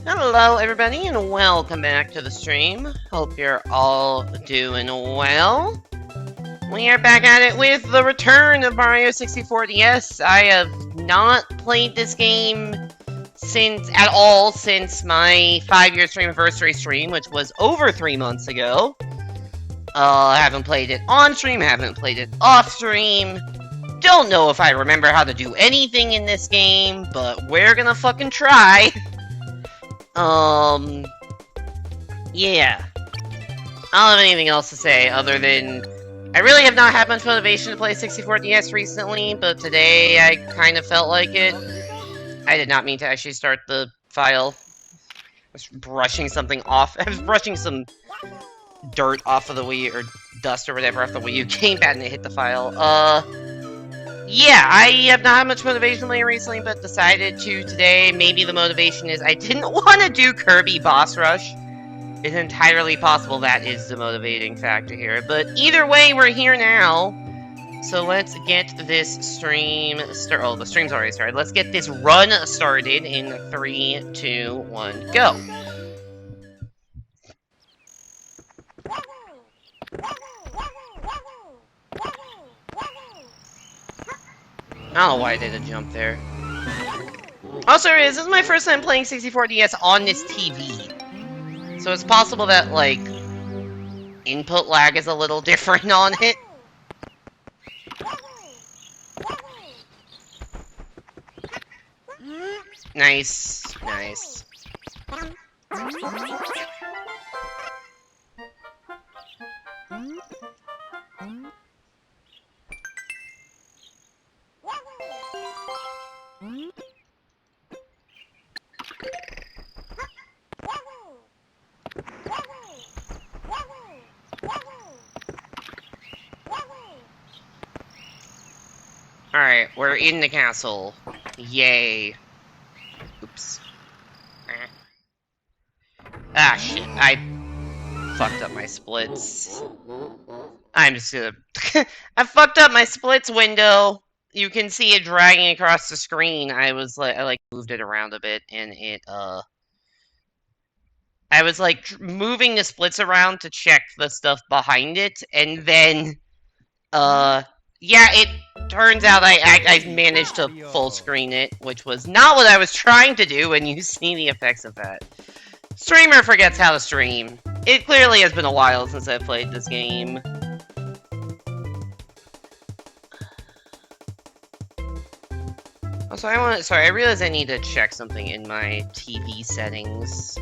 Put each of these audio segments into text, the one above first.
Hello everybody and welcome back to the stream. Hope you're all doing well. We are back at it with the return of Mario 64DS. I have not played this game since my 5-year stream anniversary stream, which was over 3 months ago. I haven't played it on stream, haven't played it off stream. Don't know if I remember how to do anything in this game, but we're gonna fucking try. Yeah. I don't have anything else to say other than I really have not had much motivation to play 64DS recently, but today I kind of felt like it. I did not mean to actually start the file. I was brushing something off. I was brushing some dirt off of the Wii U, or dust or whatever off the Wii U gamepad, and it hit the file. Yeah, I have not had much motivation recently, but decided to today. Maybe the motivation is I didn't want to do Kirby Boss Rush. It's entirely possible that is the motivating factor here. But either way, we're here now. So let's get this stream started. Oh, the stream's already started. Let's get this run started in 3, 2, 1, go. I don't know why I did a jump there. Also, this is my first time playing 64DS on this TV. So it's possible that, like, input lag is a little different on it. Nice, nice. Alright, we're in the castle. Yay. Oops. Ah, shit. I fucked up my splits. I'm just gonna... I fucked up my splits window. You can see it dragging across the screen. I moved it around a bit, and it, I was, like, moving the splits around to check the stuff behind it, and then, yeah, it turns out I managed to full screen it, which was not what I was trying to do, and you see the effects of that. Streamer forgets how to stream. It clearly has been a while since I've played this game. Also, I realize I need to check something in my TV settings.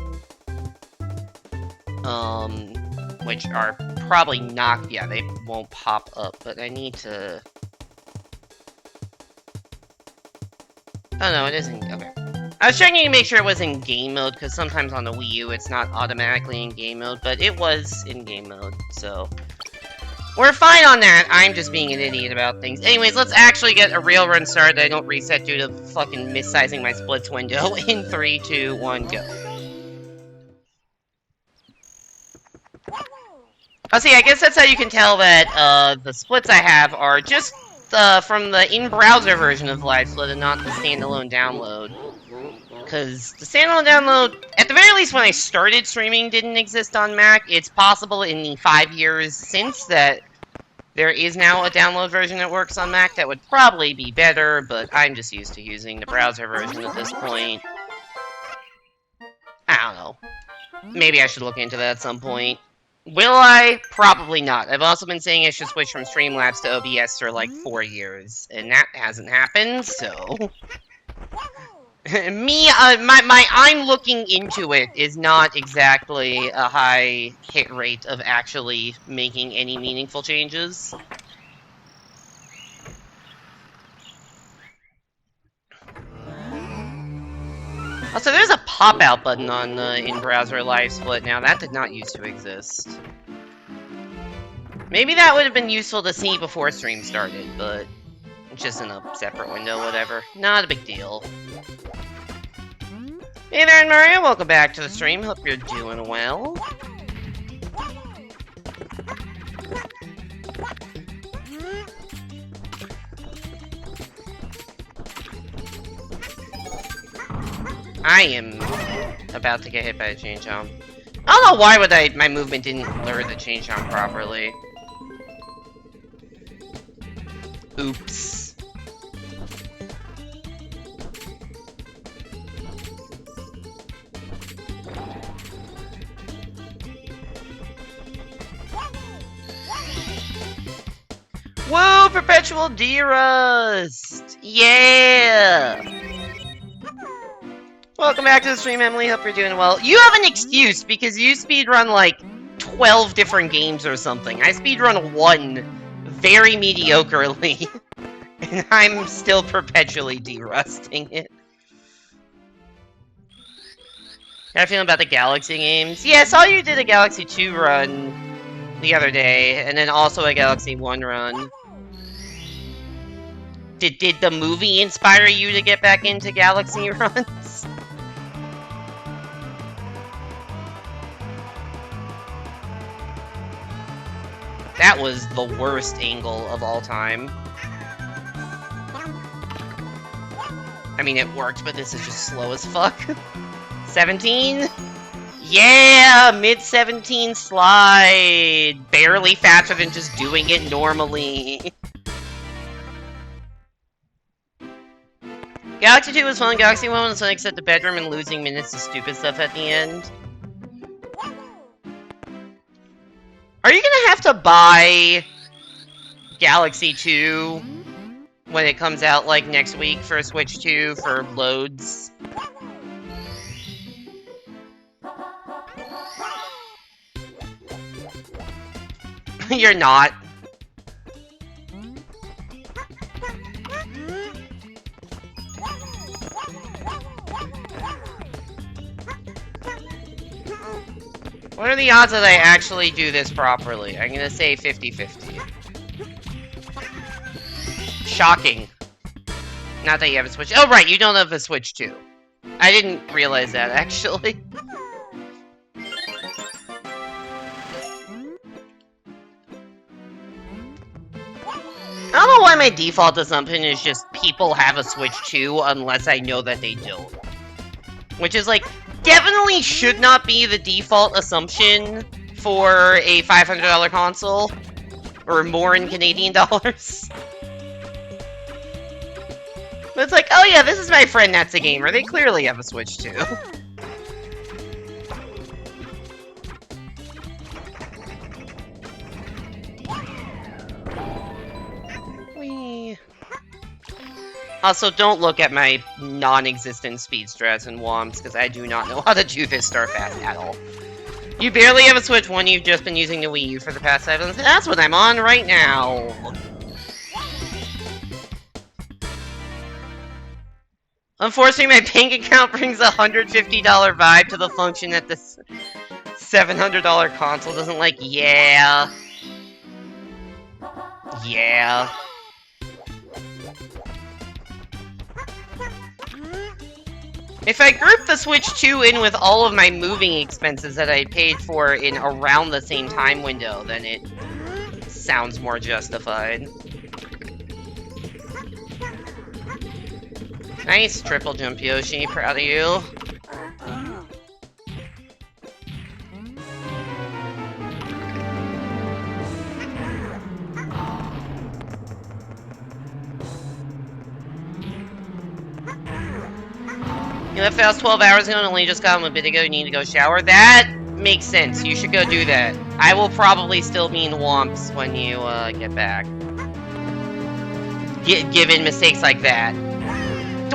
Which are probably not, yeah, they won't pop up, but I need to... Oh no, it isn't, okay. I was checking to make sure it was in game mode, because sometimes on the Wii U it's not automatically in game mode, but it was in game mode, so... We're fine on that, I'm just being an idiot about things. Anyways, let's actually get a real run started that I don't reset due to fucking missizing my splits window in 3, 2, 1, go. Oh, see, I guess that's how you can tell that, the splits I have are just, from the in-browser version of LiveSplit and not the standalone download. Because the standalone download, at the very least when I started streaming, didn't exist on Mac. It's possible in the 5 years since that there is now a download version that works on Mac that would probably be better, but I'm just used to using the browser version at this point. I don't know. Maybe I should look into that at some point. Will I? Probably not. I've also been saying I should switch from Streamlabs to OBS for like 4 years, and that hasn't happened, so... I'm looking into it is not exactly a high hit rate of actually making any meaningful changes. Also, there's a pop-out button on the in-browser LiveSplit now. That did not used to exist. Maybe that would have been useful to see before stream started, but... just in a separate window, whatever. Not a big deal. Hey there, Mario. Welcome back to the stream. Hope you're doing well. I am about to get hit by a chain jump. I don't know why my movement didn't lure the chain jump properly. Oops. Whoa, Perpetual D-Rust! Yeah! Welcome back to the stream, Emily. Hope you're doing well. You have an excuse, because you speedrun like 12 different games or something. I speedrun one very mediocrely, and I'm still perpetually D-Rusting it. How you feeling about the Galaxy games? Yeah, I saw you did a Galaxy 2 run the other day, and then also a Galaxy 1 run. Did the movie inspire you to get back into Galaxy runs? That was the worst angle of all time. I mean, it worked, but this is just slow as fuck. 17? Yeah! Mid-17 slide! Barely faster than just doing it normally. Galaxy 2 was fun, Galaxy 1 was fun except the bedroom and losing minutes to stupid stuff at the end. Are you gonna have to buy Galaxy 2 when it comes out, like, next week for Switch 2 for loads? You're not. What are the odds that I actually do this properly? I'm gonna say 50-50. Shocking. Not that you have a Switch. Oh, right, you don't have a Switch 2. I didn't realize that, actually. I don't know why my default assumption is just people have a Switch 2 unless I know that they don't. Which is, like, definitely should not be the default assumption for a $500 console. Or more in Canadian dollars. But it's like, oh yeah, this is my friend that's a gamer. They clearly have a Switch 2. Also, don't look at my non-existent speed strats and womps, because I do not know how to do this star fast at all. You barely have a Switch 1, you've just been using the Wii U for the past 7 months. That's what I'm on right now! Unfortunately, my bank account brings a $150 vibe to the function that this $700 console doesn't like. Yeah. Yeah. If I group the Switch 2 in with all of my moving expenses that I paid for in around the same time window, then it sounds more justified. Nice triple jump, Yoshi. Proud of you. You left the house 12 hours ago and only just got home a bit ago. You need to go shower. That makes sense. You should go do that. I will probably still be in Womps when you get back. Given mistakes like that.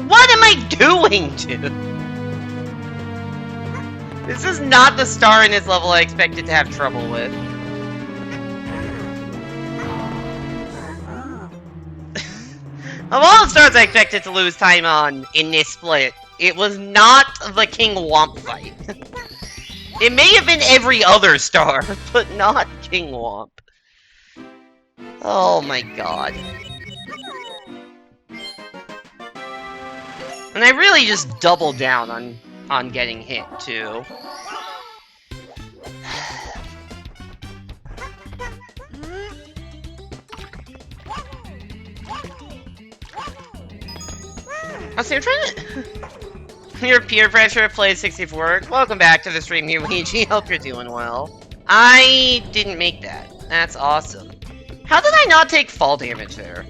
What am I doing, dude? This is not the star in this level I expected to have trouble with. Of all the stars I expected to lose time on in this split, it was not the King Womp fight. It may have been every other star, but not King Womp. Oh my god. And I really just doubled down on getting hit, too. I was trying to... Your peer pressure at Play 64. Welcome back to the stream here, Luigi. Hope you're doing well. I didn't make that. That's awesome. How did I not take fall damage there?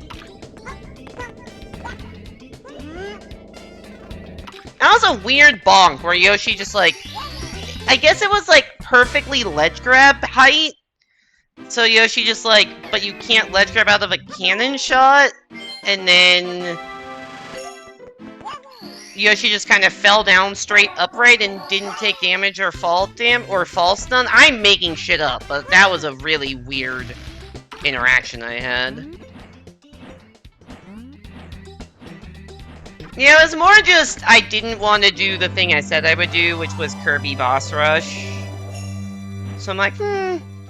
That was a weird bonk where Yoshi just like... I guess it was like perfectly ledge grab height. So Yoshi just like, but you can't ledge grab out of a cannon shot. And then... Yoshi just kind of fell down straight upright and didn't take damage or fall stun. I'm making shit up, but that was a really weird interaction I had. Yeah, it was more just I didn't want to do the thing I said I would do, which was Kirby Boss Rush. So I'm like,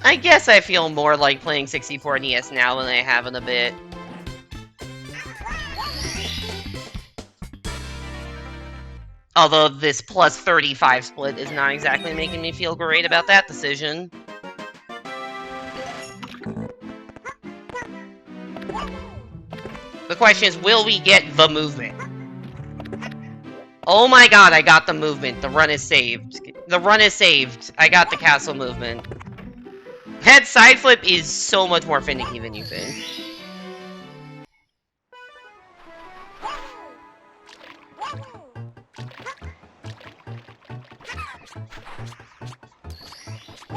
I guess I feel more like playing 64DS now than I have in a bit. Although this plus 35 split is not exactly making me feel great about that decision. The question is, will we get the movement? Oh my god, I got the movement. The run is saved. The run is saved. I got the castle movement. That side flip is so much more finicky than you think.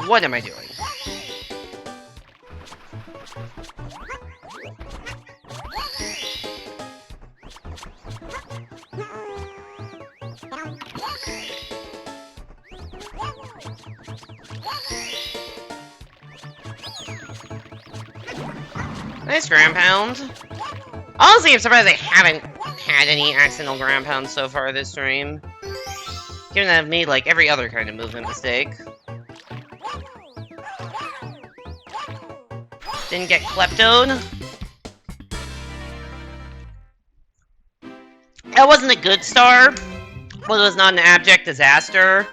What am I doing? Nice ground pound. Honestly, I'm surprised I haven't had any accidental ground pounds so far this stream. Given that I've made, like, every other kind of movement mistake. Didn't get kleptoed. That wasn't a good star, but it was not an abject disaster,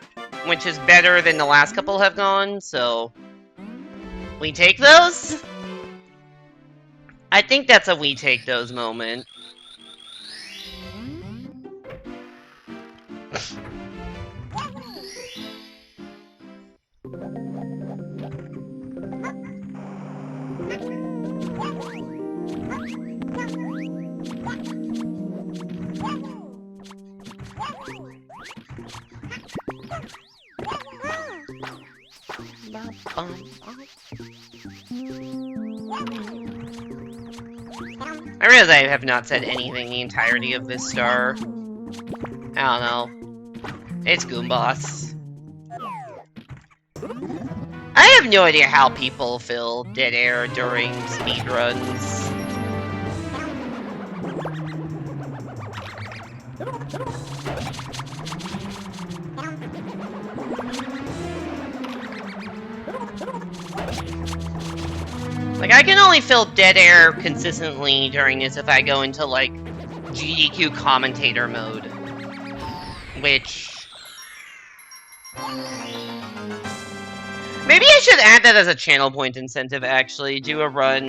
which is better than the last couple have gone, so... We take those? I think that's a we take those moment. I realize I have not said anything the entirety of this star. I don't know. It's Goomboss. I have no idea how people fill dead air during speedruns. Like, I can only fill dead air consistently during this if I go into, like, GDQ commentator mode. Which... Maybe I should add that as a channel point incentive, actually. Do a run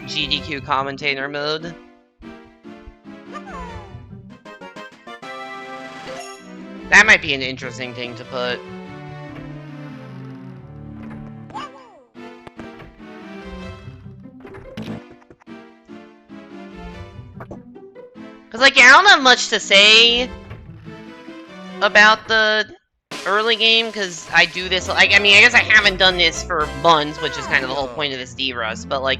GDQ commentator mode. That might be an interesting thing to put. Because, like, I don't have much to say about the early game, because I do this, like, I mean, I guess I haven't done this for months, which is kind of the whole point of this D-Rust, but, like,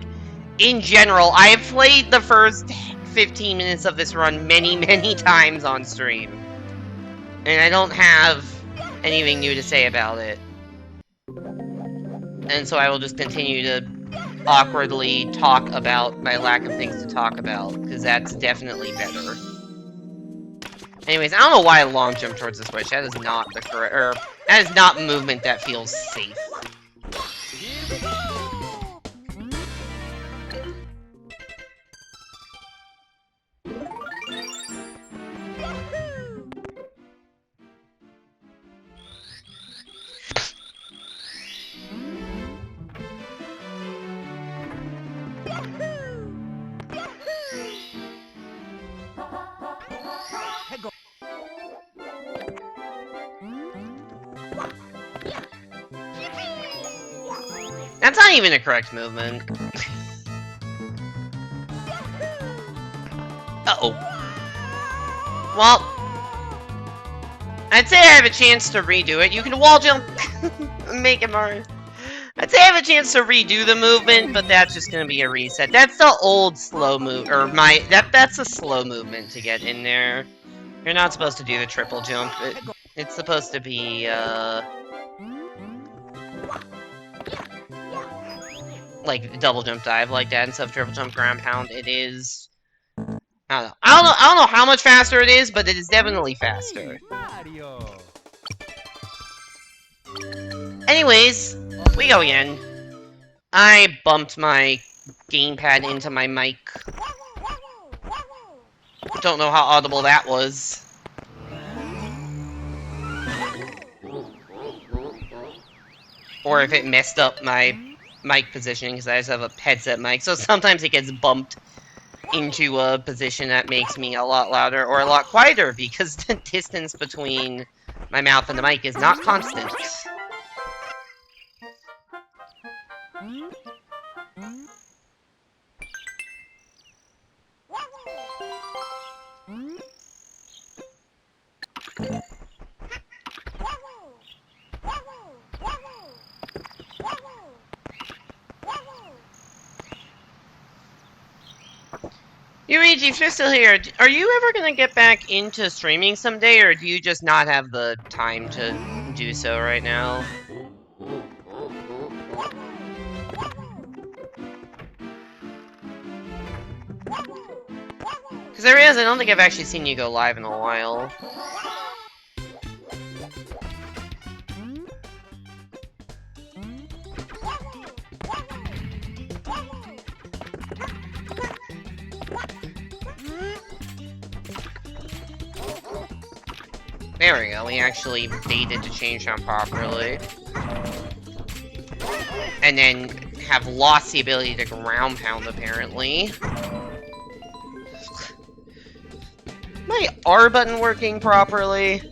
in general, I have played the first 15 minutes of this run many, many times on stream. And I don't have anything new to say about it. And so I will just continue to awkwardly talk about my lack of things to talk about, because that's definitely better. Anyways, I don't know why I long jump towards the switch. That is not the correct, or that is not movement that feels safe. That's not even a correct movement. Uh-oh. Well, I'd say I have a chance to redo it. You can wall jump. Make it more. I'd say I have a chance to redo the movement, but that's just gonna be a reset. That's the old slow move, or that's a slow movement to get in there. You're not supposed to do the triple jump. It's supposed to be, like double jump dive like that instead of triple jump ground pound. It is. I don't know how much faster it is, but it is definitely faster. Anyways, we go again. I bumped my gamepad into my mic. Don't know how audible that was. Or if it messed up my mic positioning, because I just have a headset mic, so sometimes it gets bumped into a position that makes me a lot louder or a lot quieter, because the distance between my mouth and the mic is not constant. Yuigi, if you're still here, are you ever gonna get back into streaming someday, or do you just not have the time to do so right now? Because I realize I don't think I've actually seen you go live in a while. There we go, we actually baited to change them properly. And then have lost the ability to ground pound, apparently. My R button working properly?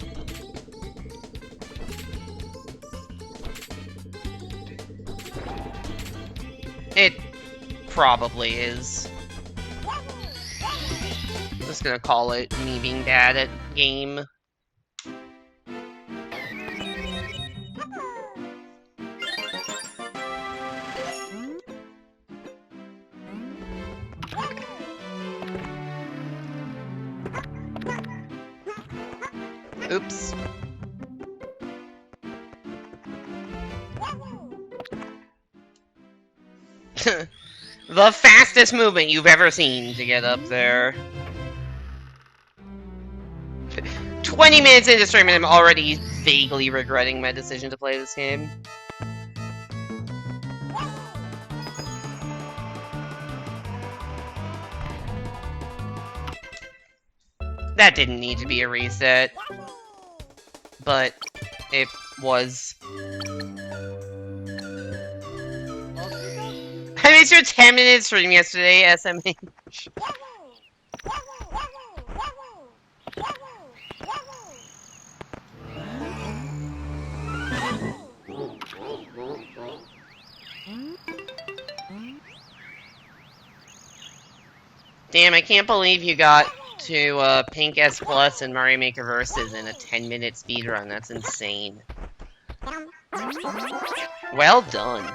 It probably is. I'm just gonna call it me being bad at game. Oops. The fastest movement you've ever seen to get up there. 20 minutes into stream and I'm already vaguely regretting my decision to play this game. That didn't need to be a reset. But it was. I missed your 10-minute stream yesterday, SMH. Damn, I can't believe you got to Pink S Plus and Mario Maker Versus in a 10-minute speedrun. That's insane. Well done.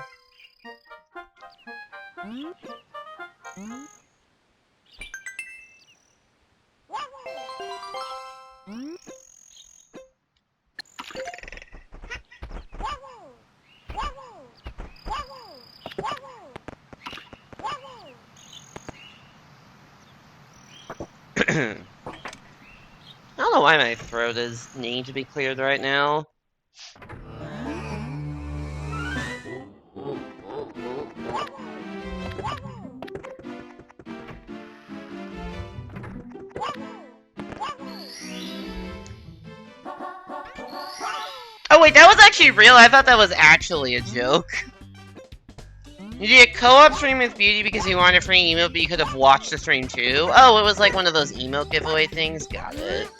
I don't know why my throat is needing to be cleared right now. Oh wait, that was actually real? I thought that was actually a joke. You did a co-op stream with Beauty because you wanted a free emote, but you could have watched the stream too? Oh, it was like one of those emote giveaway things? Got it.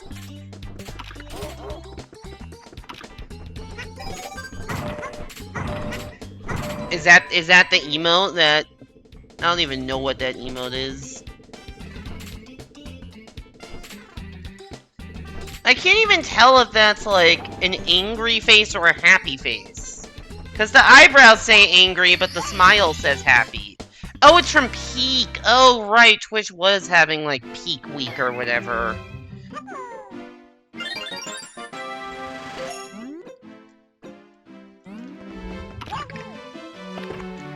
Is that the emote that... I don't even know what that emote is. I can't even tell if that's, like, an angry face or a happy face. Because the eyebrows say angry, but the smile says happy. Oh, it's from Peak! Oh, right, Twitch was having, like, Peak Week or whatever.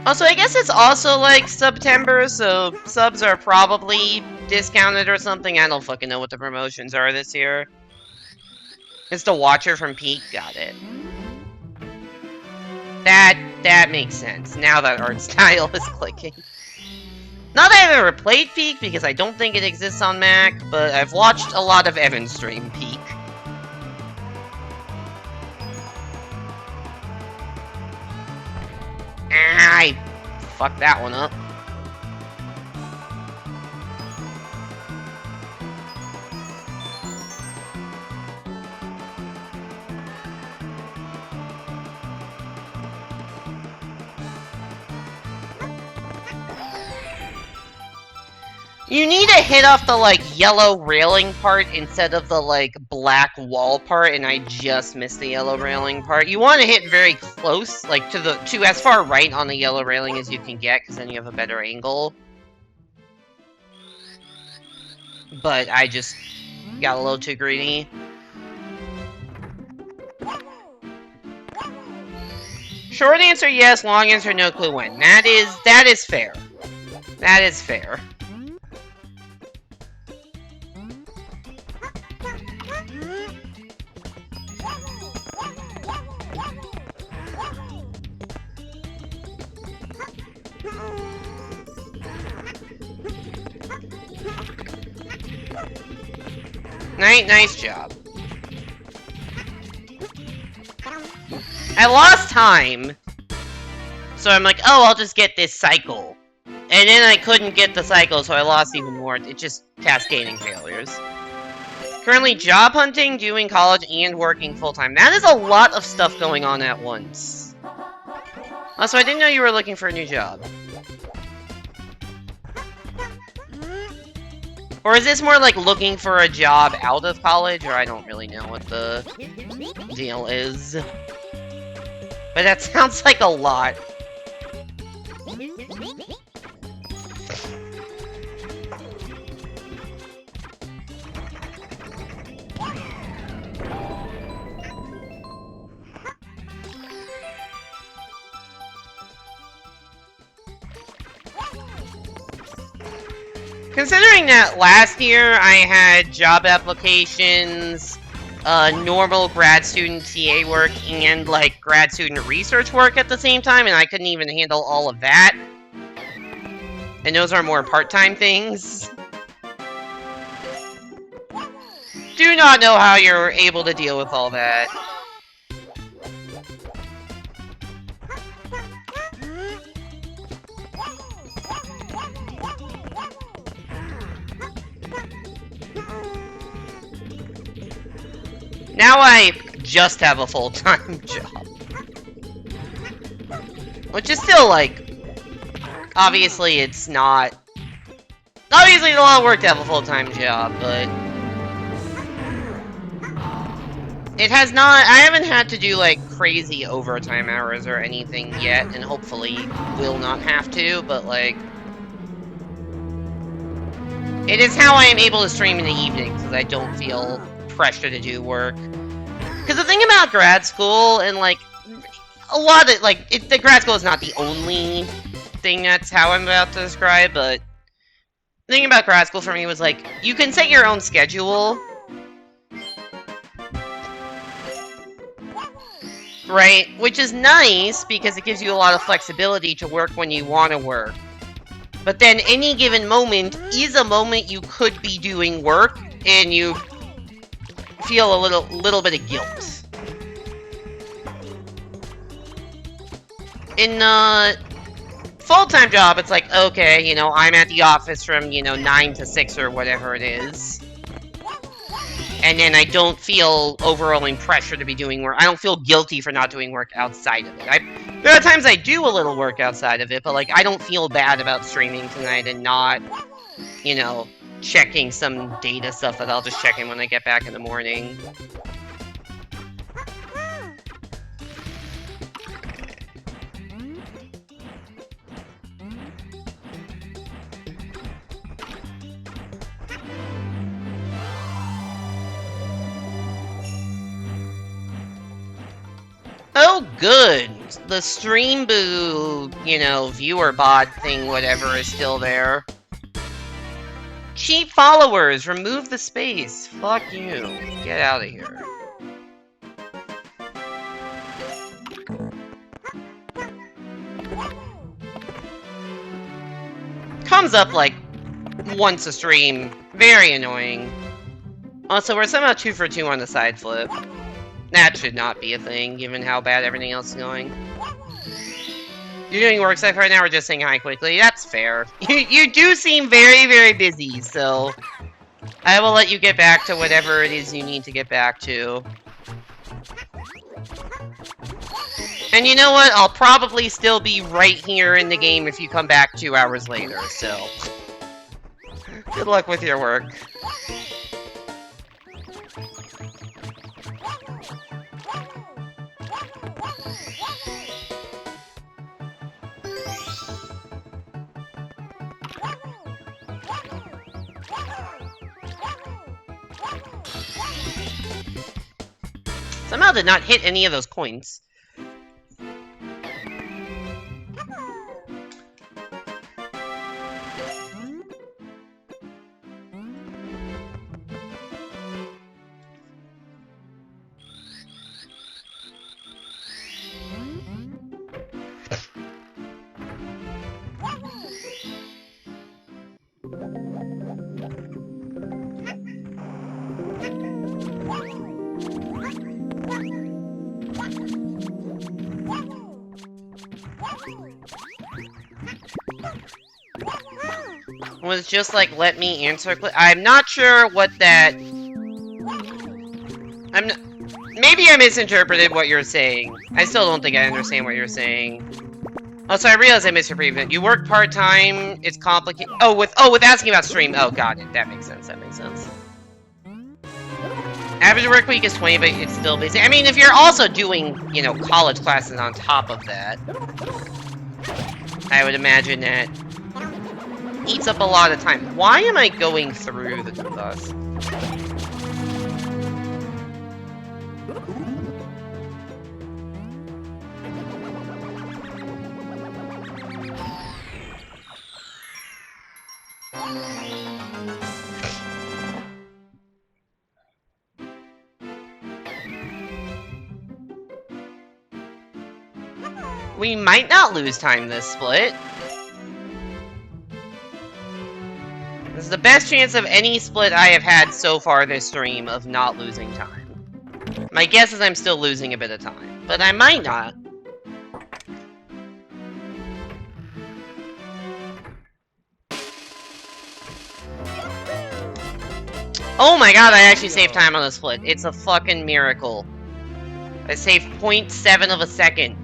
Also, I guess it's also, like, September, so subs are probably discounted or something. I don't fucking know what the promotions are this year. It's the Watcher from Peak. Got it. That makes sense. Now that art style is clicking. Not that I've ever played Peak, because I don't think it exists on Mac, but I've watched a lot of Evan stream Peak. I fucked that one up. You need to hit off the, like, yellow railing part instead of the, like, black wall part, and I just missed the yellow railing part. You want to hit very close, like, to as far right on the yellow railing as you can get, because then you have a better angle. But I just got a little too greedy. Short answer, yes. Long answer, no clue when. That is fair. That is fair. Nice job. I lost time, so I'm like, oh, I'll just get this cycle. And then I couldn't get the cycle, so I lost even more. It's just cascading failures. Currently job hunting, doing college, and working full-time. That is a lot of stuff going on at once. Also, I didn't know you were looking for a new job. Or is this more like looking for a job out of college? Or I don't really know what the deal is. But that sounds like a lot. Considering that last year I had job applications, normal grad student TA work, and, like, grad student research work at the same time, and I couldn't even handle all of that. And those are more part-time things. Do not know how you're able to deal with all that. Now I just have a full-time job. Which is still, like... Obviously, it's not... Obviously, it's a lot of work to have a full-time job, but... It has not... I haven't had to do, like, crazy overtime hours or anything yet, and hopefully will not have to, but, like... It is how I am able to stream in the evenings, because I don't feel pressure to do work. Because the thing about grad school, and, like, a lot of, like, the grad school is not the only thing that's how I'm about to describe, but the thing about grad school for me was, like, you can set your own schedule, right? Which is nice, because it gives you a lot of flexibility to work when you want to work. But then any given moment is a moment you could be doing work, and you feel a little bit of guilt. In a full-time job, it's like, okay, you know, I'm at the office from, you know, 9 to 6 or whatever it is. And then I don't feel overwhelming pressure to be doing work. I don't feel guilty for not doing work outside of it. There are times I do a little work outside of it, but, like, I don't feel bad about streaming tonight and not, you know, checking some data stuff that I'll just check in when I get back in the morning. Oh, good! The Stream Boo, you know, viewer bot thing, whatever, is still there. Cheap followers, remove the space. Fuck you. Get out of here. Comes up like once a stream. Very annoying. Also, we're somehow 2 for 2 on the side flip. That should not be a thing, given how bad everything else is going. You're doing work stuff right now, or just saying hi quickly? That's fair. You do seem very, very busy, so I will let you get back to whatever it is you need to get back to. And you know what? I'll probably still be right here in the game if you come back 2 hours later, so good luck with your work. Somehow did not hit any of those coins. Was just like, let me answer. I'm not sure what that. Maybe I misinterpreted what you're saying. I still don't think I understand what you're saying. Also, I realize I missed your brief. You work part time. It's complicated. Oh, with asking about stream. Oh, got it. That makes sense. That makes sense. Average work week is 20, but it's still busy. I mean, if you're also doing, you know, college classes on top of that, I would imagine that eats up a lot of time. Why am I going through the bus? We might not lose time this split. This is the best chance of any split I have had so far this stream of not losing time. My guess is I'm still losing a bit of time, but I might not. Oh my god, I actually saved time on the split. It's a fucking miracle. I saved 0.7 of a second.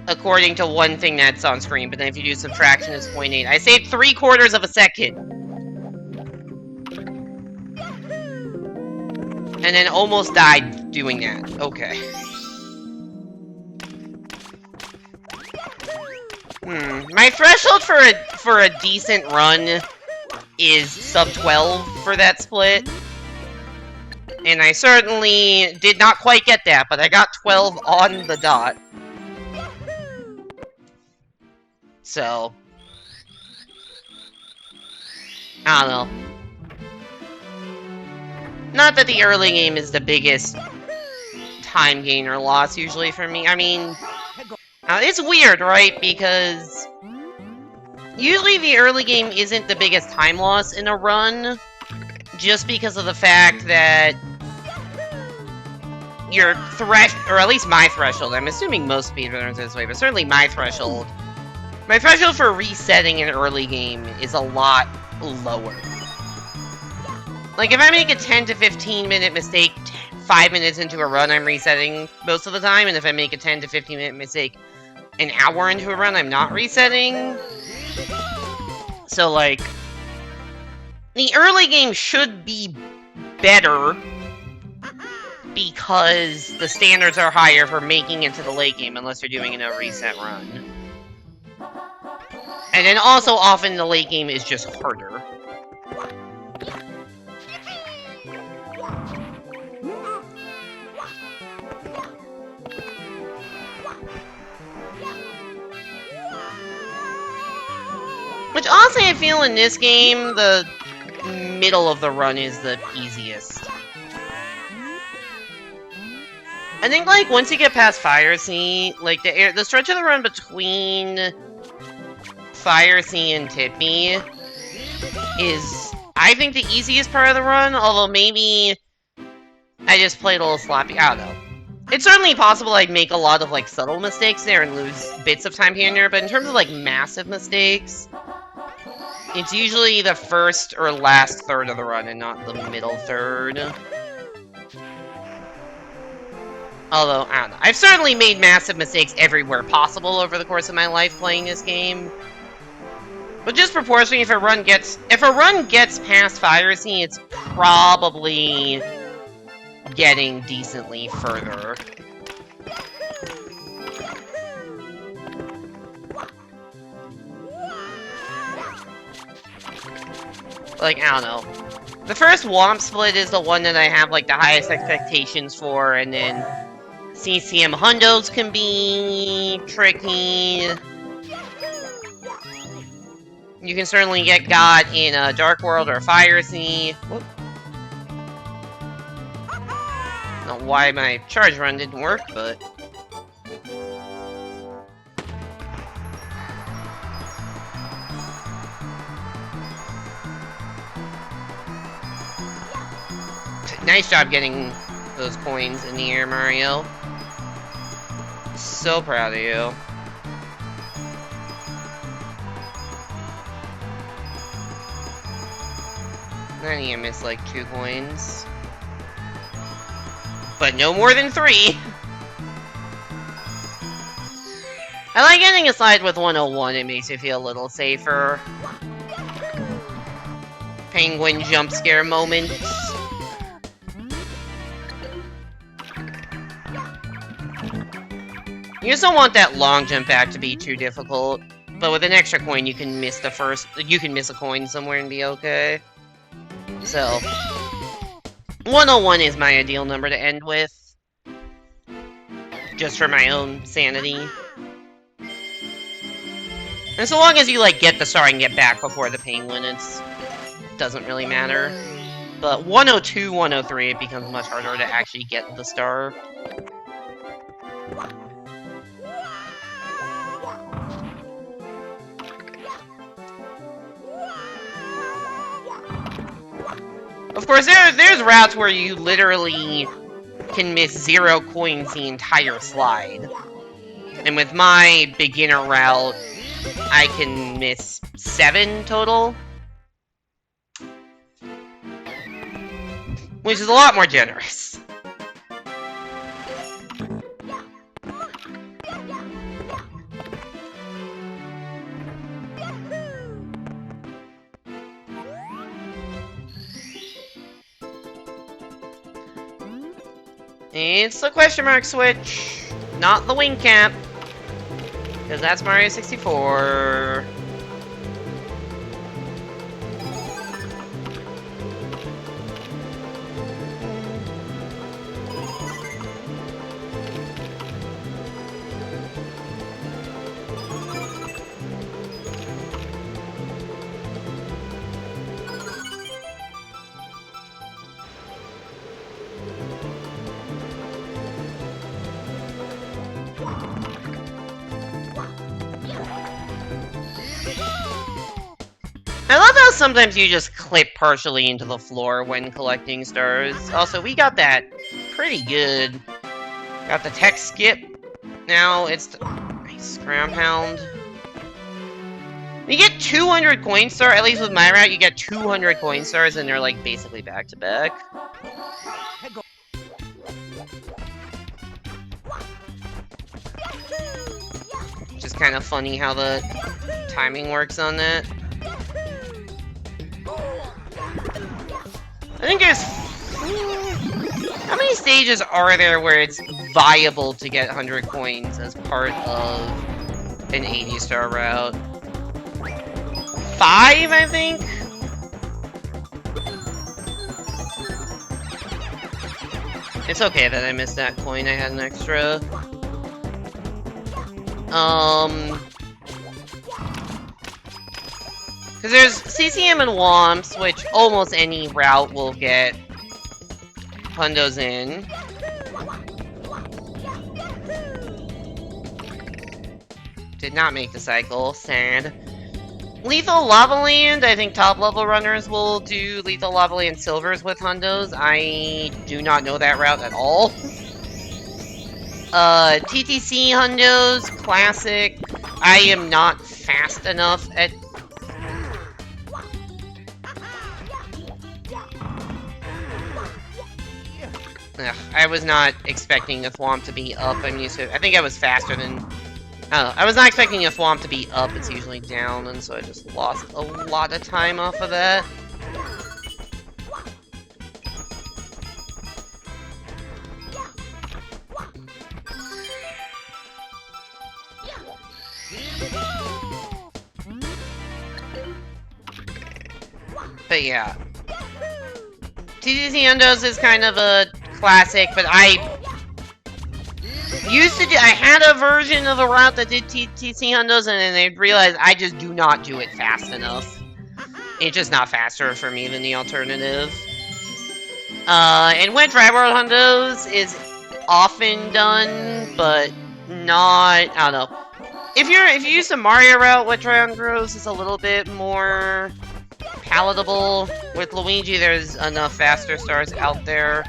According to one thing that's on screen, but then if you do subtraction, it's 0.8. I saved 3/4 of a second. And then almost died doing that. Okay. My threshold for a decent run is sub 12 for that split. And I certainly did not quite get that, but I got 12 on the dot. So, I don't know. Not that the early game is the biggest time gain or loss usually for me. I mean, it's weird, right? Because usually the early game isn't the biggest time loss in a run, just because of the fact that your or at least my threshold, I'm assuming most speedrunners this way, but certainly my threshold for resetting an early game is a lot lower. Like, if I make a 10 to 15 minute mistake, 5 minutes into a run, I'm resetting most of the time, and if I make a 10 to 15 minute mistake an hour into a run, I'm not resetting. So, like, the early game should be better because the standards are higher for making it to the late game unless you're doing a no reset run. And then also often the late game is just harder. Which honestly I feel in this game, the middle of the run is the easiest. I think, like, once you get past Fire Sea, like, the stretch of the run between Fire Sea and Tippy is, I think, the easiest part of the run, although maybe I just played a little sloppy. I don't know. It's certainly possible I'd make a lot of, like, subtle mistakes there and lose bits of time here and there, but in terms of, like, massive mistakes, it's usually the first or last third of the run and not the middle third. Although, I don't know. I've certainly made massive mistakes everywhere possible over the course of my life playing this game. But just proportionally, if a run gets past Fire Sea, it's probably getting decently further. Like, I don't know. The first Womp Split is the one that I have, like, the highest expectations for, and then CCM Hundos can be tricky. You can certainly get got in a Dark World or Fire Sea. Whoop. I don't know why my charge run didn't work, but... Nice job getting those coins in the air, Mario. So proud of you. Then you missed like 2 coins. But no more than 3! I like getting a slide with 101, it makes you feel a little safer. Penguin jump scare moments. You just don't want that long jump back to be too difficult, but with an extra coin you can miss a coin somewhere and be okay. So, 101 is my ideal number to end with. Just for my own sanity. And so long as you, like, get the star and get back before the penguin, it doesn't really matter. But 102, 103, it becomes much harder to actually get the star. Of course, there's routes where you literally can miss 0 coins the entire slide. And with my beginner route, I can miss 7 total. Which is a lot more generous. It's the question mark switch, not the wing cap. Because that's Mario 64. I love how sometimes you just clip partially into the floor when collecting stars. Also, we got that pretty good. Got the tech skip. Now it's the nice ground pound. You get 200 coin stars, at least with my route, you get 200 coin stars and they're like basically back to back. Just kind of funny how the timing works on that. I think there's... How many stages are there where it's viable to get 100 coins as part of an 80-star route? 5, I think? It's okay that I missed that coin, I had an extra. Because there's CCM and Womps, which almost any route will get hundos in. Did not make the cycle, sad. Lethal Lava Land, I think top level runners will do Lethal Lava Land Silvers with hundos. I do not know that route at all. TTC hundos, classic. I am not fast enough at... Ugh, I was not expecting a Thwomp to be up. I'm used to... I think I was faster than... I was not expecting a Thwomp to be up. It's usually down, and so I just lost a lot of time off of that. But yeah. TTC Hundos is kind of a classic, but I used to do... I had a version of a route that did TTC Hundos, and then I realized I just do not do it fast enough. It's just not faster for me than the alternative. And Wet Dry World Hundos is often done, but not... I don't know. If you use the Mario route, Wet Dry Hundos is a little bit more palatable. With Luigi, there's enough faster stars out there.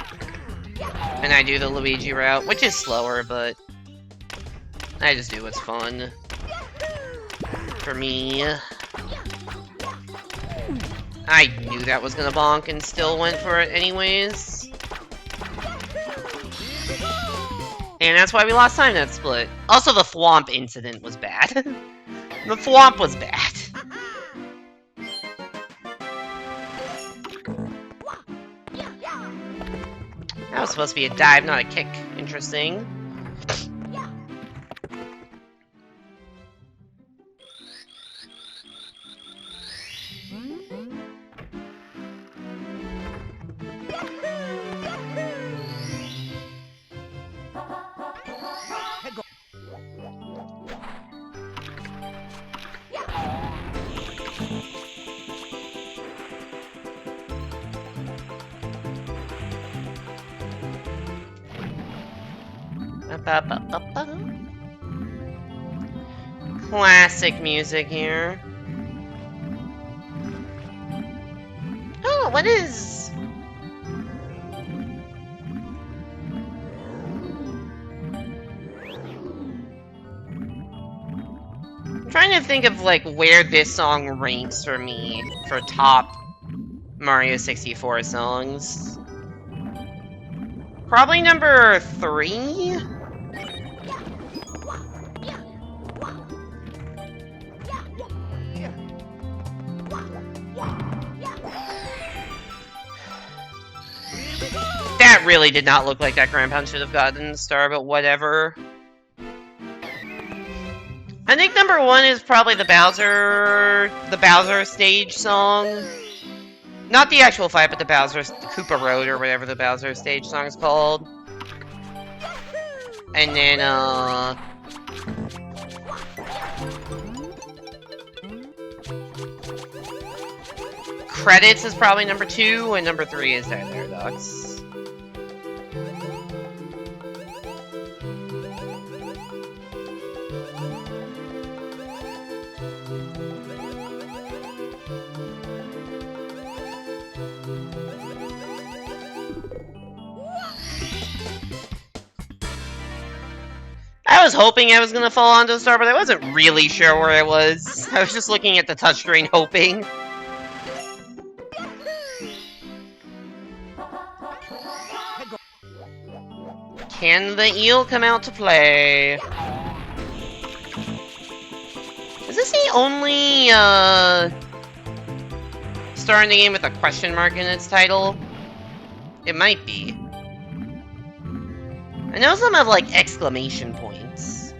And I do the Luigi route, which is slower, but I just do what's fun for me. I knew that was gonna bonk and still went for it anyways. And that's why we lost time that split. Also, the Thwomp incident was bad. The Thwomp was bad. That was supposed to be a dive, not a kick. Interesting. Classic music here. Oh, what is... I'm trying to think of, like, where this song ranks for me for top Mario 64 songs. Probably number 3? That really did not look like that Grandpa should have gotten the star, but whatever. I think number 1 is probably the Bowser stage song. Not the actual fight, but the Koopa Road, or whatever the Bowser stage song is called. And then, Credits is probably number 2, and number 3 is Paradox. I was hoping I was gonna fall onto a star, but I wasn't really sure where I was. I was just looking at the touchscreen, hoping. Can the eel come out to play? Is this the only, star in the game with a question mark in its title? It might be. I know some have, like, exclamation points.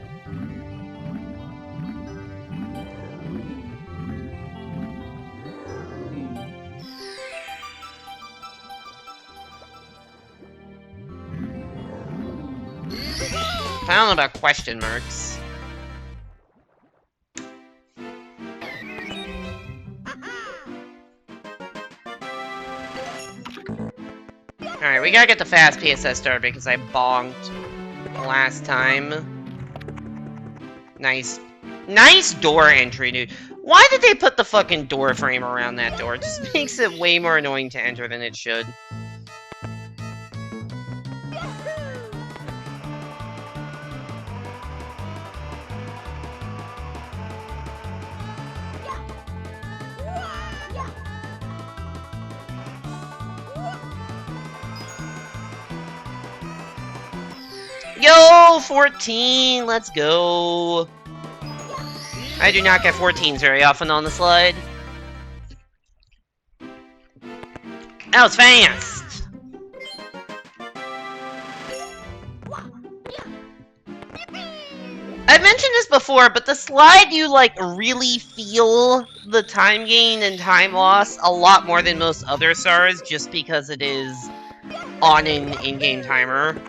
I don't know about question marks. Alright, we gotta get the fast PSS started because I bonked last time. Nice. Nice door entry, dude. Why did they put the fucking door frame around that door? It just makes it way more annoying to enter than it should. Yo, 14, let's go. I do not get 14s very often on the slide. That was fast. I've mentioned this before, but the slide, you, like, really feel the time gain and time loss a lot more than most other stars, just because it is on an in-game timer.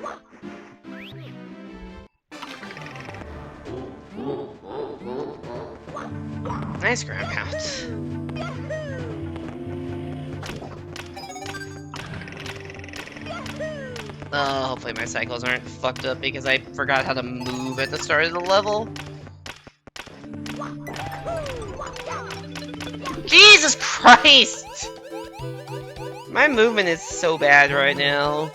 Nice grab out. Oh, hopefully my cycles aren't fucked up because I forgot how to move at the start of the level. Jesus Christ! My movement is so bad right now.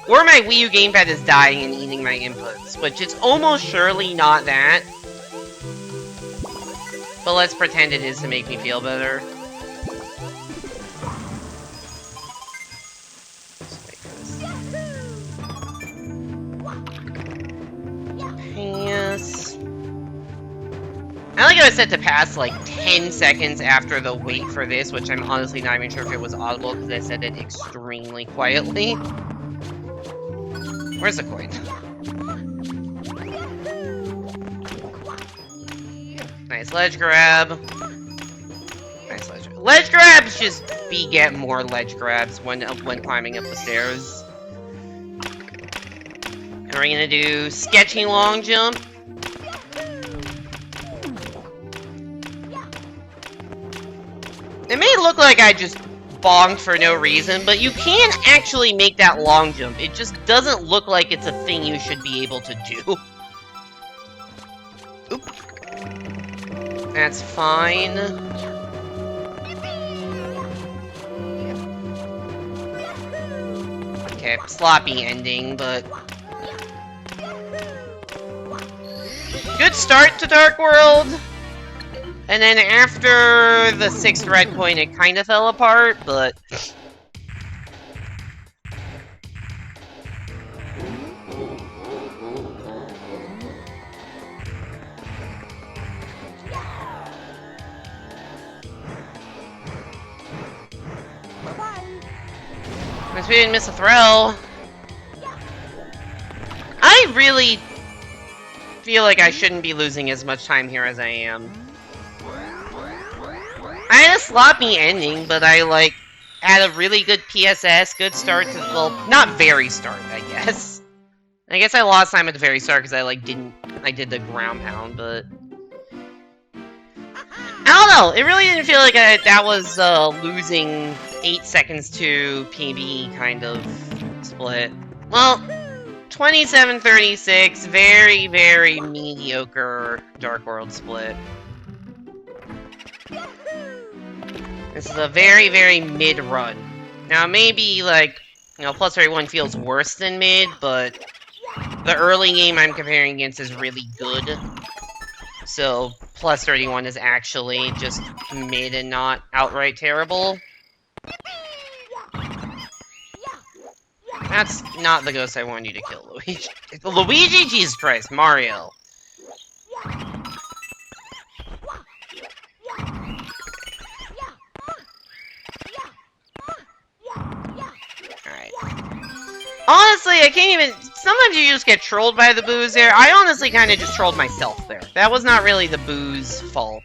Or my Wii U gamepad is dying and eating my inputs, which is almost surely not that. But let's pretend it is to make me feel better. Pass. I like how I set to pass like 10 seconds after the wait for this, which I'm honestly not even sure if it was audible because I said it extremely quietly. Where's the coin? Nice ledge grab. Nice ledge. Ledge grabs just beget more ledge grabs when climbing up the stairs. And we're gonna do sketchy long jump. It may look like I just bonked for no reason, but you can actually make that long jump. It just doesn't look like it's a thing you should be able to do. Oop. That's fine. Okay, sloppy ending, but... good start to Dark World! And then after the 6th red coin, it kind of fell apart, but... Guess we didn't miss a throw. I really feel like I shouldn't be losing as much time here as I am. I had a sloppy ending, but I, like, had a really good PSS, good start to, well, not very start, I guess. I guess I lost time at the very start because I, like, I did the ground pound, but... I don't know, it really didn't feel like that was, losing 8 seconds to PB kind of split. Well, 27-36, very, very mediocre Dark World split. This is a very, very mid-run. Now, maybe, like, you know, plus 31 feels worse than mid, but the early game I'm comparing against is really good. So, plus 31 is actually just mid and not outright terrible. That's not the ghost I wanted you to kill, Luigi. Luigi? Jesus Christ, Mario. Alright. Honestly, I can't even... Sometimes you just get trolled by the booze there. I honestly kind of just trolled myself there. That was not really the booze fault.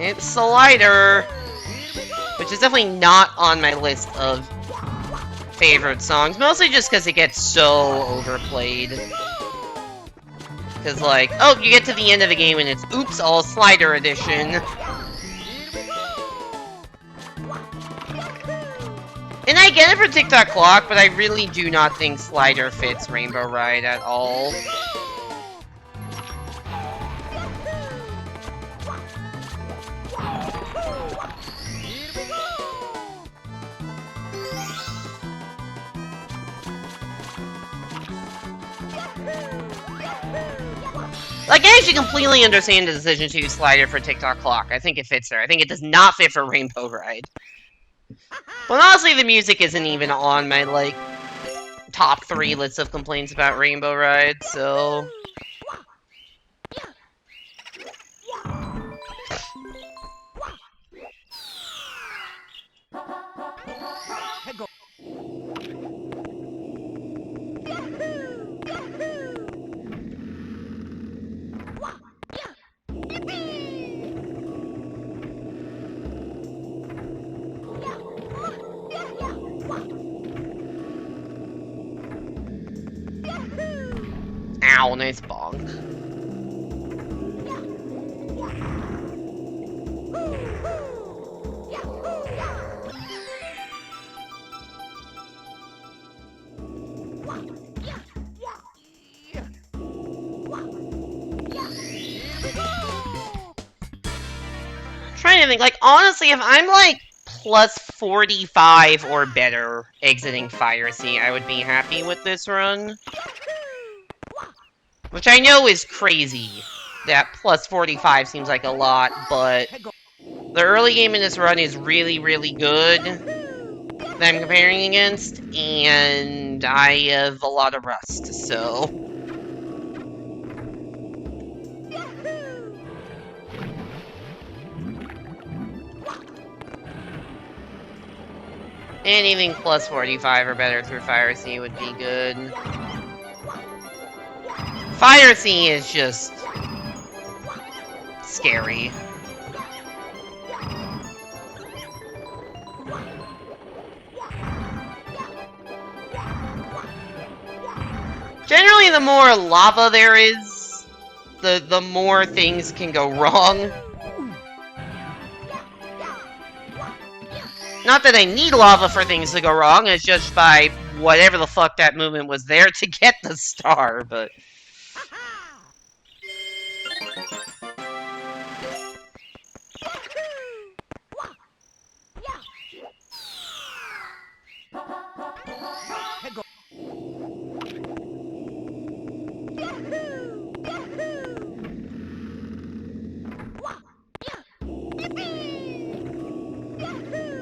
It's Slider, which is definitely not on my list of favorite songs, mostly just because it gets so overplayed. Because, like, oh, you get to the end of the game and it's, oops, all Slider edition. And I get it for TikTok Clock, but I really do not think Slider fits Rainbow Ride at all. Like, I actually completely understand the decision to use Slider for TikTok Clock. I think it fits there. I think it does not fit for Rainbow Ride. But honestly, the music isn't even on my, like, top 3 lists of complaints about Rainbow Ride, so... Ow, nice bonk. Trying to think, like, honestly, if I'm, like, plus 45 or better exiting Fire Sea, I would be happy with this run. Which I know is crazy. That plus 45 seems like a lot, but the early game in this run is really, really good that I'm comparing against, and I have a lot of rust, so... Anything plus 45 or better through Fire Sea would be good. Fire Sea is just... scary. Generally, the more lava there is, the more things can go wrong. Not that I need lava for things to go wrong, it's just by whatever the fuck that movement was there to get the star, but...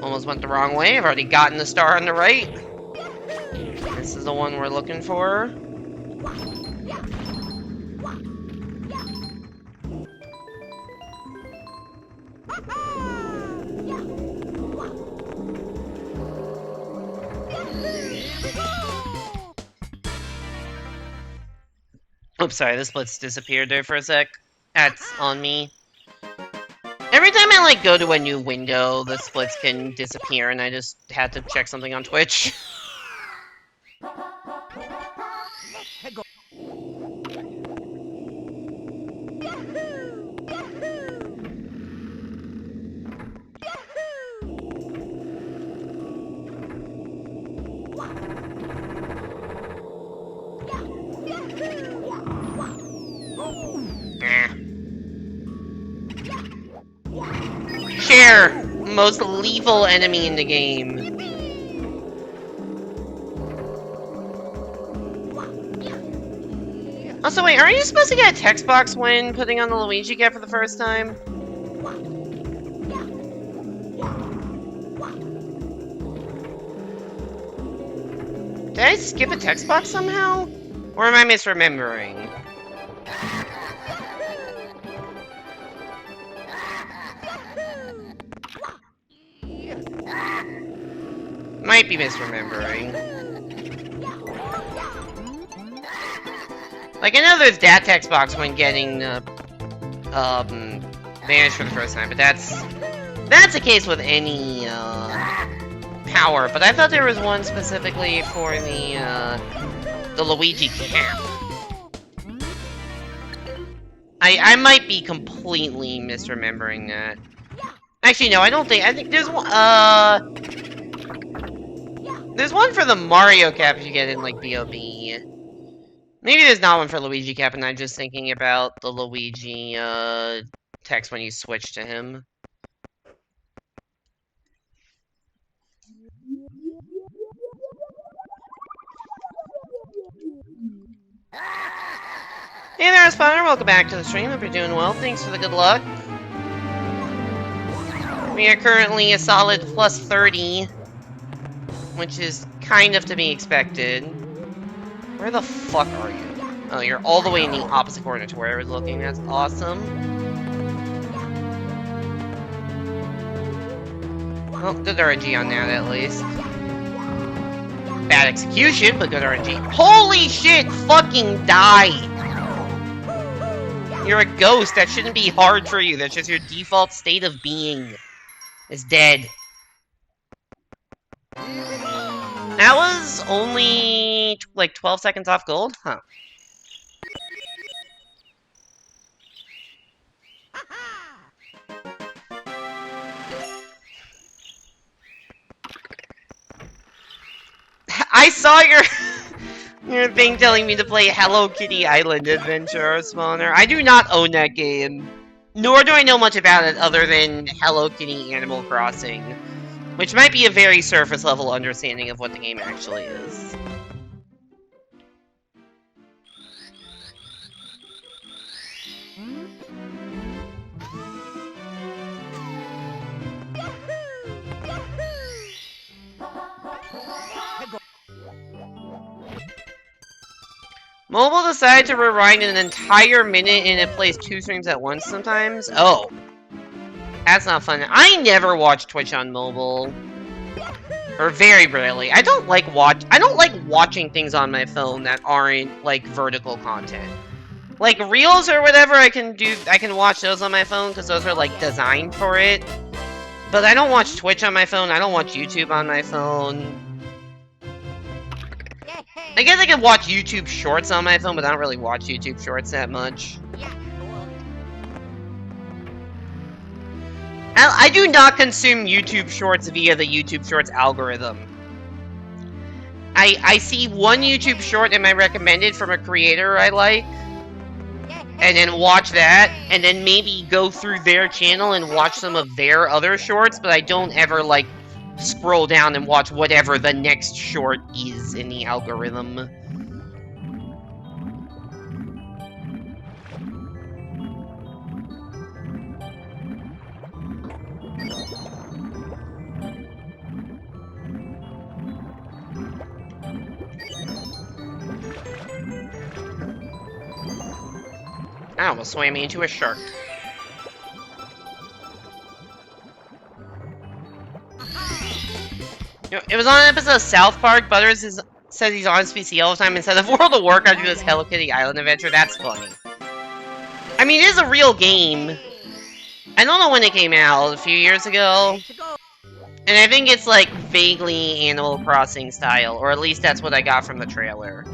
Almost went the wrong way. I've already gotten the star on the right. This is the one we're looking for. Oops, sorry, the splits disappeared there for a sec. That's on me. Every time I, like, go to a new window, the splits can disappear, and I just had to check something on Twitch. Share! Most lethal enemy in the game. Also, wait, are you supposed to get a text box when putting on the Luigi cap for the first time? Did I skip a text box somehow? Or am I misremembering? Might be misremembering. Like, I know there's that text box when getting, vanished for the first time, but that's the case with any, power. But I thought there was one specifically for the Luigi cap. I might be completely misremembering that. Actually, no, I don't think. I think there's one. There's one for the Mario cap if you get in like B.O.B. Maybe there's not one for Luigi cap, and I'm just thinking about the Luigi text when you switch to him. Hey there, Spawner. Welcome back to the stream. Hope you're doing well. Thanks for the good luck. We are currently a solid plus 30, which is kind of to be expected. Where the fuck are you? Oh, you're all the way in the opposite corner to where I was looking. That's awesome. Well, good RNG on that, at least. Bad execution, but good RNG. Holy shit! Fucking die! You're a ghost. That shouldn't be hard for you. That's just your default state of being. Is dead. That was only, like, 12 seconds off gold? Huh. I saw your thing telling me to play Hello Kitty Island Adventure, Spawner. I do not own that game. Nor do I know much about it other than Hello Kitty Animal Crossing. Which might be a very surface level understanding of what the game actually is. Mobile decided to rewind an entire minute and it plays 2 streams at once sometimes? Oh. That's not fun. I never watch Twitch on mobile. Or very rarely. I don't like watching things on my phone that aren't, like, vertical content. Like, Reels or whatever, I can watch those on my phone, because those are, like, designed for it. But I don't watch Twitch on my phone, I don't watch YouTube on my phone. I guess I can watch YouTube Shorts on my phone, but I don't really watch YouTube Shorts that much. I do not consume YouTube Shorts via the YouTube Shorts algorithm. I see one YouTube Short in my recommended from a creator I like, and then watch that, and then maybe go through their channel and watch some of their other shorts, but I don't ever, like, scroll down and watch whatever the next short is in the algorithm. I almost swam me into a shark. You know, it was on an episode of South Park. Butters says he's on his PC all the time. Instead of World of Warcraft, do this Hello Kitty Island Adventure. That's funny. I mean, it is a real game. I don't know when it came out. A few years ago. And I think it's like vaguely Animal Crossing style. Or at least that's what I got from the trailer.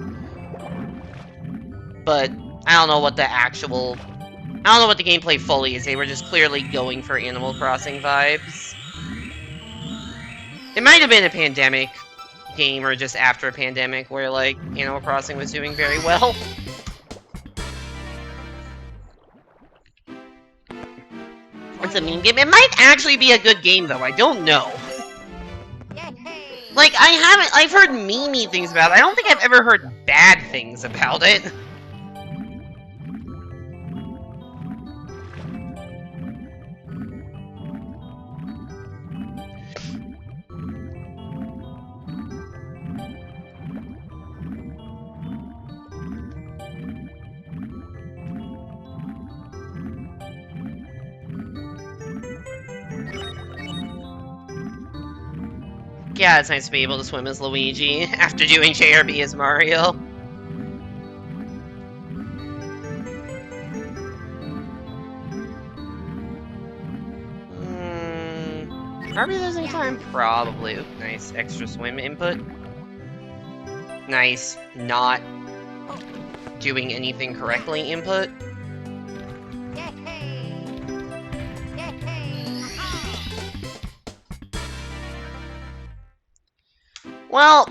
But I don't know what the actual... I don't know what the gameplay fully is. They were just clearly going for Animal Crossing vibes. It might have been a pandemic game, or just after a pandemic, where, like, Animal Crossing was doing very well. It's a mean game. It might actually be a good game, though. I don't know. Like, I've heard memey things about it. I don't think I've ever heard bad things about it. Yeah, it's nice to be able to swim as Luigi after doing JRB as Mario. Are we losing time? Probably. Oop, nice. Extra swim input. Nice. Not doing anything correctly input. Well,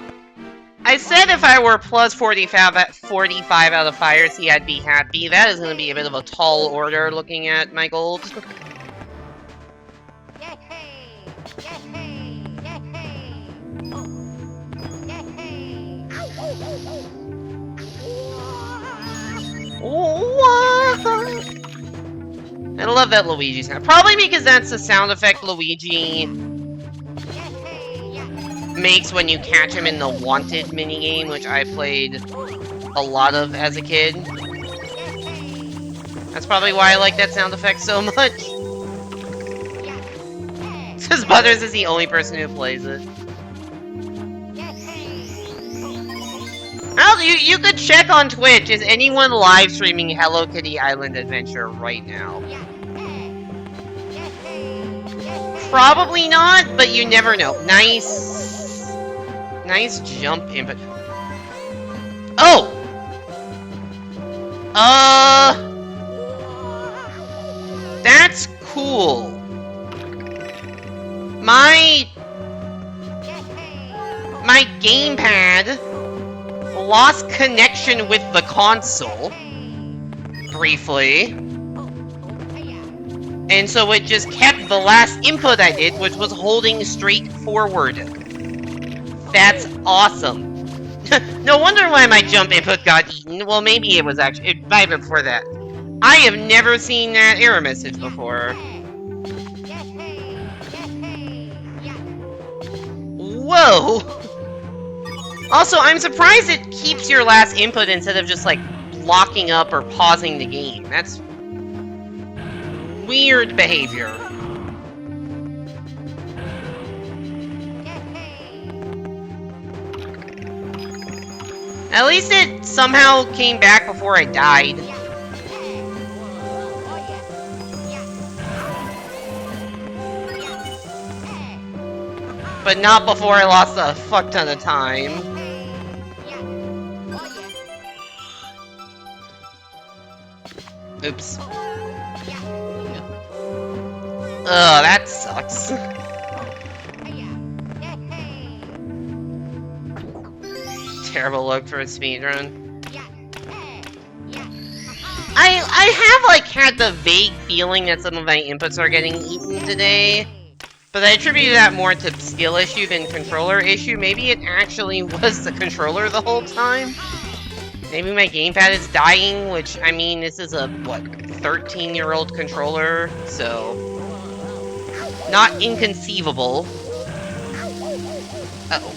I said if I were plus 45 out of Fire Sea, I'd be happy. That is going to be a bit of a tall order looking at my gold. I love that Luigi sound. Probably because that's the sound effect Luigi makes when you catch him in the Wanted minigame, which I played a lot of as a kid. That's probably why I like that sound effect so much. Because Butters is the only person who plays it. Well, you could check on Twitch. Is anyone live streaming Hello Kitty Island Adventure right now? Probably not, but you never know. Nice jump input. Oh! That's cool. My gamepad lost connection with the console briefly, and so it just kept the last input I did, which was holding straight forward. That's awesome. No wonder why my jump input got eaten. Well, maybe it was actually it might have been before that. I have never seen that error message before. Whoa! Also, I'm surprised it keeps your last input instead of just, like, locking up or pausing the game. That's weird behavior. At least it somehow came back before I died. But not before I lost a fuck ton of time. Oops. Ugh, that sucks. Terrible look for a speedrun. I have, like, had the vague feeling that some of my inputs are getting eaten today. But I attribute that more to skill issue than controller issue. Maybe it actually was the controller the whole time? Maybe my gamepad is dying, which, I mean, this is a, what, 13-year-old controller, so... not inconceivable. Uh-oh.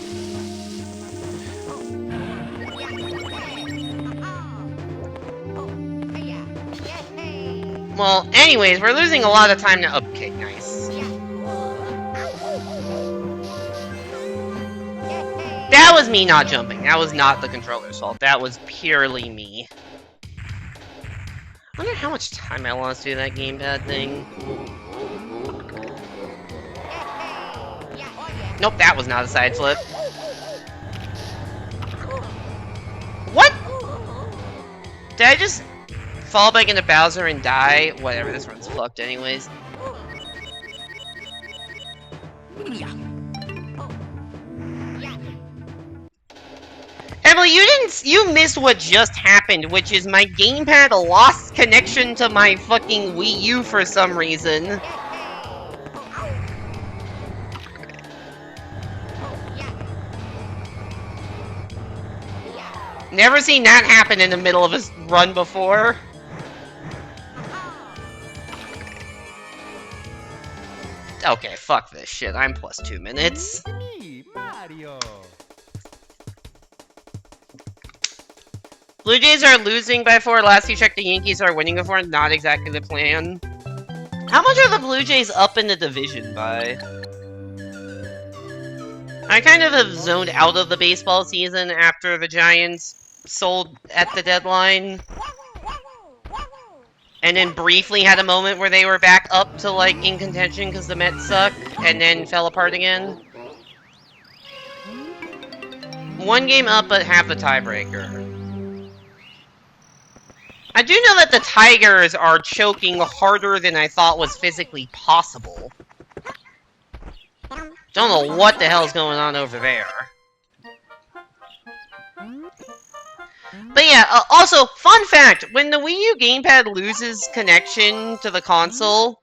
Well, anyways, we're losing a lot of time now. Okay, nice. That was me not jumping. That was not the controller's fault. That was purely me. I wonder how much time I lost to do that gamepad thing. Nope, that was not a side flip. What? Did I just fall back into Bowser and die? Whatever, this run's fucked anyways. Emily, you missed what just happened, which is my gamepad lost connection to my fucking Wii U for some reason. Never seen that happen in the middle of a run before. Okay, fuck this shit. I'm plus 2 minutes. Blue Jays are losing by 4. Last you checked, the Yankees are winning by 4. Not exactly the plan. How much are the Blue Jays up in the division by? I kind of have zoned out of the baseball season after the Giants sold at the deadline. And then briefly had a moment where they were back up to, like, in contention because the Mets suck, and then fell apart again. One game up, but have the tiebreaker. I do know that the Tigers are choking harder than I thought was physically possible. Don't know what the hell's going on over there. But yeah, also, fun fact, when the Wii U gamepad loses connection to the console,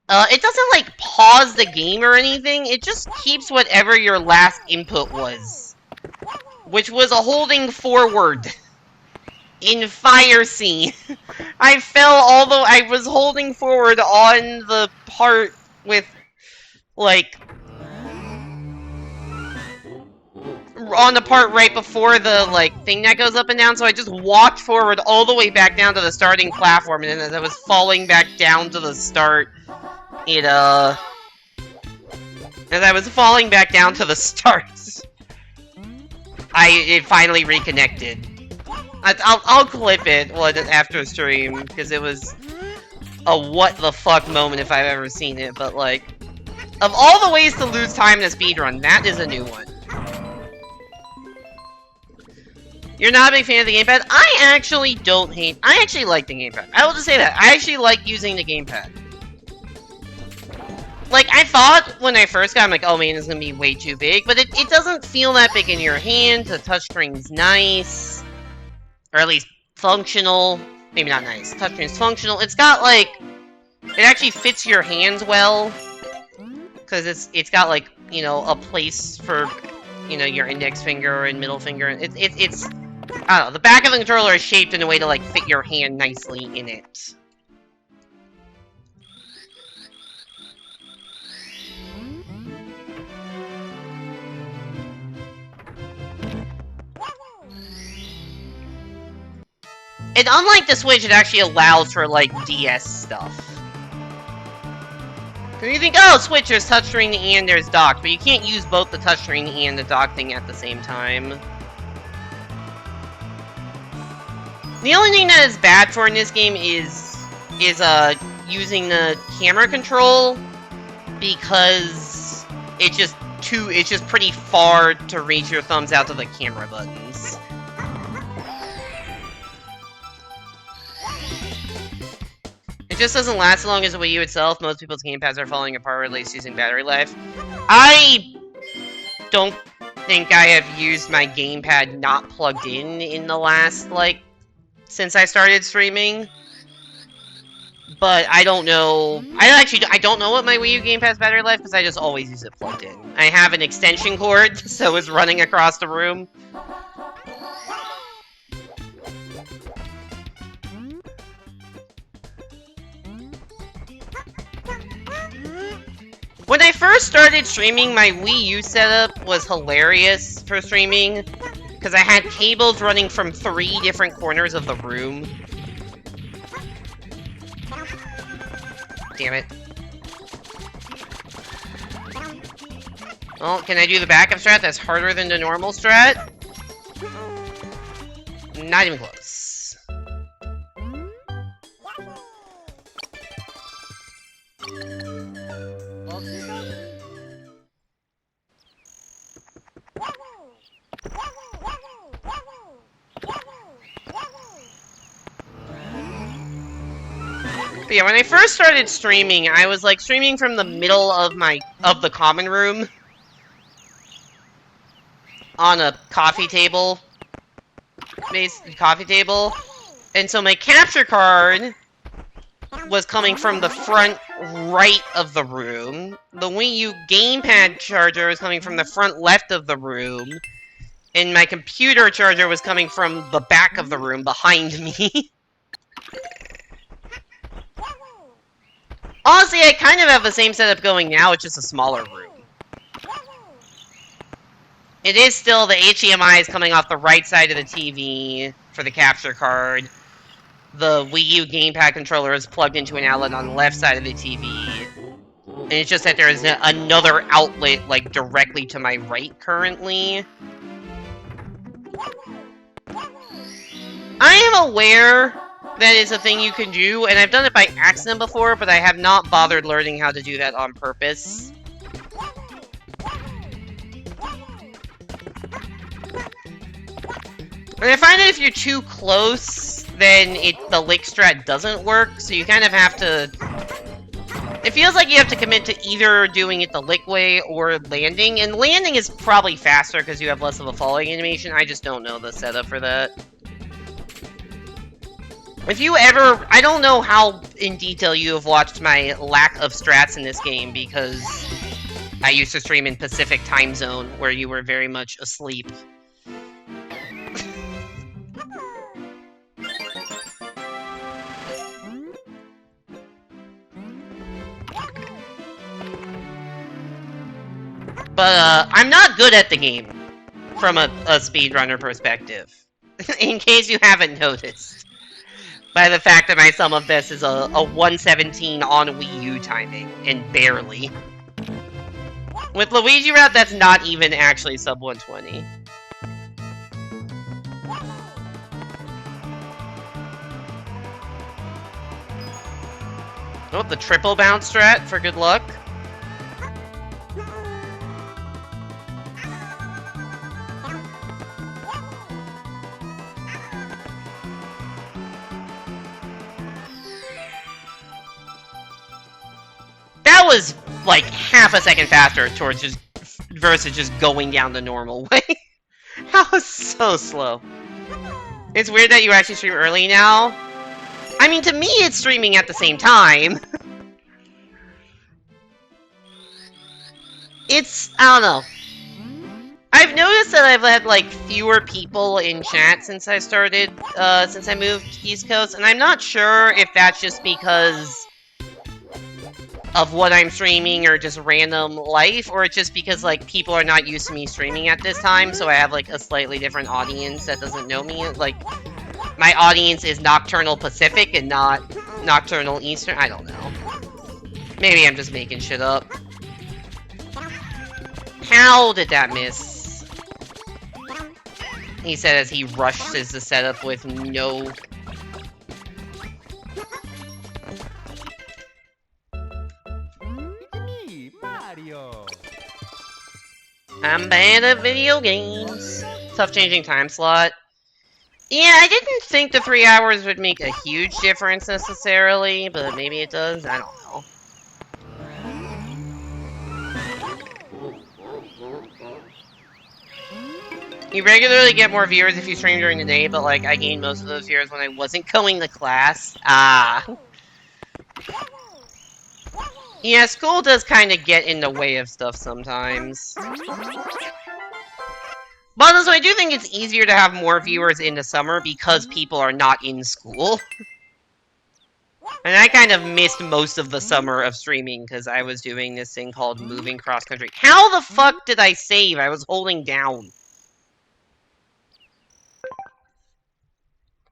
it doesn't, like, pause the game or anything, it just keeps whatever your last input was. Which was a holding forward in Fire Scene. I fell, although I was holding forward on the part with, like, on the part right before the, like, thing that goes up and down, so I just walked forward all the way back down to the starting platform, and then as I was falling back down to the start, as I was falling back down to the start, it finally reconnected. I'll clip it after stream, because it was a what the fuck moment if I've ever seen it, but, like, of all the ways to lose time in a speedrun, that is a new one. You're not a big fan of the gamepad? I actually don't hate... I actually like the gamepad. I will just say that. I actually like using the gamepad. Like, I thought when I first got it, I'm like, oh man, it's gonna be way too big, but it doesn't feel that big in your hand. The touchscreen's nice. Or at least functional. Maybe not nice. Touchscreen's functional. It's got, like... It actually fits your hands well. Because it's got, like, you know, a place for, you know, your index finger and middle finger. It's... I don't know, the back of the controller is shaped in a way to, like, fit your hand nicely in it. And unlike the Switch, it actually allows for, like, DS stuff. Because you think, oh, Switch, there's touchscreen and there's dock, but you can't use both the touchscreen and the dock thing at the same time. The only thing that is bad for in this game is using the camera control, because it's just pretty far to reach your thumbs out to the camera buttons. It just doesn't last as long as the Wii U itself. Most people's gamepads are falling apart, or at least using battery life. I don't think I have used my gamepad not plugged in the last, like, since I started streaming, but I don't know. I don't know what my Wii U gamepad's battery life, because I just always use it plugged in. I have an extension cord, so it's running across the room. When I first started streaming, my Wii U setup was hilarious for streaming, because I had cables running from 3 different corners of the room. Damn it. Well, can I do the backup strat that's harder than the normal strat? Not even close. But yeah, when I first started streaming, I was like streaming from the middle of the common room on a coffee table, and so my capture card was coming from the front right of the room. The Wii U gamepad charger was coming from the front left of the room, and my computer charger was coming from the back of the room behind me. Honestly, I kind of have the same setup going now, it's just a smaller room. It is still, the HDMI is coming off the right side of the TV for the capture card. The Wii U gamepad controller is plugged into an outlet on the left side of the TV. And it's just that there's another outlet, like, directly to my right currently. I am aware that is a thing you can do, and I've done it by accident before, but I have not bothered learning how to do that on purpose. And I find that if you're too close, then the lick strat doesn't work, so you kind of have to... It feels like you have to commit to either doing it the lick way or landing, and landing is probably faster because you have less of a falling animation. I just don't know the setup for that. If you ever... I don't know how in detail you have watched my lack of strats in this game, because I used to stream in Pacific time zone, where you were very much asleep. But, I'm not good at the game, from a speedrunner perspective. In case you haven't noticed. By the fact that my sum of this is a 117 on Wii U timing, and barely. With Luigi Route, that's not even actually sub 120. Oh, the triple bounce strat for good luck. That was like half a second faster towards just versus just going down the normal way. That was so slow. It's weird that you actually stream early now. I mean, to me, it's streaming at the same time. It's, I don't know. I've noticed that I've had, like, fewer people in chat since I started, since I moved East Coast, and I'm not sure if that's just because of what I'm streaming or just random life, or it's just because, like, people are not used to me streaming at this time, so I have, like, a slightly different audience that doesn't know me. Like, my audience is Nocturnal Pacific and not Nocturnal Eastern. I don't know. Maybe I'm just making shit up. How did that miss? He said as he rushes the setup with no... I'm bad at video games. Tough changing time slot. Yeah, I didn't think the 3 hours would make a huge difference necessarily, but maybe it does. I don't know. You regularly get more viewers if you stream during the day, but like I gained most of those viewers when I wasn't going to class. Yeah, school does kind of get in the way of stuff sometimes. But also, I do think it's easier to have more viewers in the summer because people are not in school. And I kind of missed most of the summer of streaming because I was doing this thing called moving cross-country. How the fuck did I save? I was holding down.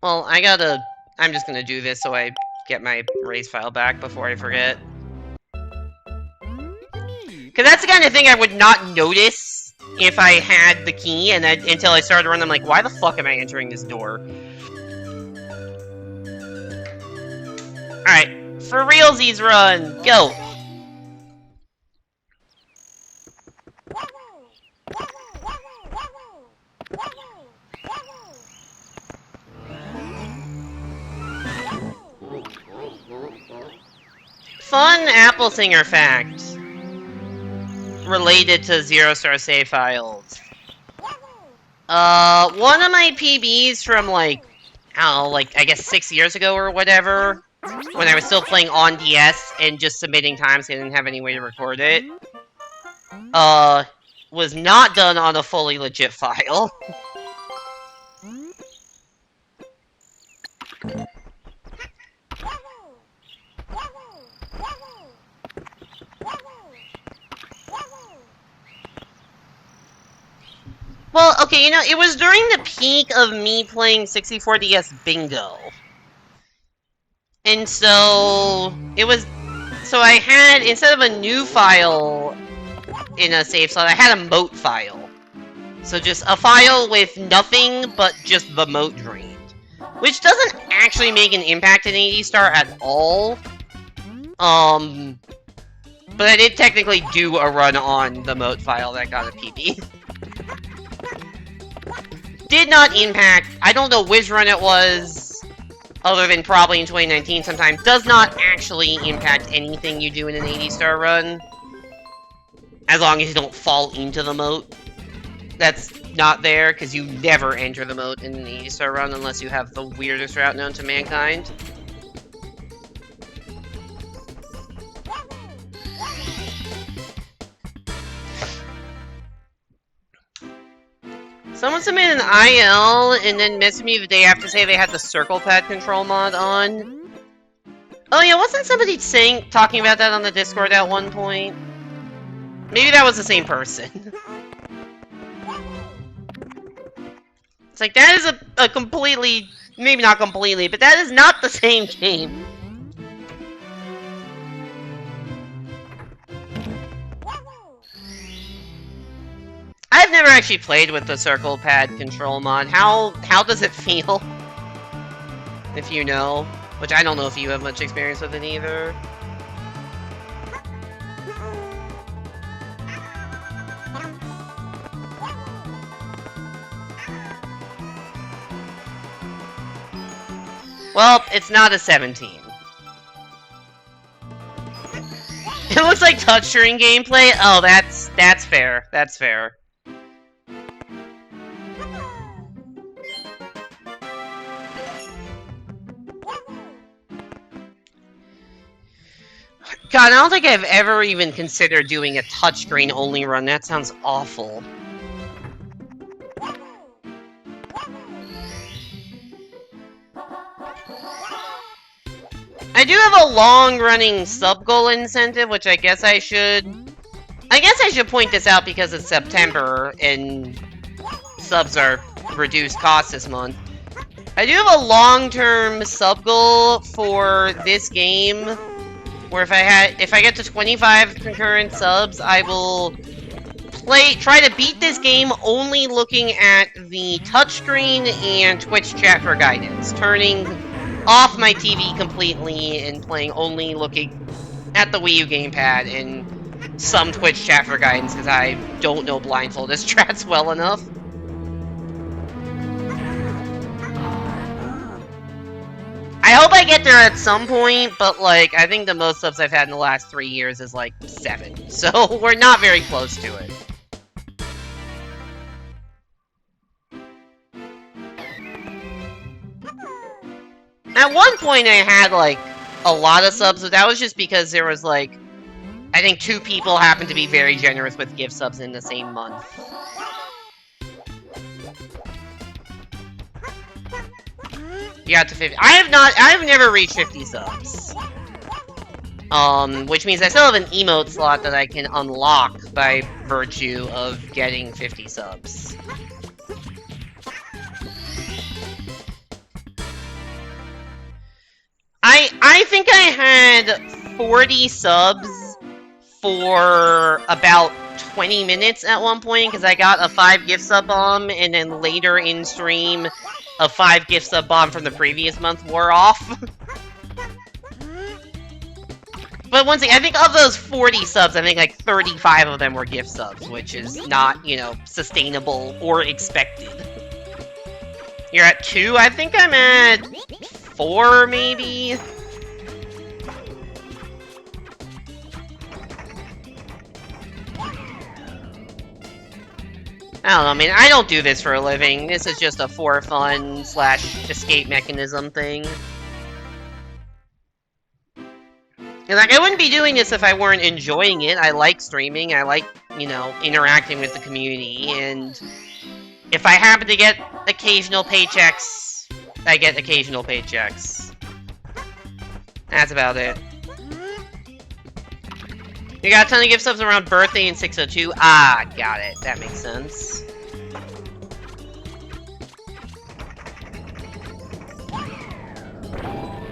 Well, I'm just gonna do this so I get my race file back before I forget. Because that's the kind of thing I would not notice if I had the key, and until I started running, I'm like, why the fuck am I entering this door? Alright, for realsies run, go! Fun Apple Singer fact. Related to zero-star save files. One of my PBs from, like, I don't know, like, I guess 6 years ago or whatever, when I was still playing on DS and just submitting times, I didn't have any way to record it, was not done on a fully legit file. Well, okay, you know, it was during the peak of me playing 64DS Bingo. And so So I had, instead of a new file in a save slot, I had a moat file. So just a file with nothing but just the moat drained. Which doesn't actually make an impact in 80 star at all. But I did technically do a run on the moat file that got a PB. Did not impact, I don't know which run it was, other than probably in 2019 sometime. Does not actually impact anything you do in an 80 star run. As long as you don't fall into the moat. That's not there, because you never enter the moat in an 80 star run unless you have the weirdest route known to mankind. Someone submitted an IL and then messaged me the day after to say they had the circle pad control mod on. Oh yeah, wasn't somebody talking about that on the Discord at one point? Maybe that was the same person. It's like, that is a completely, maybe not completely, but that is not the same game. I've never actually played with the circle pad control mod. How does it feel? If you know. Which I don't know if you have much experience with it either. Well, it's not a 17. It looks like touchscreen gameplay? Oh, that's fair. That's fair. God, I don't think I've ever even considered doing a touchscreen only run. That sounds awful. I do have a long-running sub-goal incentive, which I guess I should point this out because it's September, and subs are reduced cost this month. I do have a long-term sub-goal for this game, where if I get to 25 concurrent subs, I will try to beat this game only looking at the touchscreen and Twitch chat for guidance, turning off my TV completely and playing only looking at the Wii U gamepad and some Twitch chat for guidance because I don't know blindfolded strats well enough. I hope I get there at some point, but like, I think the most subs I've had in the last 3 years is like 7, so we're not very close to it. At one point I had, like, a lot of subs, but that was just because there was, like, I think 2 people happened to be very generous with gift subs in the same month. You got to 50. I've never reached 50 subs. Which means I still have an emote slot that I can unlock by virtue of getting 50 subs. I think I had 40 subs for about 20 minutes at one point, because I got a 5 gift sub bomb, and then later in stream, a 5 gift sub bomb from the previous month wore off. But once again, I think of those 40 subs, I think like 35 of them were gift subs, which is not, you know, sustainable or expected. You're at 2? I think I'm at 4, maybe? I don't know, I mean, I don't do this for a living. This is just a for fun / escape mechanism thing. And like, I wouldn't be doing this if I weren't enjoying it. I like streaming, I like, you know, interacting with the community, and if I happen to get occasional paychecks, I get occasional paychecks. That's about it. You got a ton of gift subs around birthday and 602. Ah, got it. That makes sense.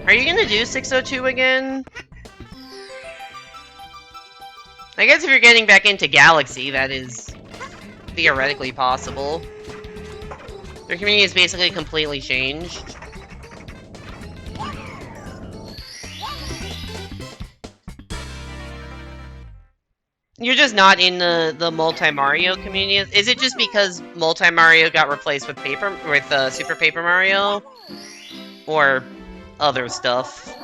Are you gonna do 602 again? I guess if you're getting back into Galaxy, that is theoretically possible. Their community is basically completely changed. You're just not in the multi-Mario community. Is it just because multi-Mario got replaced with Super Paper Mario? Or other stuff?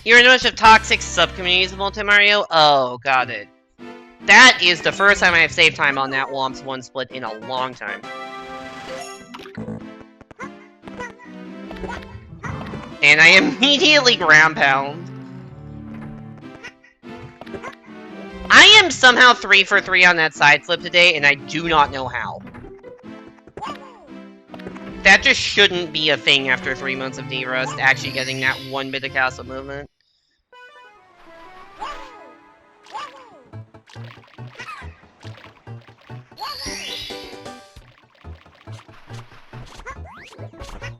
You're in a bunch of toxic sub-communities of Multi-Mario? Oh, got it. That is the first time I have saved time on that Womps 1 split in a long time. And I immediately ground pound. I am somehow 3 for 3 on that side flip today, and I do not know how. That just shouldn't be a thing after 3 months of D-Rust, actually getting that one bit of castle movement.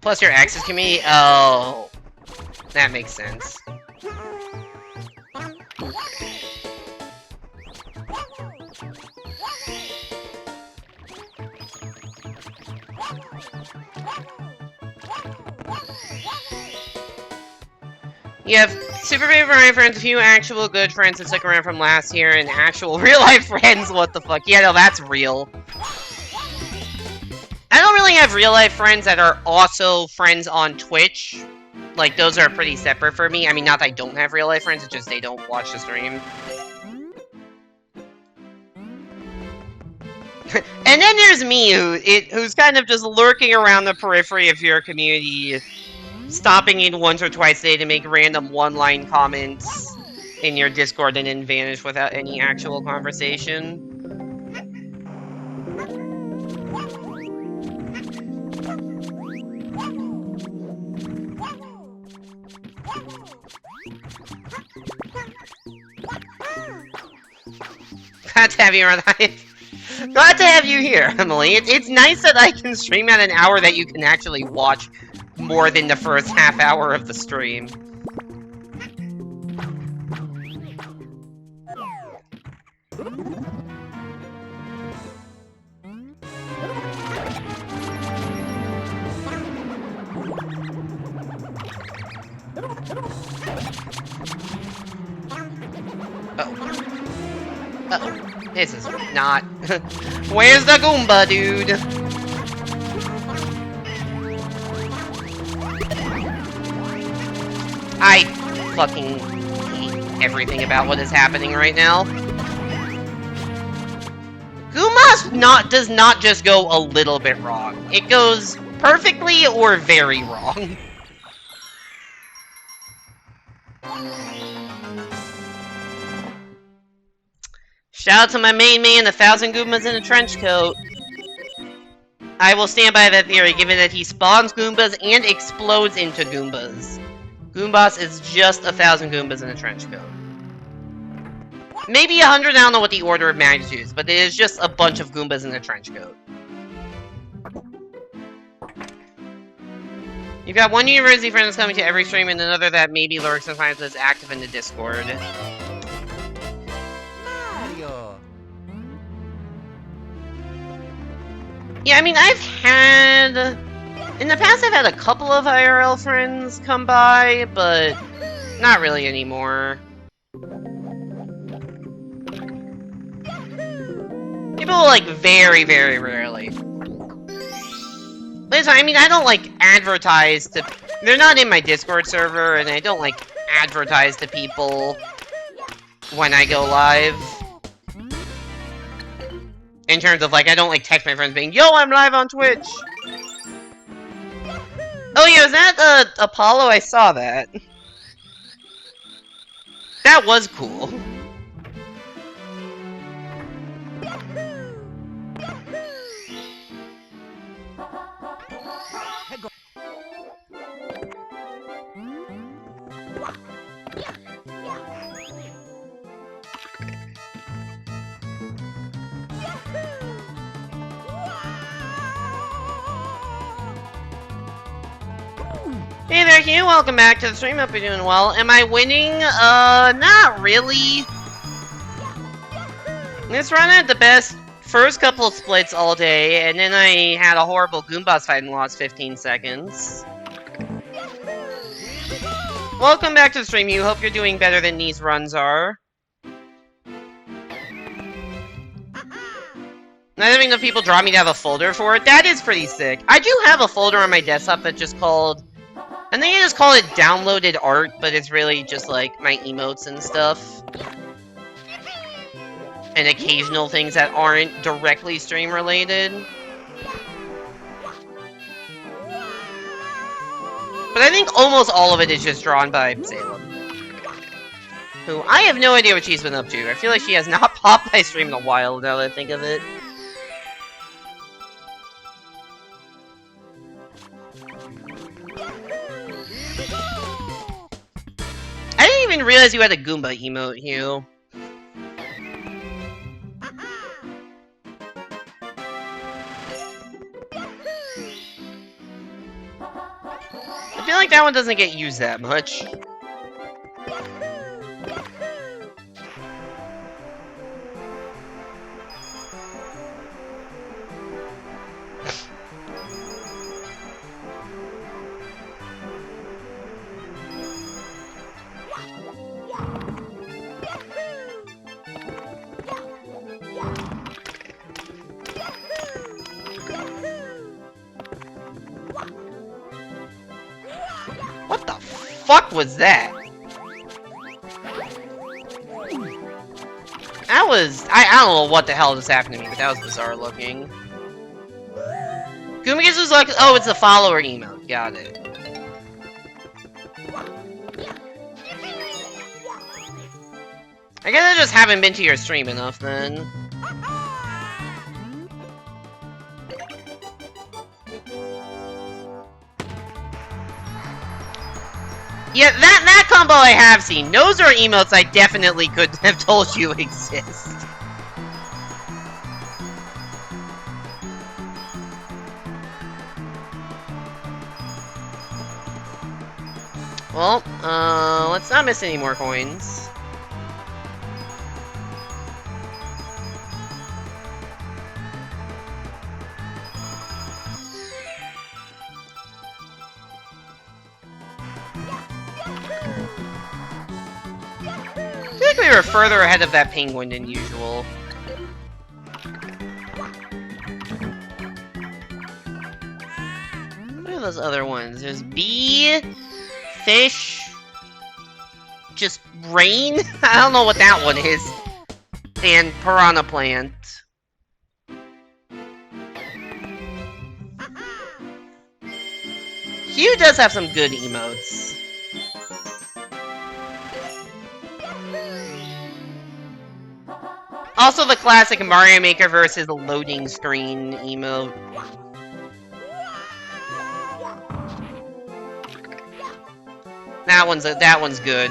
Plus your access community? Oh. That makes sense. You have Super Paper Mario friends, a few actual good friends that stuck around from last year, and actual real-life friends, what the fuck? Yeah, no, that's real. I don't really have real-life friends that are also friends on Twitch. Like, those are pretty separate for me. I mean, not that I don't have real-life friends, it's just they don't watch the stream. And then there's me, who's kind of just lurking around the periphery of your community, stopping in once or twice a day to make random one-line comments in your Discord and then vanish without any actual conversation. Glad to have you on. Glad to have you here, Emily. It's nice that I can stream at an hour that you can actually watch more than the first half hour of the stream. Uh-oh. This is not... Where's the Goomba, dude? I fucking hate everything about what is happening right now. Goomba does not just go a little bit wrong. It goes perfectly or very wrong. Shout out to my main man, 1,000 Goombas in a trench coat. I will stand by that theory, given that he spawns Goombas and explodes into Goombas. Goomboss is just 1,000 Goombas in a trench coat. Maybe 100, I don't know what the order of magnitude is, but it is just a bunch of Goombas in a trench coat. You've got one university friend that's coming to every stream, and another that maybe lurks sometimes is active in the Discord. Yeah, I mean, in the past I've had a couple of IRL friends come by, but not really anymore. People, like, very, very rarely. But I mean, I don't, like, advertise to... They're not in my Discord server, and I don't, like, advertise to people when I go live. In terms of, like, I don't, like, text my friends being, yo, I'm live on Twitch! Oh, yeah, was that, Apollo? I saw that. That was cool. Hey there, Hugh. Welcome back to the stream. Hope you're doing well. Am I winning? Not really. This run had the best first couple of splits all day, and then I had a horrible Goomboss fight and lost 15 seconds. Welcome back to the stream, Hugh. Hope you're doing better than these runs are. Not having enough people draw me to have a folder for it. That is pretty sick. I do have a folder on my desktop that's just called... I think I just call it downloaded art, but it's really just like my emotes and stuff. And occasional things that aren't directly stream related. But I think almost all of it is just drawn by Salem. Who, I have no idea what she's been up to. I feel like she has not popped my stream in a while now that I think of it. I didn't even realize you had a Goomba emote, Hugh. I feel like that one doesn't get used that much. What the fuck was that? That was... I don't know what the hell just happened to me, but that was bizarre looking. Goombas was like, oh, it's a follower emote. Got it. I guess I just haven't been to your stream enough, then. Yeah, that combo I have seen. Those are emotes I definitely could have told you exist. Well, let's not miss any more coins. I feel like we were further ahead of that penguin than usual. What are those other ones? There's bee, fish, just rain? I don't know what that one is. And piranha plant. Hugh does have some good emotes. Also the classic Mario Maker versus the loading screen emote. That one's good.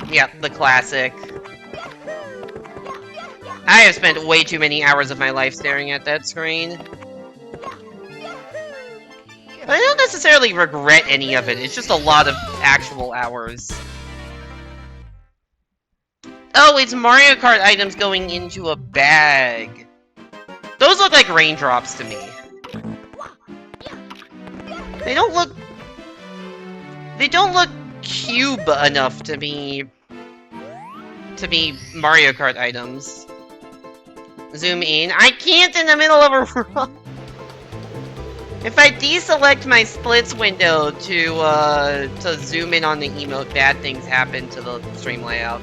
Yep, the classic. I have spent way too many hours of my life staring at that screen. But I don't necessarily regret any of it, it's just a lot of actual hours. Oh, it's Mario Kart items going into a bag. Those look like raindrops to me. They don't look cube enough to be Mario Kart items. Zoom in. I can't in the middle of a run. If I deselect my splits window to zoom in on the emote, bad things happen to the stream layout.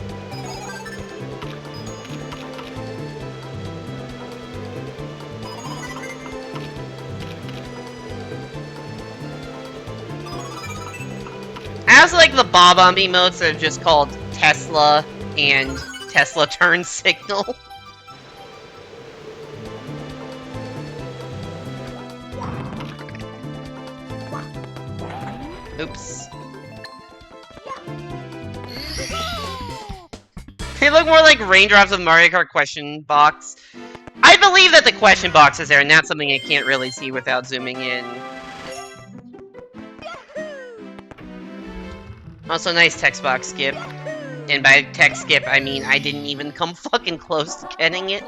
I also like the Bob-omb emotes that are just called Tesla and Tesla turn signal. Oops. They look more like raindrops of Mario Kart question box. I believe that the question box is there, and that's something I can't really see without zooming in. Also, nice text box skip. And by text skip, I mean I didn't even come fucking close to getting it.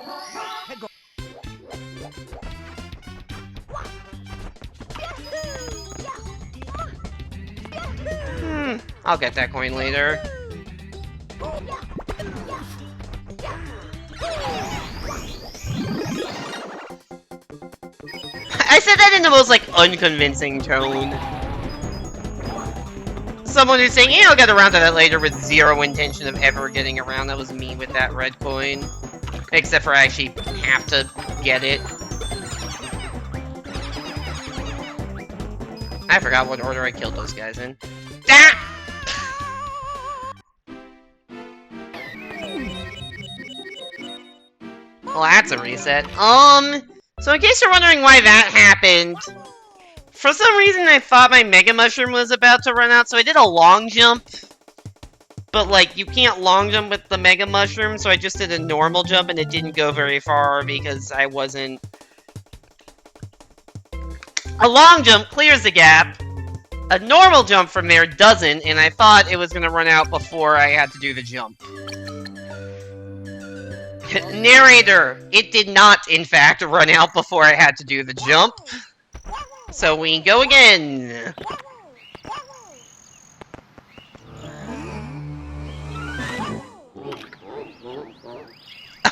I'll get that coin later. I said that in the most, like, unconvincing tone. Someone who's saying, yeah, I'll get around to that later with zero intention of ever getting around. That was me with that red coin. Except for I actually have to get it. I forgot what order I killed those guys in. Ah! Well, that's a reset. So in case you're wondering why that happened, for some reason I thought my Mega Mushroom was about to run out, so I did a long jump. But, like, you can't long jump with the Mega Mushroom, so I just did a normal jump and it didn't go very far because I wasn't... A long jump clears the gap. A normal jump from there doesn't, and I thought it was going to run out before I had to do the jump. Narrator, it did not, in fact, run out before I had to do the jump. So we go again.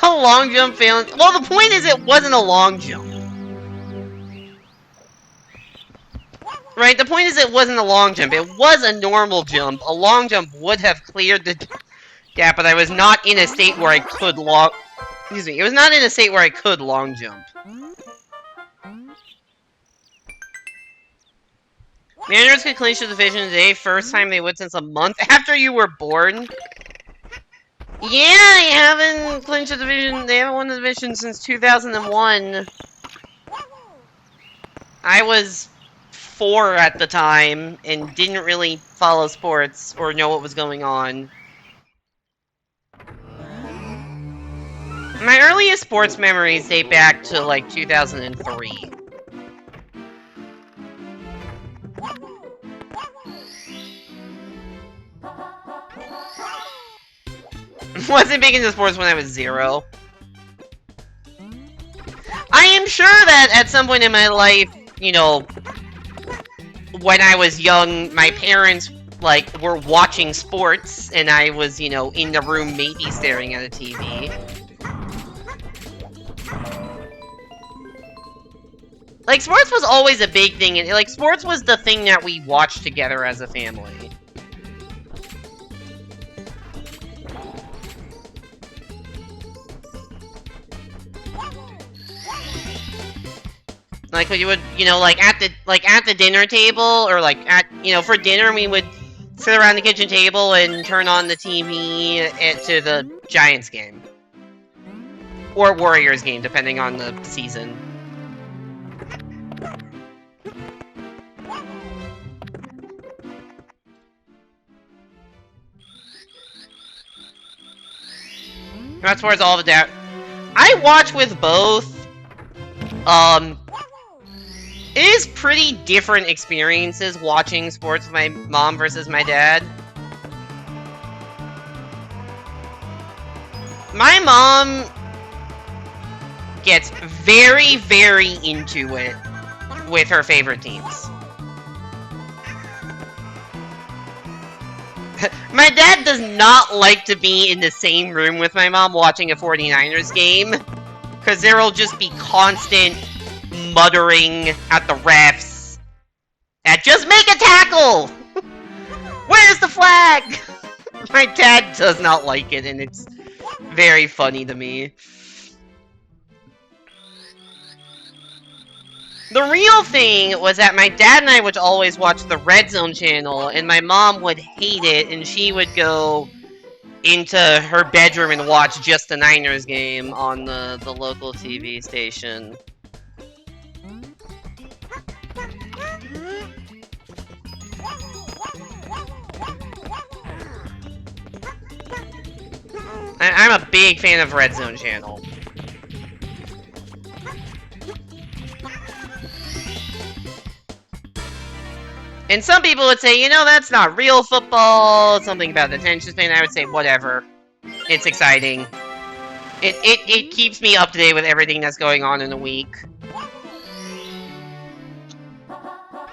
A long jump failing. Well, the point is it wasn't a long jump. Right, the point is it wasn't a long jump. It was a normal jump. A long jump would have cleared the gap, but I was not in a state where I could long... Excuse me, it was not in a state where I could long jump. Managers could clinch the division today, first time they would since a month after you were born. Yeah, they haven't clinched the division, they haven't won the division since 2001. I was 4 at the time, and didn't really follow sports, or know what was going on. My earliest sports memories date back to, like, 2003. Wasn't big into sports when I was 0. I am sure that at some point in my life, you know, when I was young, my parents, like, were watching sports, and I was, you know, in the room maybe staring at a TV. Like, sports was always a big thing, and, like, sports was the thing that we watched together as a family. Like, you would, you know, like, at the dinner table, or, like, you know, for dinner, we would sit around the kitchen table and turn on the TV to the Giants game. Or Warriors game, depending on the season. That's where it's all the doubt. I watch with both. It is pretty different experiences watching sports with my mom versus my dad. My mom gets very, very into it with her favorite teams. My dad does not like to be in the same room with my mom watching a 49ers game, because there will just be constant muttering at the refs at just make a tackle! Where's the flag? My dad does not like it, and it's very funny to me. The real thing was that my dad and I would always watch the Red Zone channel, and my mom would hate it, and she would go into her bedroom and watch just the Niners game on the local TV station. I'm a big fan of Red Zone channel. And some people would say, you know, that's not real football, something about the attention span. I would say, whatever. It's exciting. It keeps me up to date with everything that's going on in the week.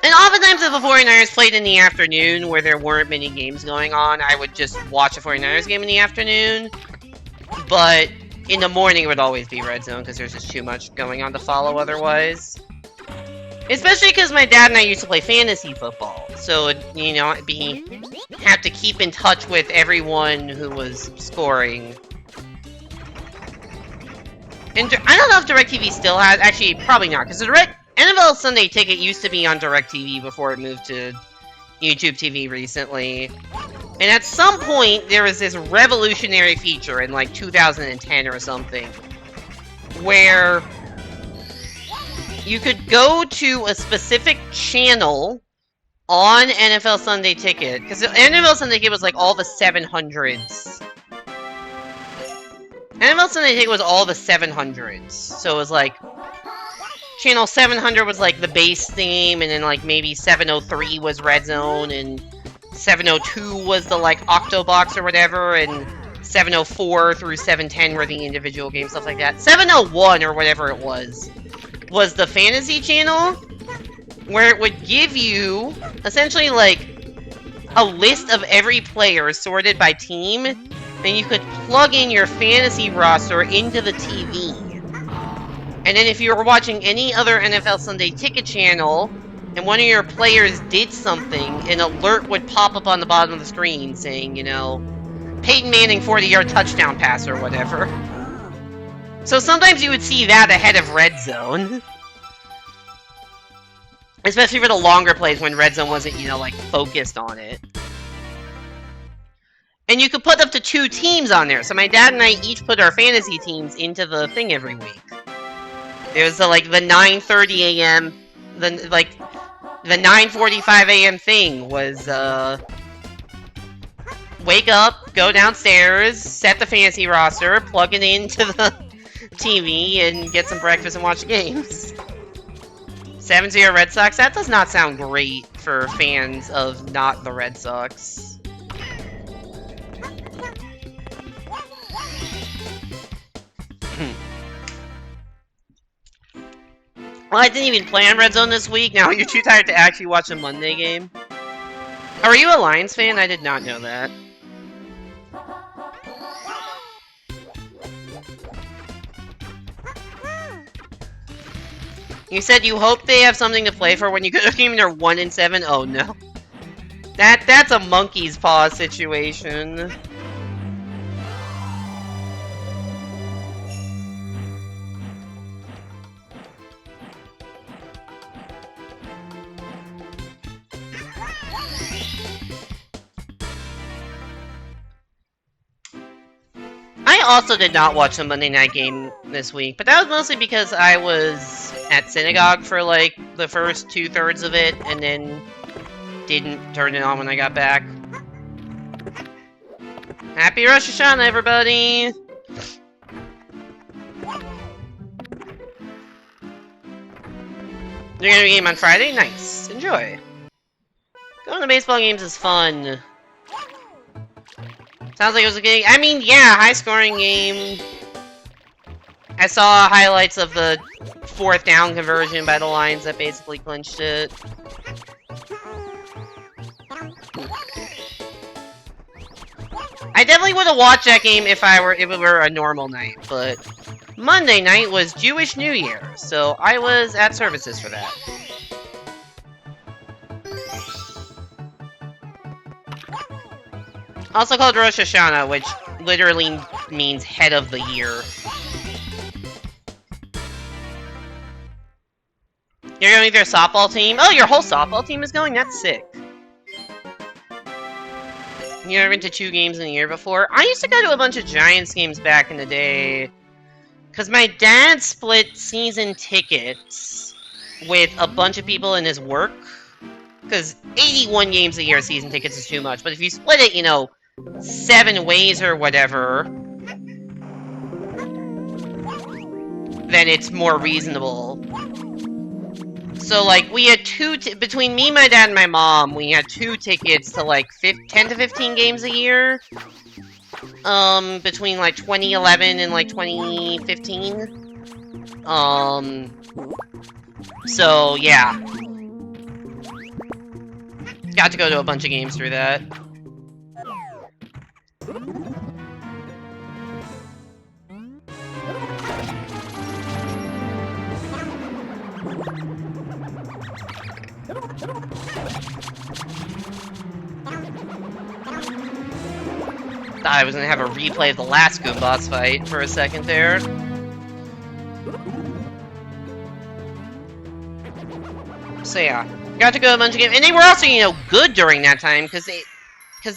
And oftentimes if the 49ers played in the afternoon where there weren't many games going on, I would just watch a 49ers game in the afternoon. But in the morning it would always be Red Zone because there's just too much going on to follow otherwise. Especially because my dad and I used to play fantasy football. So, you know, have to keep in touch with everyone who was scoring. And I don't know if DirecTV still has... Actually, probably not. Because the NFL Sunday Ticket used to be on DirecTV before it moved to YouTube TV recently. And at some point, there was this revolutionary feature in, like, 2010 or something. Where you could go to a specific channel on NFL Sunday Ticket. Because NFL Sunday Ticket was, like, all the 700s. NFL Sunday Ticket was all the 700s. So it was, like... Channel 700 was, like, the base theme, and then, like, maybe 703 was Red Zone, and 702 was the, like, Octobox or whatever, and 704 through 710 were the individual games, stuff like that. 701 or whatever it was the fantasy channel, where it would give you, essentially, like, a list of every player sorted by team, and you could plug in your fantasy roster into the TV. And then if you were watching any other NFL Sunday Ticket channel, and one of your players did something, an alert would pop up on the bottom of the screen saying, you know, Peyton Manning 40-yard touchdown pass or whatever. So sometimes you would see that ahead of Red Zone. Especially for the longer plays when Red Zone wasn't, you know, like, focused on it. And you could put up to 2 teams on there. So my dad and I each put our fantasy teams into the thing every week. There was, like, the 9:30 a.m., the 9:45 a.m. thing was, wake up, go downstairs, set the fantasy roster, plug it into the TV, and get some breakfast and watch games. 7-0 Red Sox? That does not sound great for fans of not the Red Sox. Well, I didn't even plan Red Zone this week. Now you're too tired to actually watch a Monday game. Are you a Lions fan? I did not know that. You said you hope they have something to play for when you go to a game and they're 1-7? Oh no. That's a monkey's paw situation. I also did not watch the Monday night game this week, but that was mostly because I was at synagogue for, like, the first 2/3 of it, and then didn't turn it on when I got back. Happy Rosh Hashanah, everybody! You're gonna be game on Friday? Nice. Enjoy. Going to baseball games is fun. Sounds like it was a good... I mean, yeah, high-scoring game. I saw highlights of the 4th down conversion by the Lions that basically clinched it. I definitely would have watched that game if it were a normal night, but Monday night was Jewish New Year, so I was at services for that. Also called Rosh Hashanah, which literally means head of the year. You're going to their softball team? Oh, your whole softball team is going? That's sick. You ever been to 2 games in a year before? I used to go to a bunch of Giants games back in the day. Because my dad split season tickets with a bunch of people in his work. Because 81 games a year season tickets is too much. But if you split it, you know, 7 ways or whatever, then it's more reasonable. So, like, we had between me, my dad, and my mom, we had 2 tickets to like 10 to 15 games a year. Between like 2011 and like 2015. So yeah. Got to go to a bunch of games through that. Thought I was gonna have a replay of the last Goom boss fight for a second there. So yeah, got to go to a bunch of games, and they were also, you know, good during that time because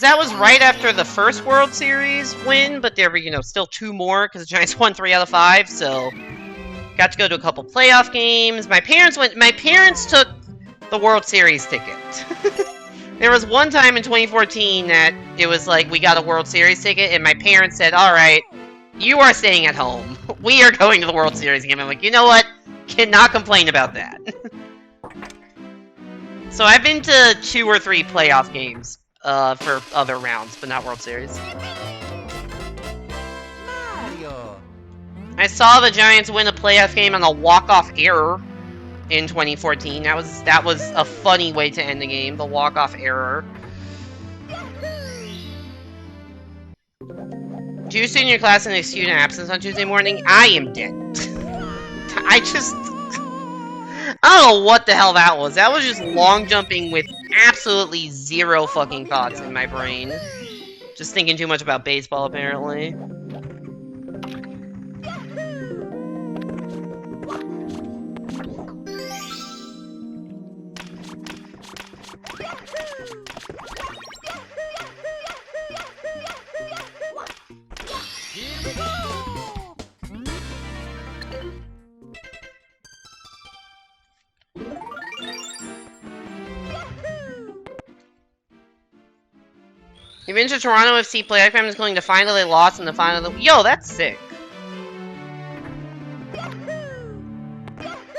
that was right after the first World Series win, but there were, you know, still 2 more because the Giants won 3 out of 5. So got to go to a couple playoff games. My parents took the World Series ticket. There was one time in 2014 that it was like, we got a World Series ticket, and my parents said, alright, you are staying at home. We are going to the World Series game. I'm like, you know what? Cannot complain about that. So I've been to 2 or 3 playoff games for other rounds, but not World Series. Mario. I saw the Giants win a playoff game on a walk-off error in 2014. That was a funny way to end the game, the walk-off error. Do you stay in your class and excuse an absence on Tuesday morning? I am dead. I don't know what the hell that was. That was just long jumping with absolutely 0 fucking thoughts in my brain. Just thinking too much about baseball, apparently. You've been to Toronto FC playoff game is going to finally lost in the final. Yo, that's sick. But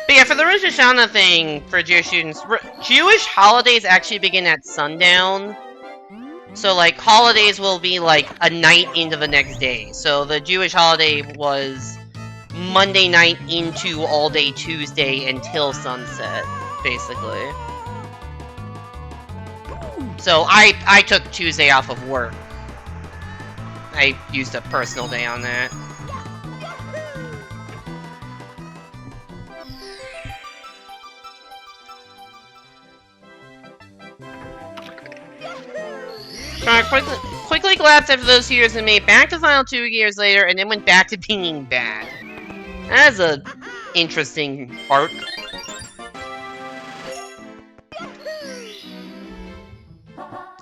yeah, for the Rosh Hashanah thing for Jewish students, Jewish holidays actually begin at sundown. So like holidays will be like a night into the next day. So the Jewish holiday was Monday night into all day Tuesday until sunset, basically. So I took Tuesday off of work. I used a personal day on that. Quickly collapsed after those 2 years and made back to final 2 years later, and then went back to being bad. That's a interesting arc.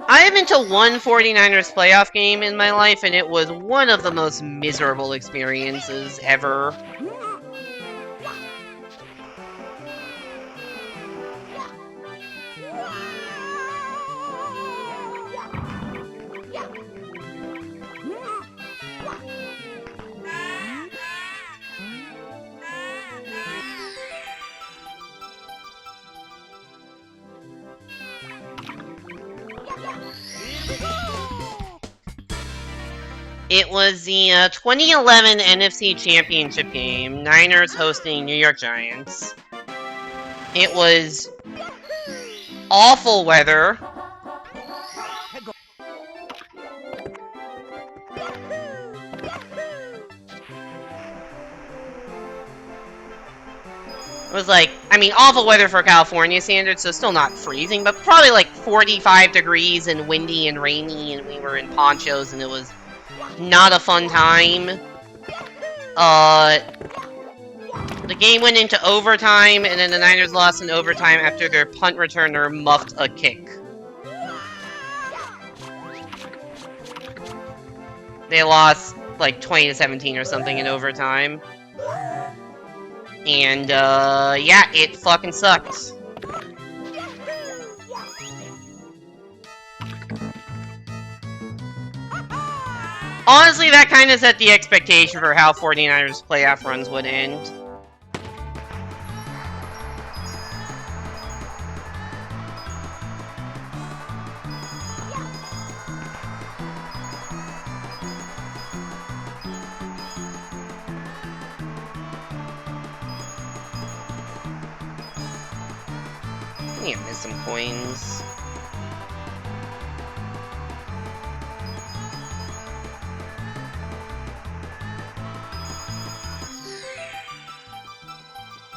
I have been to one 49ers playoff game in my life, and it was one of the most miserable experiences ever. It was the 2011 NFC Championship game, Niners hosting New York Giants. It was awful weather. It was like, I mean, awful weather for California standards, so still not freezing, but probably like 45 degrees and windy and rainy, and we were in ponchos, and it was not a fun time. The game went into overtime, and then the Niners lost in overtime after their punt returner muffed a kick. They lost like 20-17 or something in overtime. And, yeah, it fucking sucks. Honestly, that kind of set the expectation for how 49ers playoff runs would end. need to miss some coins.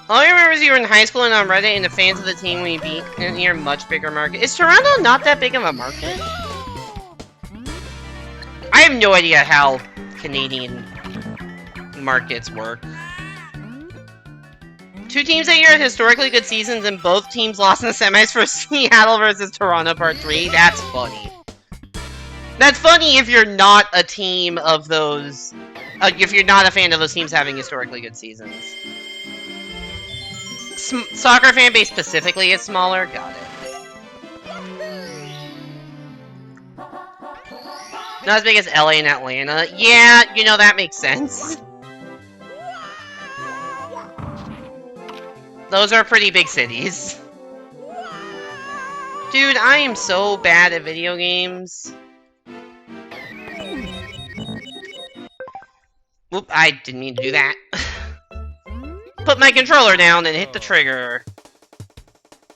All I remember is you were in high school and on Reddit and the fans of the team when you beat in your much bigger market. Is Toronto not that big of a market? I have no idea how Canadian markets work. 2 teams that year had historically good seasons and both teams lost in the semis for Seattle versus Toronto Part 3. That's funny. That's funny if you're not a team of those... if you're not a fan of those teams having historically good seasons. Soccer fan base specifically is smaller? Got it. Not as big as LA and Atlanta. Yeah, you know, that makes sense. Those are pretty big cities. Dude, I am so bad at video games. Whoop, I didn't mean to do that. Put my controller down and hit the trigger.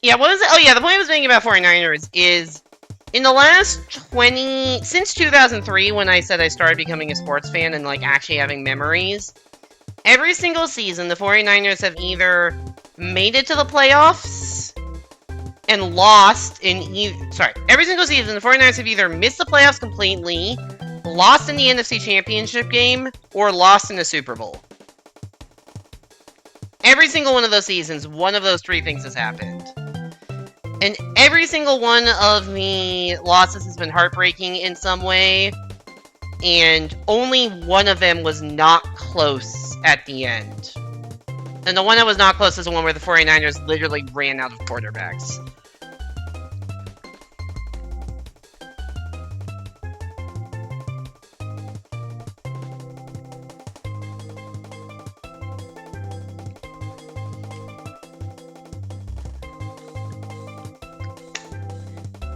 Yeah, what was it? Oh yeah, the point I was making about 49ers is... in the last since 2003, when I said I started becoming a sports fan and, like, actually having memories, every single season, the 49ers have either made it to the playoffs and lost in every single season, the 49ers have either missed the playoffs completely, lost in the NFC Championship game, or lost in the Super Bowl. Every single one of those seasons, one of those 3 things has happened. And every single one of the losses has been heartbreaking in some way, and only one of them was not close at the end. And the one that was not close is the one where the 49ers literally ran out of quarterbacks.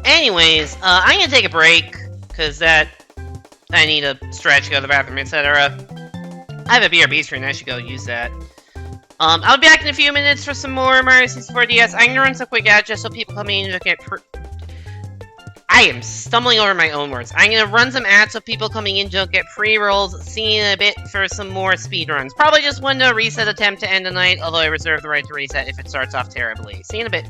Anyways, I'm gonna take a break, because I need to stretch, go to the bathroom, etc. I have a BRB screen, I should go use that. I'll be back in a few minutes for some more Mario 64DS. I'm gonna run some quick ads just so people coming in don't get I am stumbling over my own words. I'm gonna run some ads so people coming in don't get pre-rolls. See you in a bit for some more speedruns. Probably just one reset attempt to end the night, although I reserve the right to reset if it starts off terribly. See you in a bit.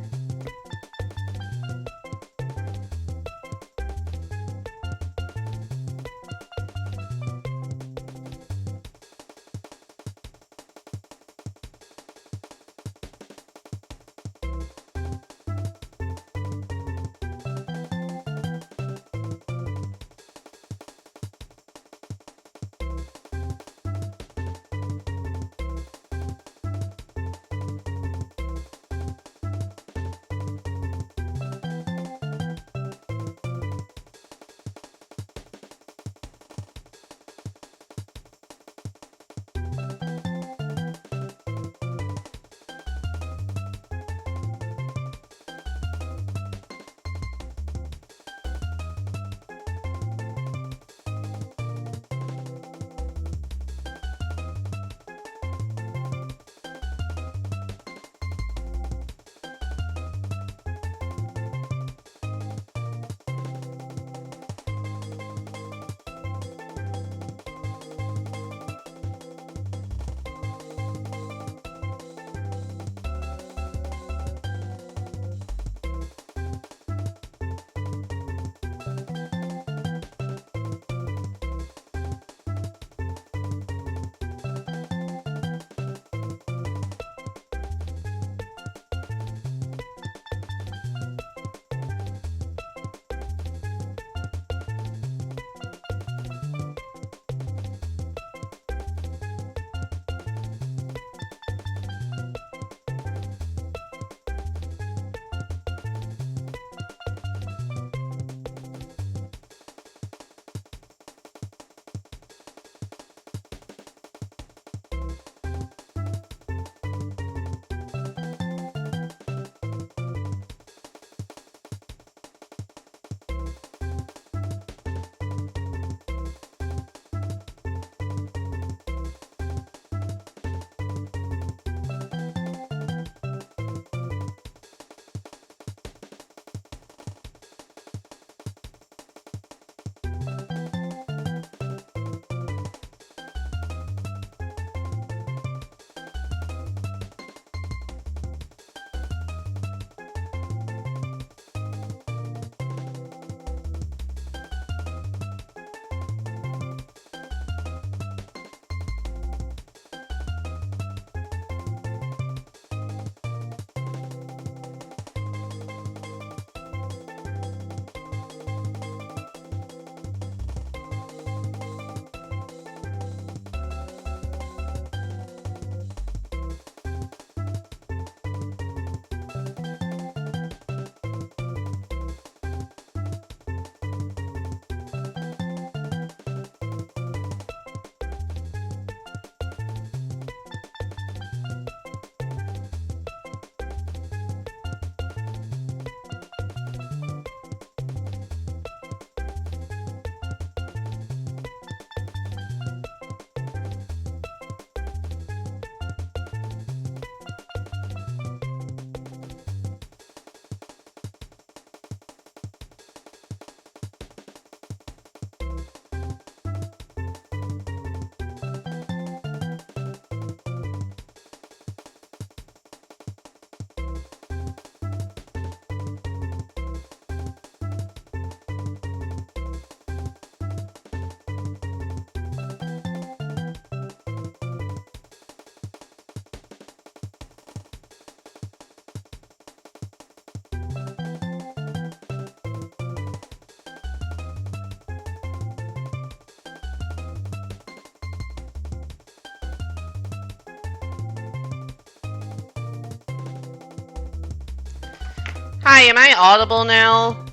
Hi, am I Audible now?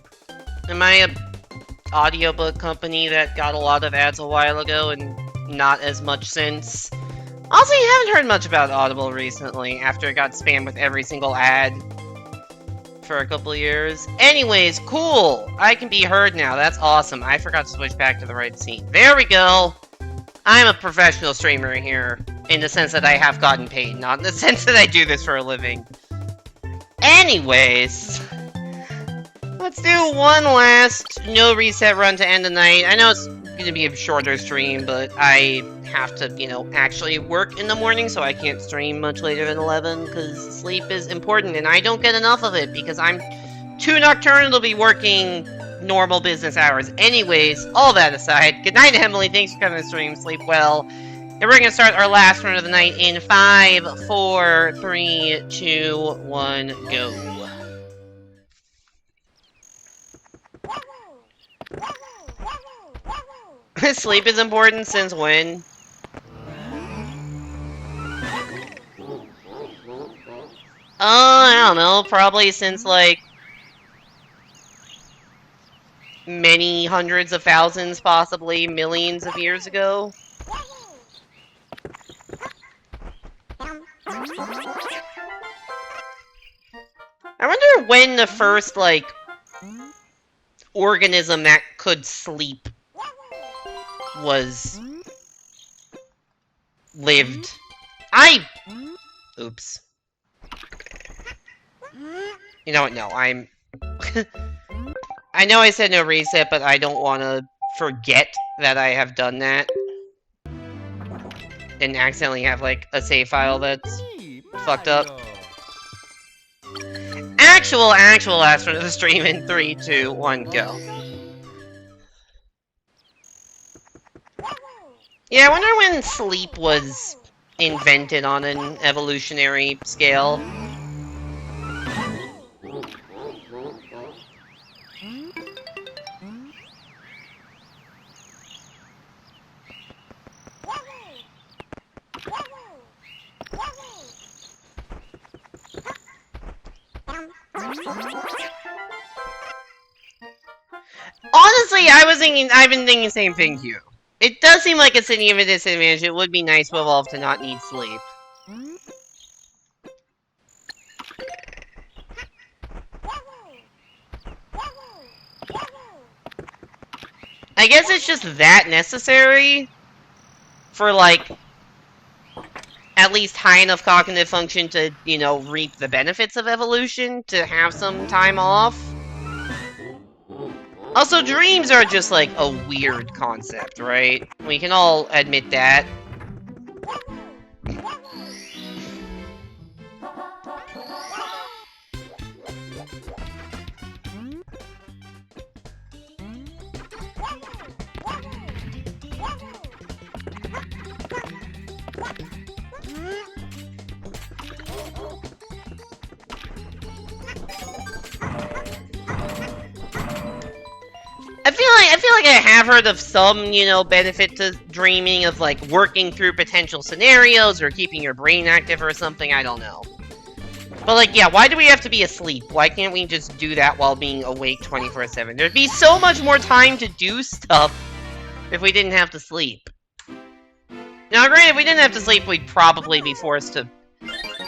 Am I a audiobook company that got a lot of ads a while ago and not as much since? Also, you haven't heard much about Audible recently, after it got spammed with every single ad for a couple years. Anyways, cool! I can be heard now, that's awesome. I forgot to switch back to the right scene. There we go! I'm a professional streamer here, in the sense that I have gotten paid, not in the sense that I do this for a living. Anyways, let's do one last no reset run to end the night. I know it's gonna be a shorter stream, but I have to, you know, actually work in the morning, so I can't stream much later than 11, because sleep is important, and I don't get enough of it, because I'm too nocturnal to be working normal business hours. Anyways, all that aside, good night, Emily, thanks for coming to the stream, sleep well. And we're gonna start our last run of the night in 5, 4, 3, 2, 1, go. Sleep is important since when? I don't know, probably since like many hundreds of thousands, possibly millions of years ago. I wonder when the first, like, organism that could sleep was lived. Oops. You know what, no, I know I said no reset, but I don't want to forget that I have done that. And accidentally have, like, a save file that's fucked up. Actual last run of the stream in 3, 2, 1, go. Yeah, I wonder when sleep was invented on an evolutionary scale. Honestly, I've been thinking the same thing here. It does seem like it's an even disadvantage. It would be nice to evolve to not need sleep. I guess it's just that necessary for, like, at least high enough cognitive function to, you know, reap the benefits of evolution, to have some time off. Also, dreams are just, like, a weird concept, right? We can all admit that. I feel like I have heard of some, you know, benefit to dreaming, of, like, working through potential scenarios or keeping your brain active or something, I don't know. But, like, yeah, why do we have to be asleep? Why can't we just do that while being awake 24/7? There'd be so much more time to do stuff if we didn't have to sleep. Now, granted, if we didn't have to sleep, we'd probably be forced to...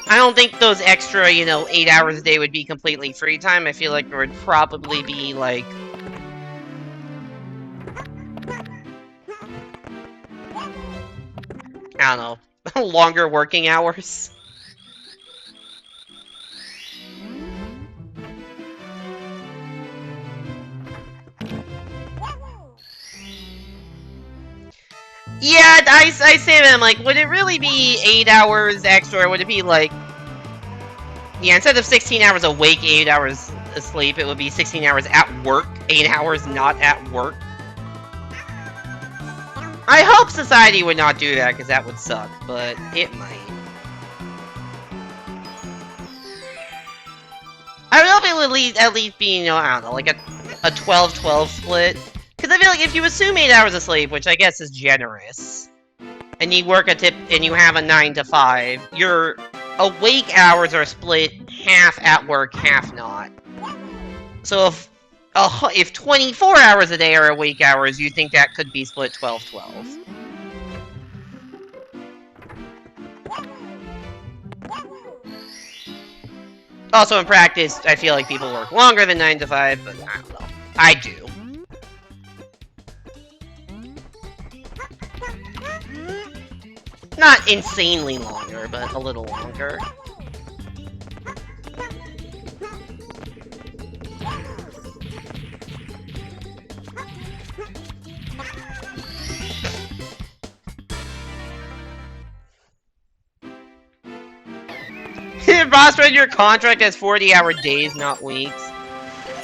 I don't think those extra, you know, 8 hours a day would be completely free time. I feel like there would probably be, like... I don't know, longer working hours. Yeah, I say that, I'm like, would it really be 8 hours extra, or would it be like... Yeah, instead of 16 hours awake, 8 hours asleep, it would be 16 hours at work, 8 hours not at work. I hope society would not do that, because that would suck, but it might. I would hope it would at least be, you know, I don't know, like a 12-12 split. Because I feel like if you assume 8 hours of sleep, which I guess is generous, and you work and you have a 9 to 5, your awake hours are split half at work, half not. So if 24 hours a day are awake hours, you think that could be split 12-12. Also, in practice, I feel like people work longer than 9 to 5, but I don't know. I do. Not insanely longer, but a little longer. Boss read your contract as 40-hour days, not weeks.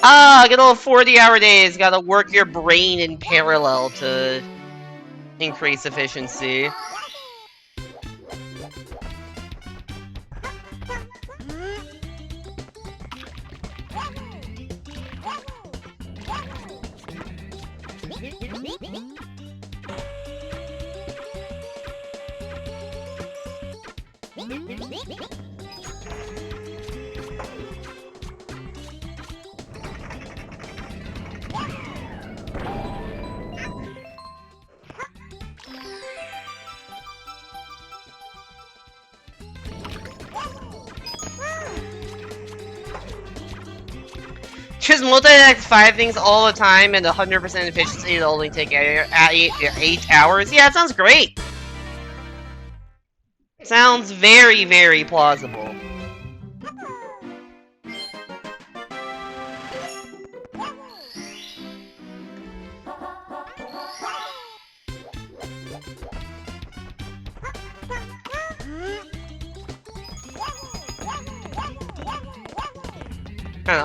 Ah, good old 40-hour days. Gotta work your brain in parallel to increase efficiency. Just multitask 5 things all the time and 100% efficiency it'll only take 8 hours? Yeah, it sounds great! Sounds very, very plausible.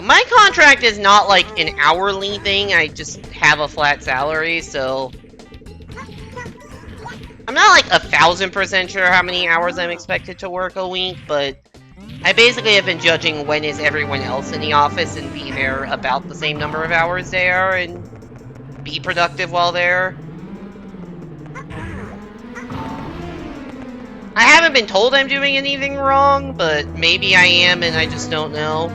My contract is not like an hourly thing, I just have a flat salary, so... I'm not like 1000% sure how many hours I'm expected to work a week, but I basically have been judging when is everyone else in the office and be there about the same number of hours they are and be productive while there. I haven't been told I'm doing anything wrong, but maybe I am and I just don't know.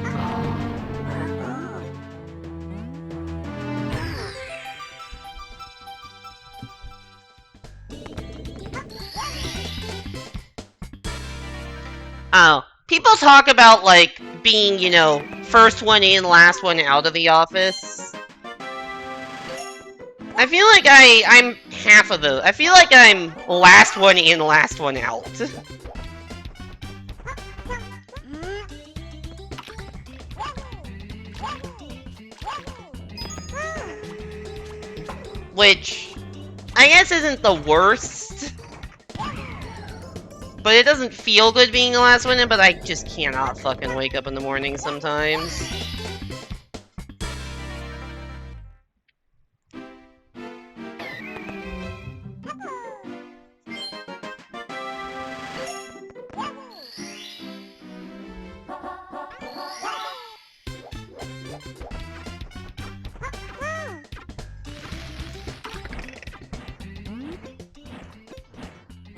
Oh, people talk about, like, being, you know, first one in, last one out of the office. I feel like I'm half of those. I feel like I'm last one in, last one out. Which, I guess isn't the worst. But it doesn't feel good being the last one in, but I just cannot fucking wake up in the morning sometimes.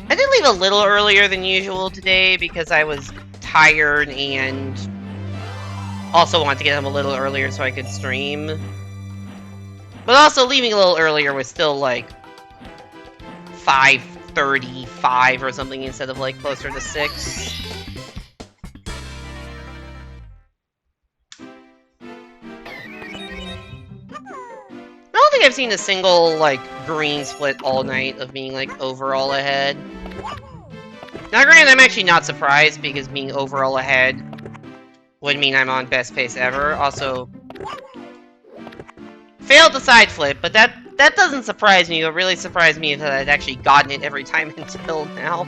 I did leave a little earlier than usual today because I was tired and also wanted to get home a little earlier so I could stream. But also leaving a little earlier was still like 5:35 or something instead of like closer to 6. I don't think I've seen a single, like, green split all night of being, like, overall ahead. Now, granted, I'm actually not surprised, because being overall ahead would mean I'm on best pace ever. Also, failed the side flip, but that doesn't surprise me. What really surprised me is that I'd actually gotten it every time until now.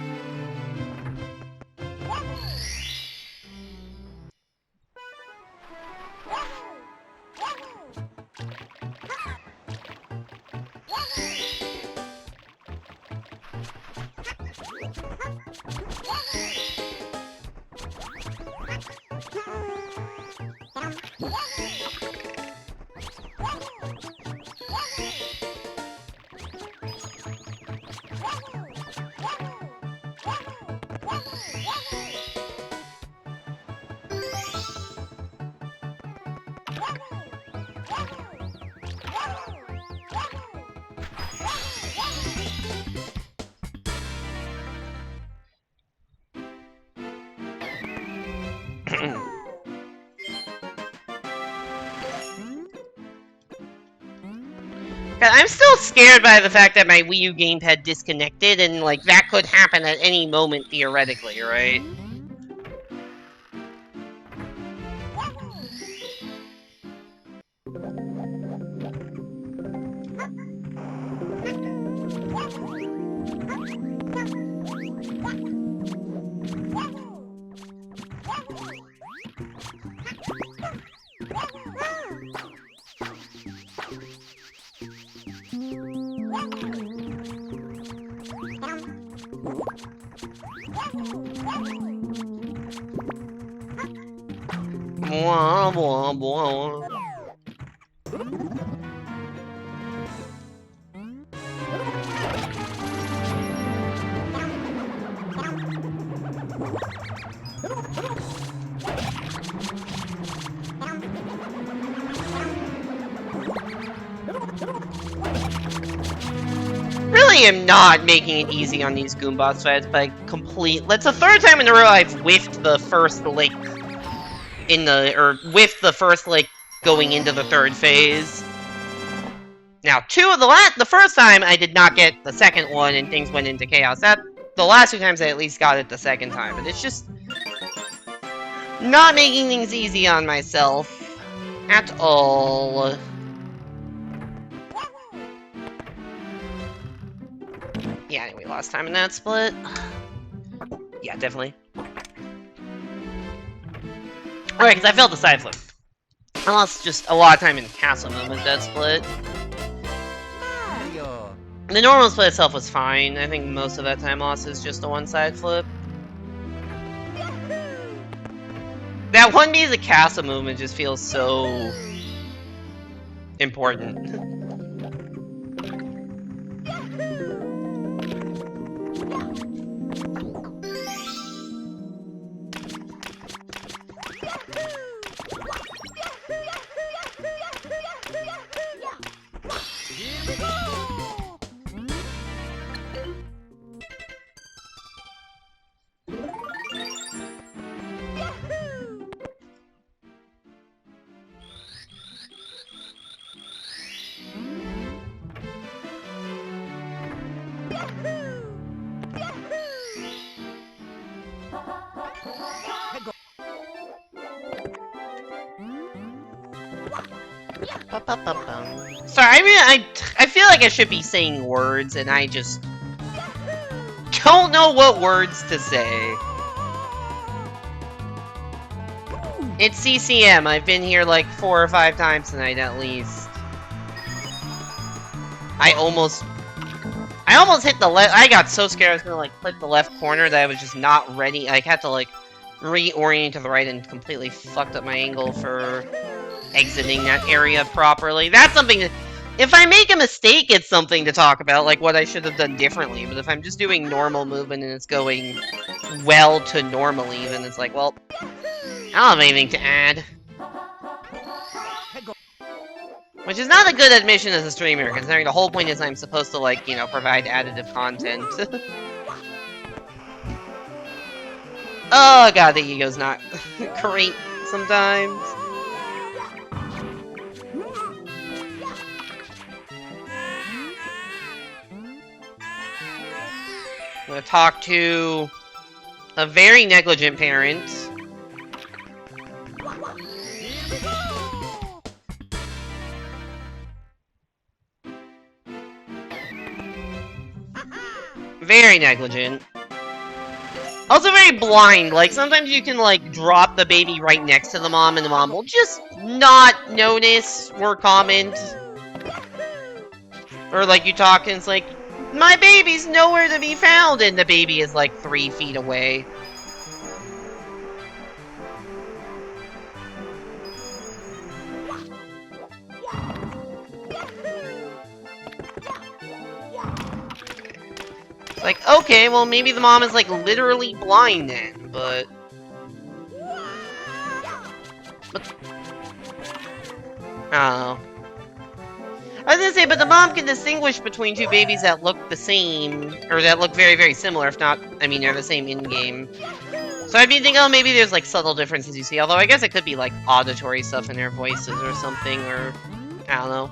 I'm still scared by the fact that my Wii U gamepad disconnected, and, like, that could happen at any moment, theoretically, right? Blah, blah, blah. Really am not making it easy on these Goombots fights by That's the third time in a row I've whiffed the first lick whiffed the first lick going into the third phase. Now, the first time I did not get the second one and things went into chaos. The last 2 times I at least got it the second time, but it's just not making things easy on myself at all. Yeah, anyway, last time in that split. Yeah, definitely. Alright, because I failed the side flip. I lost just a lot of time in castle movement that split. The normal split itself was fine. I think most of that time lost is just a one side flip. That one piece of castle movement just feels so important. Sorry, I feel like I should be saying words, and I just don't know what words to say. It's CCM. I've been here like 4 or 5 times tonight at least. I almost hit the left. I got so scared I was gonna like click the left corner that I was just not ready. I had to like reorient to the right and completely fucked up my angle for exiting that area properly. That's something that, if I make a mistake, it's something to talk about, like what I should have done differently. But if I'm just doing normal movement and it's going well to normally, then it's like, well, I don't have anything to add. Which is not a good admission as a streamer, considering the whole point is I'm supposed to, like, you know, provide additive content. Oh god, the ego's not great sometimes. I'm gonna talk to a very negligent parent. Very negligent. Also very blind. Like, sometimes you can, like, drop the baby right next to the mom and the mom will just not notice or comment. Or, like, you talk and it's like, my baby's nowhere to be found, and the baby is, like, 3 feet away. It's like, okay, well, maybe the mom is, like, literally blind then, but... I don't know. I was gonna say, but the mom can distinguish between 2 babies that look the same, or that look very, very similar, if not, I mean, they're the same in-game. So I'd be thinking, oh, maybe there's, like, subtle differences you see, although I guess it could be, like, auditory stuff in their voices or something, or... I don't know.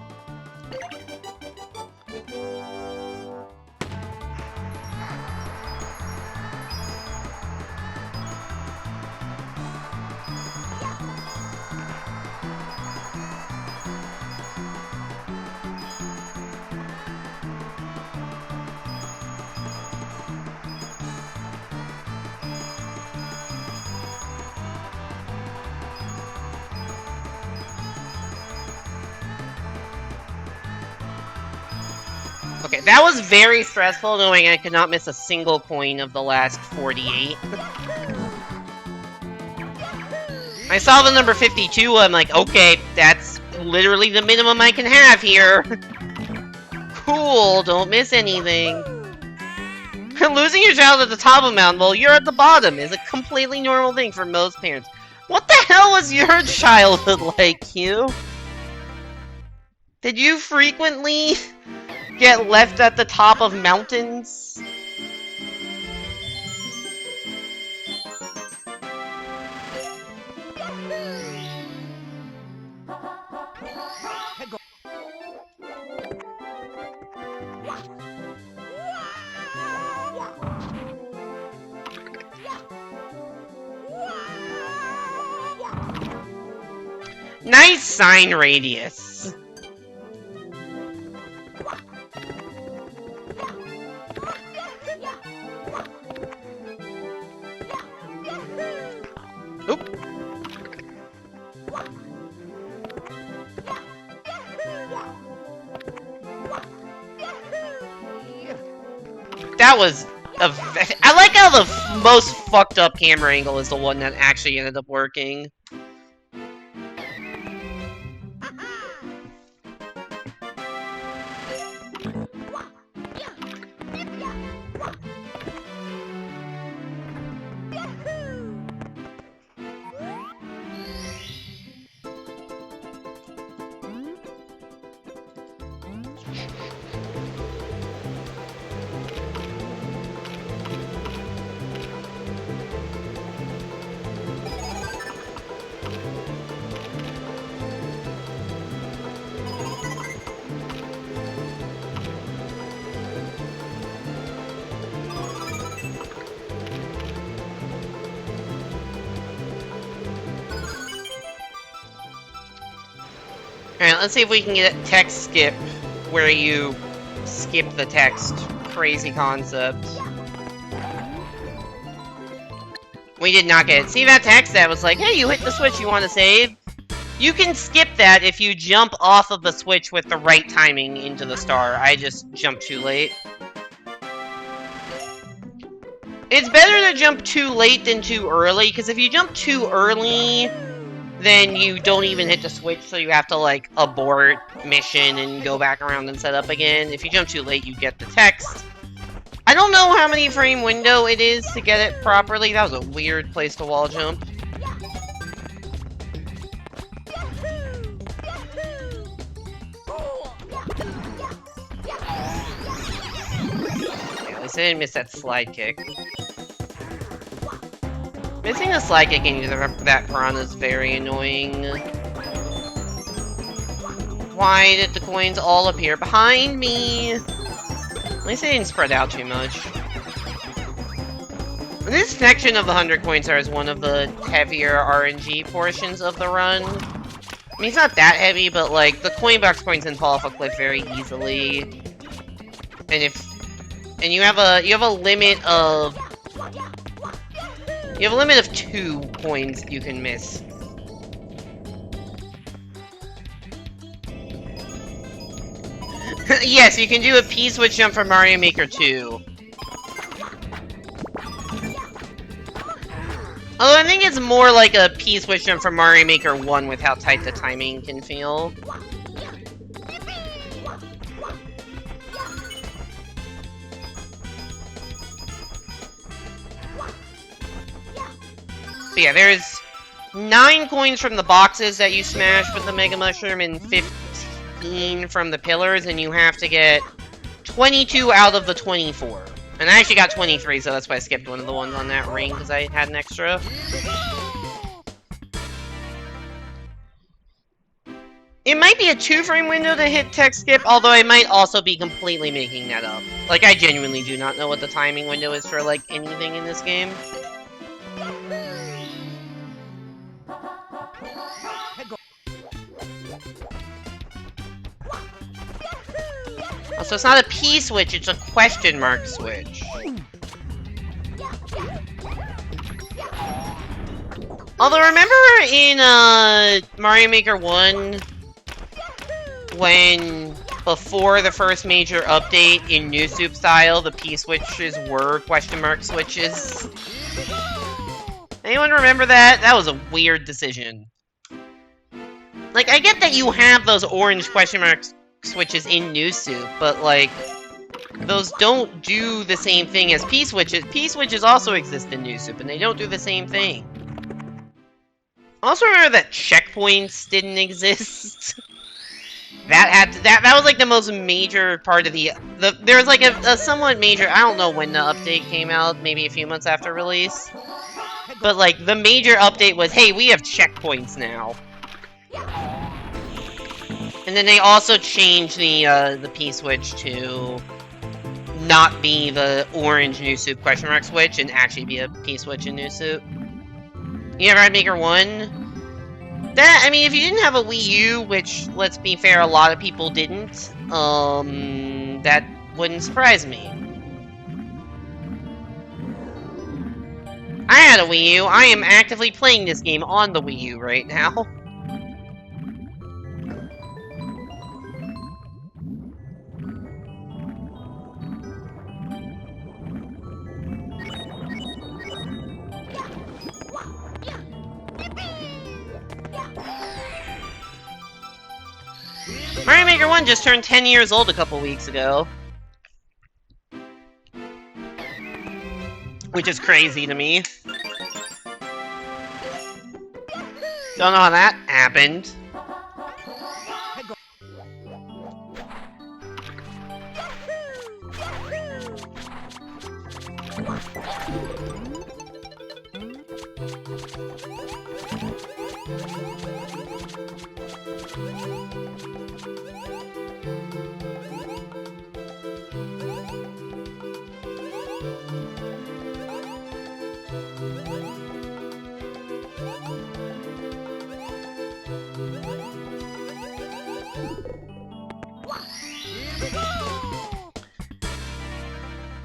Okay, that was very stressful knowing I could not miss a single coin of the last 48. I saw the number 52, I'm like, okay, that's literally the minimum I can have here. Cool, don't miss anything. Losing your child at the top of a mountain while you're at the bottom is a completely normal thing for most parents. What the hell was your childhood like, Hugh? Did you frequently get left at the top of mountains? Nice sign radius. Oop. That was I like how the most fucked up camera angle is the one that actually ended up working. Alright, let's see if we can get a text skip where you skip the text. Crazy concept. We did not get it. See that text that was like, hey, you hit the switch, you want to save? You can skip that if you jump off of the switch with the right timing into the star. I just jumped too late. It's better to jump too late than too early, because if you jump too early, then you don't even hit the switch, so you have to, like, abort mission and go back around and set up again. If you jump too late, you get the text. I don't know how many frame window it is to get it properly. That was a weird place to wall jump. At least I didn't miss that slide kick. Missing a slide kick into that piranha is very annoying. Why did the coins all appear behind me? At least they didn't spread out too much. This section of the 100 coin star is one of the heavier RNG portions of the run. I mean, it's not that heavy, but like, the coin box coins can fall off a cliff very easily. And you have a limit of... You have a limit of 2 coins you can miss. Yes, you can do a P-switch jump from Mario Maker 2. Although I think it's more like a P-switch jump from Mario Maker 1 with how tight the timing can feel. But yeah, there's 9 coins from the boxes that you smash with the Mega Mushroom and 15 from the pillars, and you have to get 22 out of the 24. And I actually got 23, so that's why I skipped one of the ones on that ring, because I had an extra. It might be a 2-frame window to hit text skip, although I might also be completely making that up. Like, I genuinely do not know what the timing window is for, like, anything in this game. So it's not a P switch, it's a question mark switch. Although remember in Mario Maker 1 when before the first major update in New Soup style, the P-switches were question mark switches. Anyone remember that? That was a weird decision. Like, I get that you have those orange question mark switches in New Soup, but, like, those don't do the same thing as P-switches. P-switches also exist in New Soup, and they don't do the same thing. Also remember that checkpoints didn't exist. That was like the most major part of there was like a somewhat major, I don't know when the update came out, maybe a few months after release. But like the major update was, hey, we have checkpoints now. And then they also changed the P-switch to not be the orange New Soup question mark switch and actually be a P-switch in New Soup. You ever had Maker 1? That, I mean, if you didn't have a Wii U, which, let's be fair, a lot of people didn't, that wouldn't surprise me. I had a Wii U. I am actively playing this game on the Wii U right now. Mario Maker 1 just turned 10 years old a couple weeks ago. Which is crazy to me. Don't know how that happened.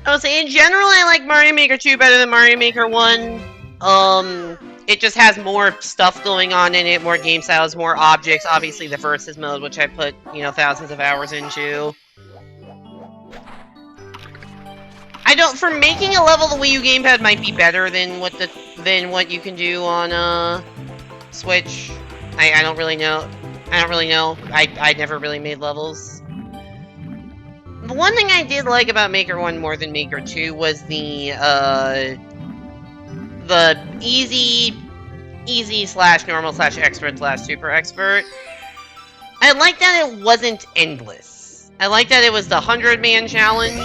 I'll say, in general, I like Mario Maker 2 better than Mario Maker 1. It just has more stuff going on in it, more game styles, more objects. Obviously, the versus mode, which I put, you know, thousands of hours into. For making a level, the Wii U gamepad might be better than what you can do on, Switch. I don't really know. I never really made levels. The one thing I did like about Maker 1 more than Maker 2 was the easy slash normal slash expert slash super expert. I like that it wasn't endless. I like that it was the 100-man challenge.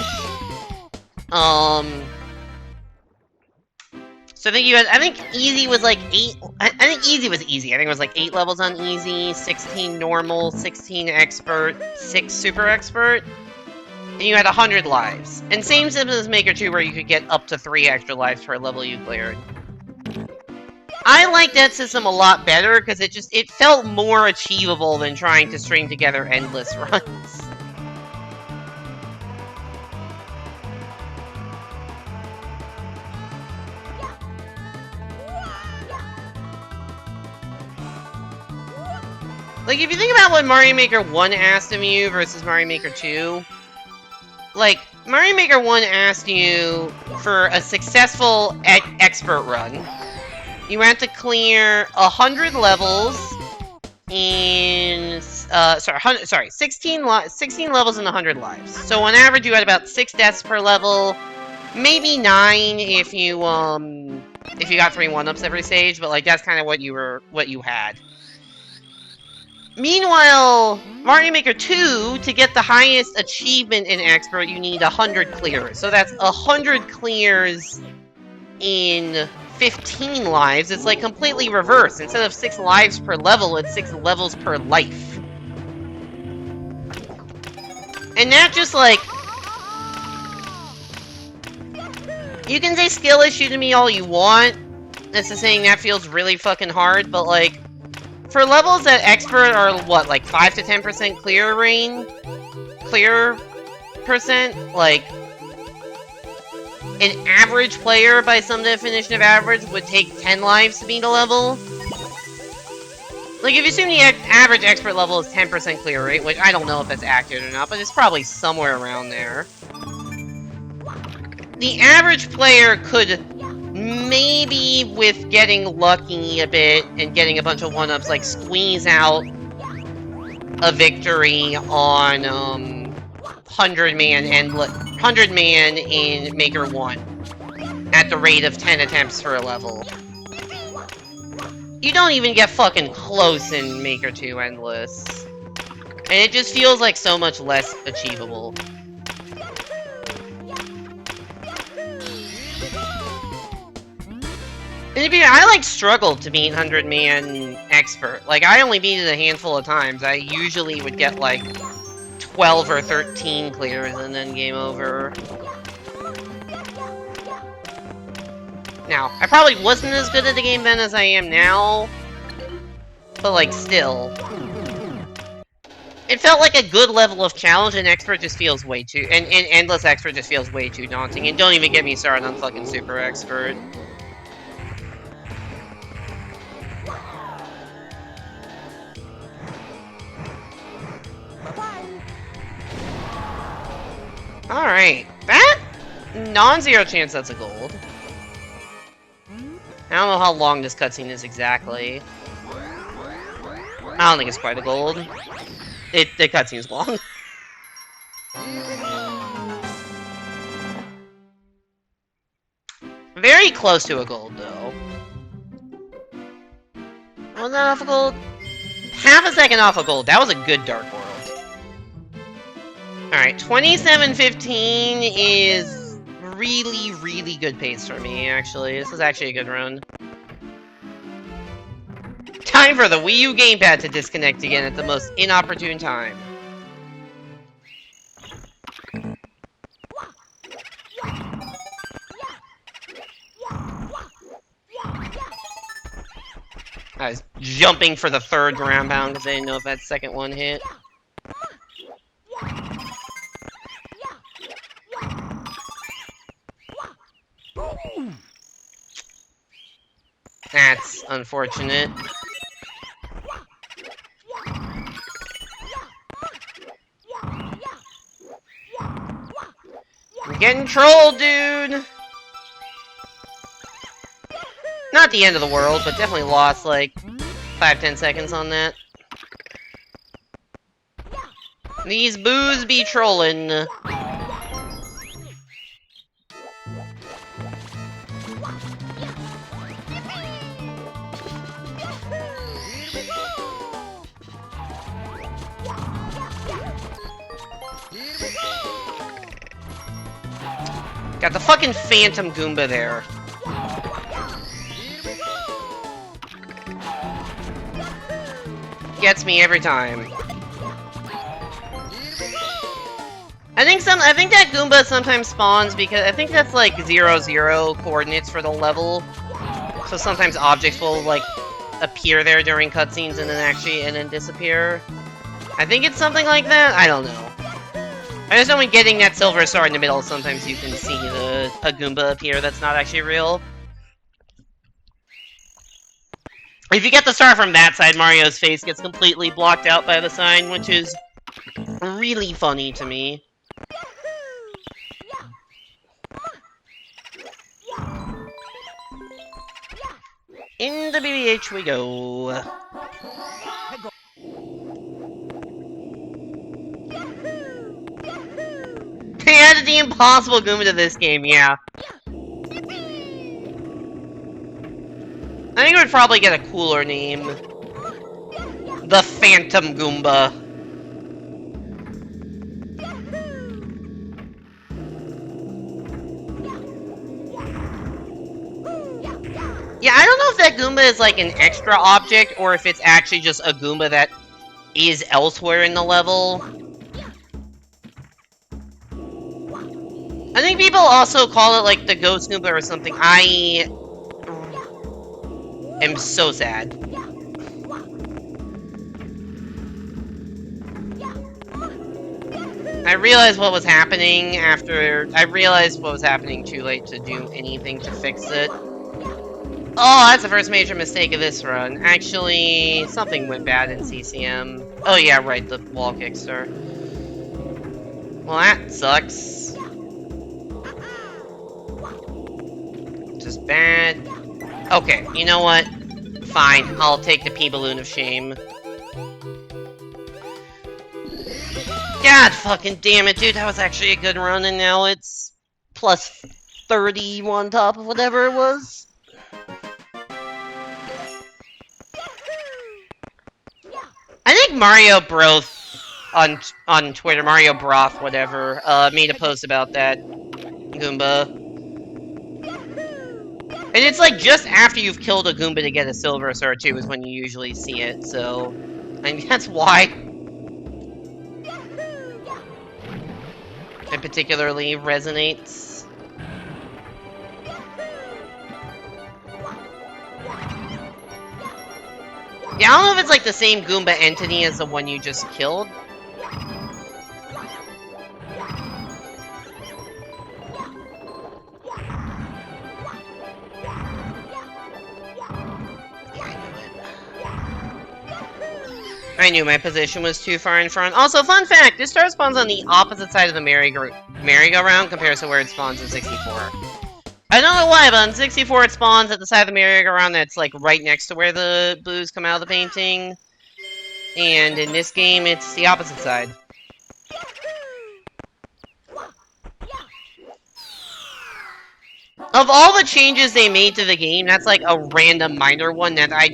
So I think easy was like 8, I think easy was easy. I think it was like 8 levels on easy, 16 normal, 16 expert, 6 super expert. And you had 100 lives. And same system as Maker 2 where you could get up to 3 extra lives per level you cleared. I like that system a lot better because it felt more achievable than trying to string together endless runs. Like, if you think about what Mario Maker 1 asked of you versus Mario Maker 2, like, Mario Maker 1 asked you for a successful expert run. You had to clear 100 levels in, 16 levels in 100 lives. So on average, you had about 6 deaths per level, maybe 9 if you got 3 1-ups every stage, but like that's kind of what you had. Meanwhile, Mario Maker 2, to get the highest achievement in Expert, you need 100 clears. So that's 100 clears in 15 lives. It's like completely reversed. Instead of 6 lives per level, it's 6 levels per life. And that just like... You can say skill issue to me all you want. That's just saying that feels really fucking hard, but like... For levels that expert are, what, like 5 to 10% clear percent? Like, an average player, by some definition of average, would take 10 lives to beat a level? Like, if you assume the average expert level is 10% clear rate, which I don't know if that's accurate or not, but it's probably somewhere around there. The average player could maybe, with getting lucky a bit and getting a bunch of 1-ups, like, squeeze out a victory on, 100-man in Maker 1 at the rate of 10 attempts per level. You don't even get fucking close in Maker 2 Endless. And it just feels like so much less achievable. And to be honest, I like struggled to beat 100-man expert. Like, I only beat it a handful of times. I usually would get like 12 or 13 clears and then game over. Now, I probably wasn't as good at the game then as I am now, but like, still. It felt like a good level of challenge, and Expert just feels way too... And Endless Expert just feels way too daunting, and don't even get me started on fucking Super Expert. Alright, that... non-zero chance that's a gold. I don't know how long this cutscene is exactly. I don't think it's quite a gold. The cutscene's long. Very close to a gold, though. Was that off a gold? Half a second off a gold. That was a good Dark World. Alright, 27:15 is really, really good pace for me, actually. This is actually a good run. Time for the Wii U gamepad to disconnect again at the most inopportune time. I was jumping for the third ground pound because I didn't know if that second one hit. That's unfortunate. I'm getting trolled, dude! Not the end of the world, but definitely lost like 5-10 seconds on that. These boos be trolling. Got the fucking Phantom Goomba there. Gets me every time. I think that Goomba sometimes spawns because I think that's like 0-0 coordinates for the level. So sometimes objects will like appear there during cutscenes and then disappear. I think it's something like that. I don't know. I just know when getting that silver star in the middle, sometimes you can see a Goomba appear that's not actually real. If you get the star from that side, Mario's face gets completely blocked out by the sign, which is really funny to me. In the BBH we go. They added the impossible Goomba to this game, yeah. I think it would probably get a cooler name. The Phantom Goomba. Yeah, I don't know if that Goomba is like an extra object, or if it's actually just a Goomba that is elsewhere in the level. I think people also call it like the Ghost Goomba or something. I am so sad. I realized what was happening after... I realized what was happening too late to do anything to fix it. Oh, that's the first major mistake of this run. Actually, something went bad in CCM. Oh yeah, right, the wall kickster. Well, that sucks. Just bad. Okay, you know what? Fine, I'll take the P-Balloon of Shame. God fucking damn it, dude, that was actually a good run, and now it's plus 30 on top of whatever it was. I think Mario Broth on Twitter, Mario Broth, whatever, made a post about that Goomba. And it's like just after you've killed a Goomba to get a Silver Sword too is when you usually see it, so I mean that's why it particularly resonates. Yeah, I don't know if it's like the same Goomba entity as the one you just killed. I knew my position was too far in front. Also, fun fact, this star spawns on the opposite side of the merry-go-round compared to where it spawns in 64. I don't know why, but on 64 it spawns at the side of the merry-go-round that's like right next to where the blues come out of the painting. And in this game, it's the opposite side. Of all the changes they made to the game, that's like a random minor one that I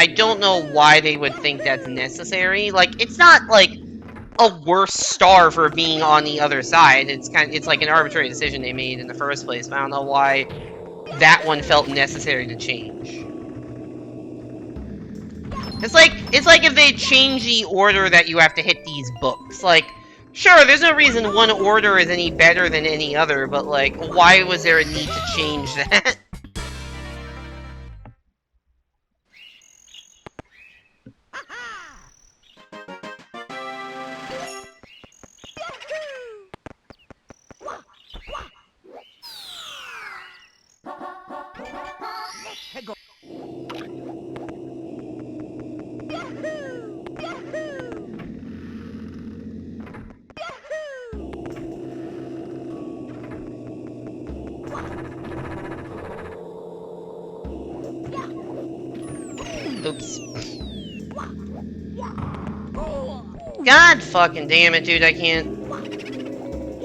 don't know why they would think that's necessary. Like, it's not like a worse star for being on the other side. It's like an arbitrary decision they made in the first place, but I don't know why that one felt necessary to change. It's like if they change the order that you have to hit these books. Like, sure, there's no reason one order is any better than any other, but like, why was there a need to change that? Oops. God fucking damn it, dude, I can't.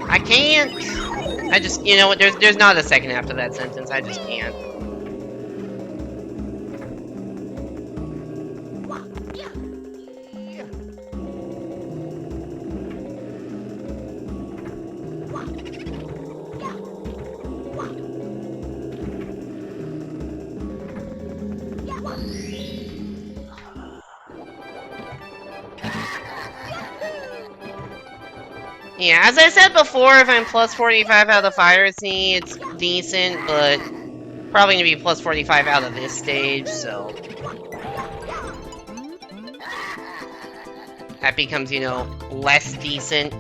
I just, you know what, there's not a second after that sentence, I just can't. Yeah, as I said before, if I'm plus 45 out of the Fire Sea, it's decent, but probably gonna be plus 45 out of this stage, so that becomes, you know, less decent.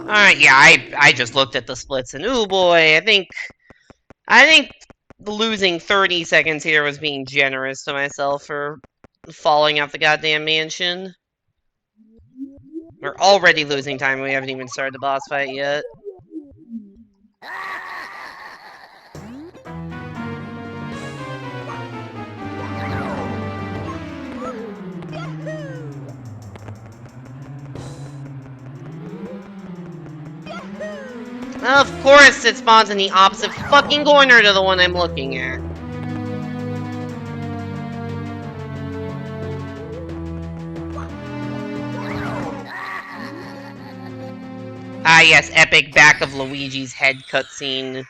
Alright, yeah, I just looked at the splits and ooh boy, I think losing 30 seconds here was being generous to myself for falling off the goddamn mansion. We're already losing time and we haven't even started the boss fight yet. Of course it spawns in the opposite fucking corner to the one I'm looking at. Ah yes, epic back of Luigi's head cutscene.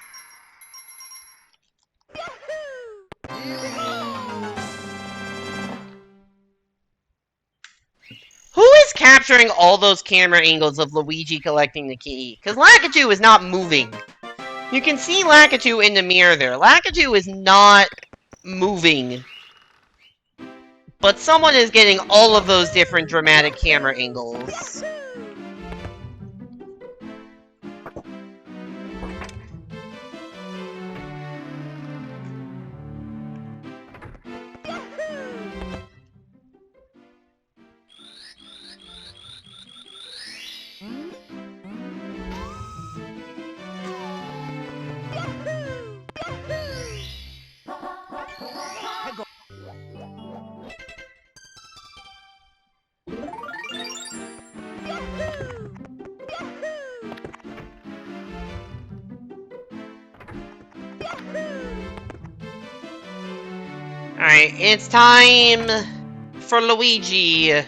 Who is capturing all those camera angles of Luigi collecting the key. Because Lakitu is not moving. You can see Lakitu in the mirror there. Lakitu is not moving. But someone is getting all of those different dramatic camera angles. Alright, it's time for Luigi.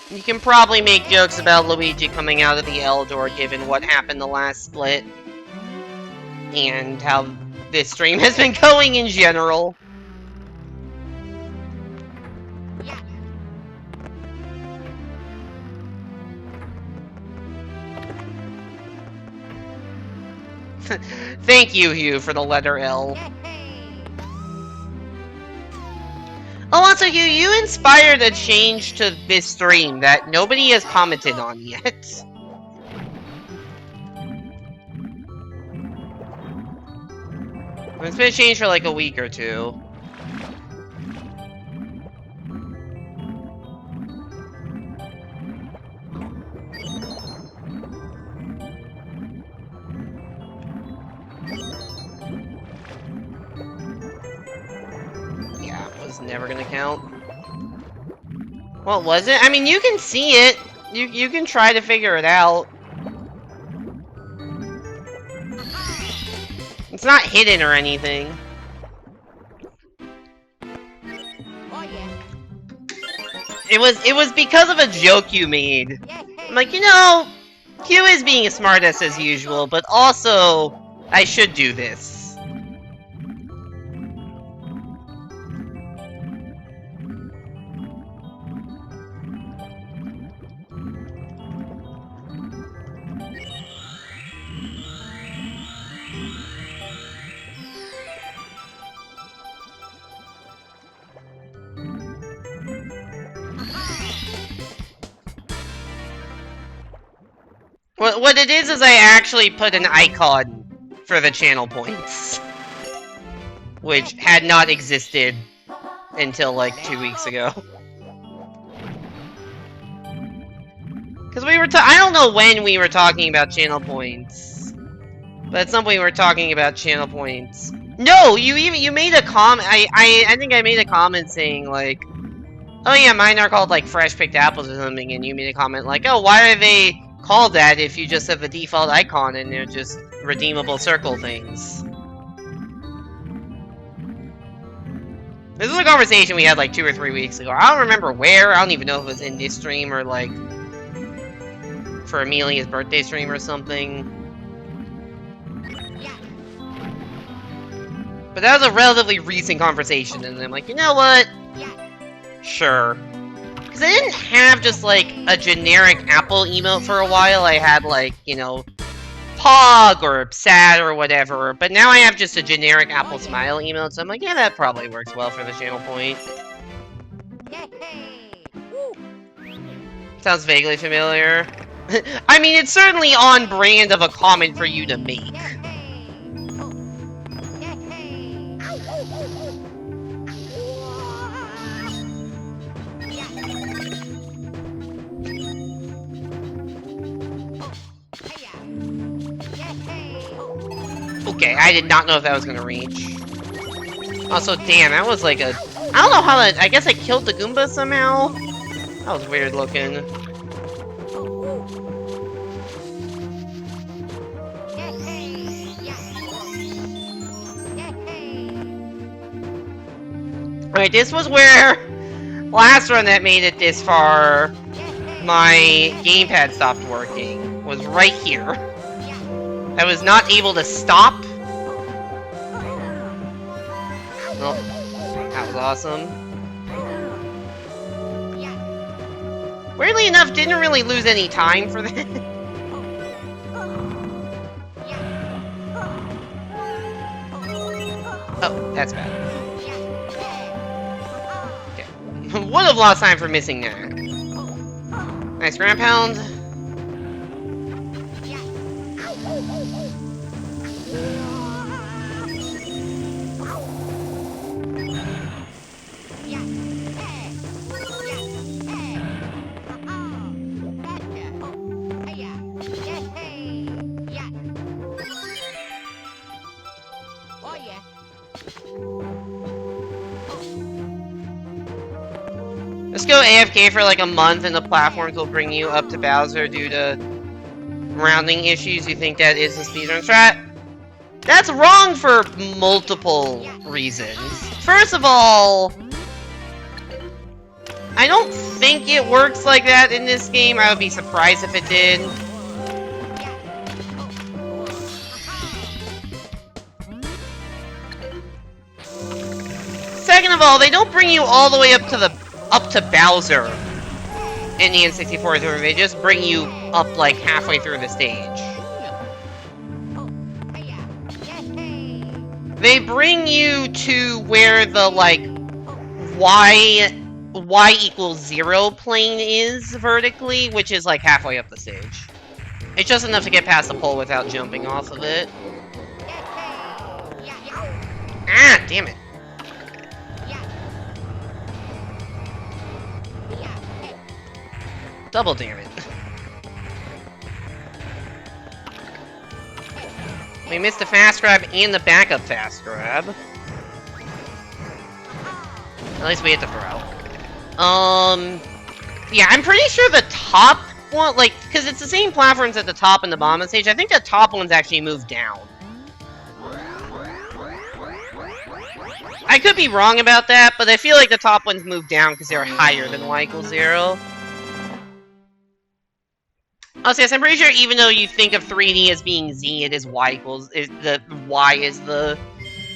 You can probably make jokes about Luigi coming out of the L door given what happened the last split. And how this stream has been going in general. Thank you, Hugh, for the letter L. Oh, also, Hugh, you inspired a change to this stream that nobody has commented on yet. It's been changed for like a week or two. Never gonna count. What was it? I mean, you can see it. You can try to figure it out. It's not hidden or anything. Oh yeah. It was because of a joke you made. I'm like, you know, Q is being a smartass as usual, but also I should do this. What it is I actually put an icon for the channel points, which had not existed until like 2 weeks ago. Because we were I don't know when we were talking about channel points, but at some point we were talking about channel points. No, you made a comment. I think I made a comment saying like, oh yeah, mine are called like fresh picked apples or something, and you made a comment like, oh, why are they called that if you just have the default icon and they're just redeemable circle things? This is a conversation we had like 2 or 3 weeks ago. I don't remember where. I don't even know if it was in this stream or like for Amelia's birthday stream or something. But that was a relatively recent conversation, and I'm like, you know what? Sure. Because I didn't have just, like, a generic Apple emote for a while. I had, like, you know, Pog or Sad or whatever. But now I have just a generic Apple Smile emote, so I'm like, yeah, that probably works well for the channel point. Sounds vaguely familiar. I mean, it's certainly on brand of a comment for you to make. Okay, I did not know if that was gonna reach. Also, damn, that was like a... I don't know how that... I guess I killed the Goomba somehow? That was weird looking. Alright, this was where... Last run that made it this far, my gamepad stopped working. Was right here. I was not able to stop. Oh, that was awesome. Weirdly enough, didn't really lose any time for that. Oh, that's bad. Okay. Would have lost time for missing that. Nice ground pound. Oh yeah. Let's go AFK for like a month and the platforms will bring you up to Bowser due to rounding issues. You think that is the speedrun strat? That's wrong for multiple reasons. First of all, I don't think it works like that in this game. I would be surprised if it did. Second of all, they don't bring you all the way up to Bowser in the N64 tour. They just bring you up like halfway through the stage. They bring you to where the like y equals 0 plane is vertically, which is like halfway up the stage. It's just enough to get past the pole without jumping off of it. Ah, damn it. Double damn it. We missed the fast grab and the backup fast grab. At least we hit the throw. Yeah, I'm pretty sure the top one, like, because it's the same platforms at the top and the bottom of the stage. I think the top ones actually move down. I could be wrong about that, but I feel like the top ones move down because they're higher than y equals 0. Oh, so yes, I'm pretty sure even though you think of 3D as being Z, it is Y equals, Y is the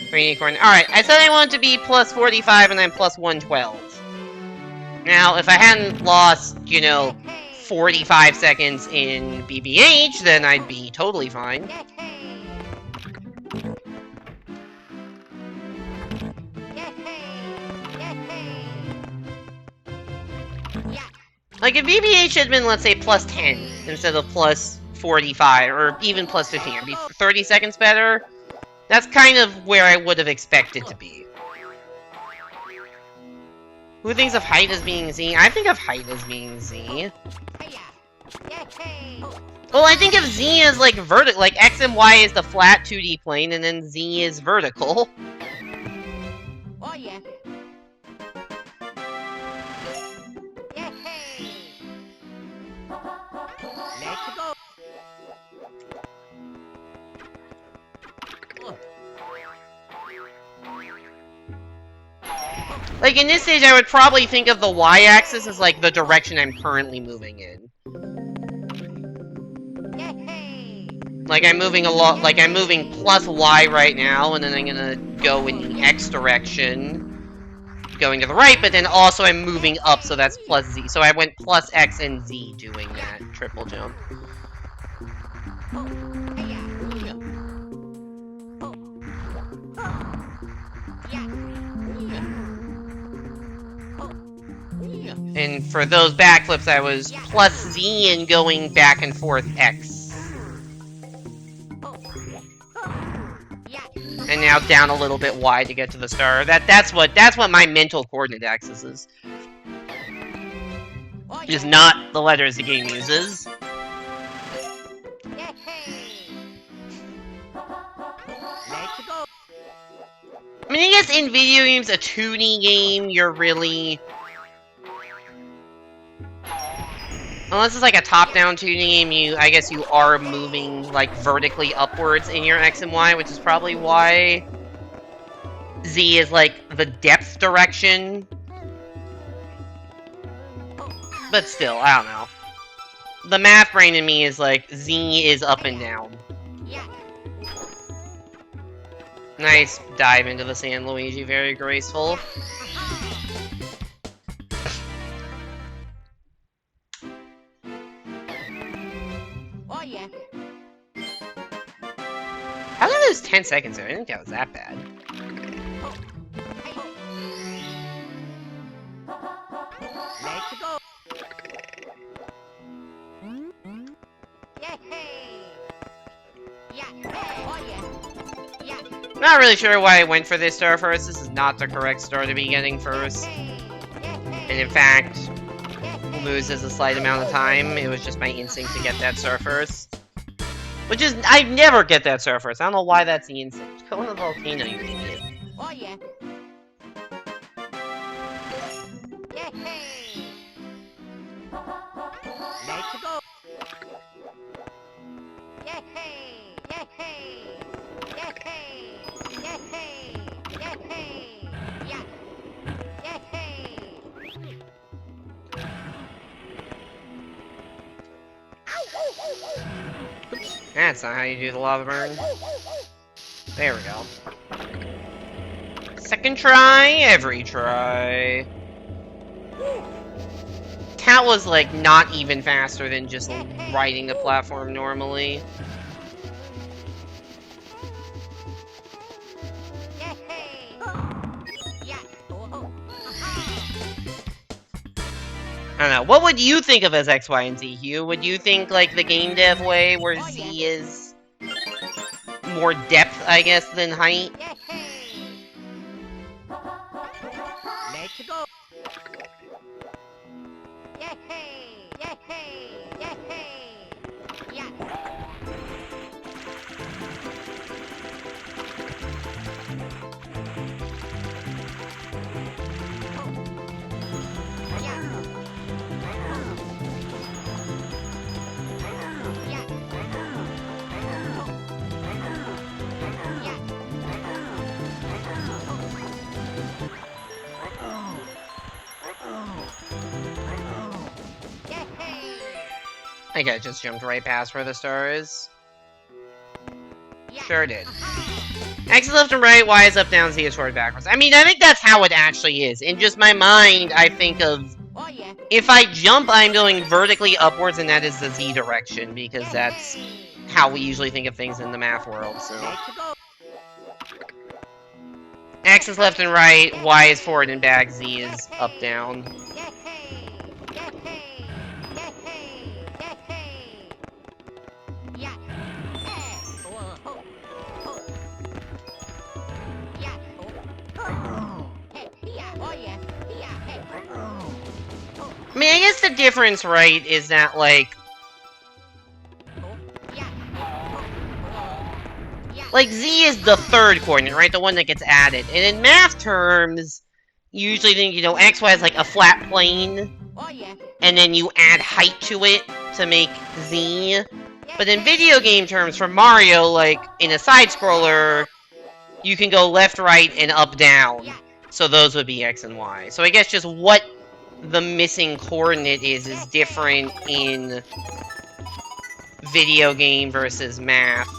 3D coordinate. Alright, I said I wanted to be plus 45 and I'm plus 112. Now, if I hadn't lost, you know, 45 seconds in BBH, then I'd be totally fine. Like, if BBH had been, let's say, plus 10 instead of plus 45, or even plus 15, it'd be 30 seconds better. That's kind of where I would have expected to be. Who thinks of height as being Z? I think of height as being Z. Well, I think of Z as, like, vertical. Like, X and Y is the flat 2D plane, and then Z is vertical. Oh yeah. Let's go. Like, in this stage, I would probably think of the Y-axis as, like, the direction I'm currently moving in. Like, I'm moving a lot, like, I'm moving plus Y right now, and then I'm gonna go in the X direction, going to the right, but then also I'm moving up, so that's plus Z. So I went plus X and Z doing that triple jump. And for those backflips, I was plus Z and going back and forth X. And now down a little bit Y to get to the star. That's what my mental coordinate axis is. Is not the letters the game uses. I mean, I guess in video games, a 2D game, you're really... Unless it's like a top-down 2D game, I guess you are moving, like, vertically upwards in your X and Y, which is probably why Z is, like, the depth direction. But still, I don't know. The math brain in me is like, Z is up and down. Nice dive into the sand, Luigi. Very graceful. lose 10 seconds there. I didn't think that was that bad. Let's go. Not really sure why I went for this star first. This is not the correct star to be getting first. And in fact, loses a slight amount of time. It was just my instinct to get that star first. Which is, I never get that star first. I don't know why that's the instinct. Go in the volcano, you idiot. Oh yeah. Let's go. That's not how you do the lava burn. There we go. Second try, every try. That was, like, not even faster than just riding the platform normally. I don't know. What would you think of as X, Y, and Z, Hugh? Would you think, like, the game dev way, where Z is more depth, I guess, than height? Let's go. I think I just jumped right past where the star is. Sure did. X is left and right, Y is up, down, Z is forward, backwards. I mean, I think that's how it actually is. In just my mind, I think of... If I jump, I'm going vertically upwards, and that is the Z direction, because that's how we usually think of things in the math world, so... X is left and right, Y is forward and back, Z is up, down. I mean, I guess the difference, right, is that, like... Like, Z is the third coordinate, right? The one that gets added. And in math terms, you usually think, you know, X, Y is like a flat plane. And then you add height to it to make Z. But in video game terms, for Mario, like, in a side-scroller, you can go left, right, and up, down. So those would be X and Y. So I guess just what the missing coordinate is different in video game versus math.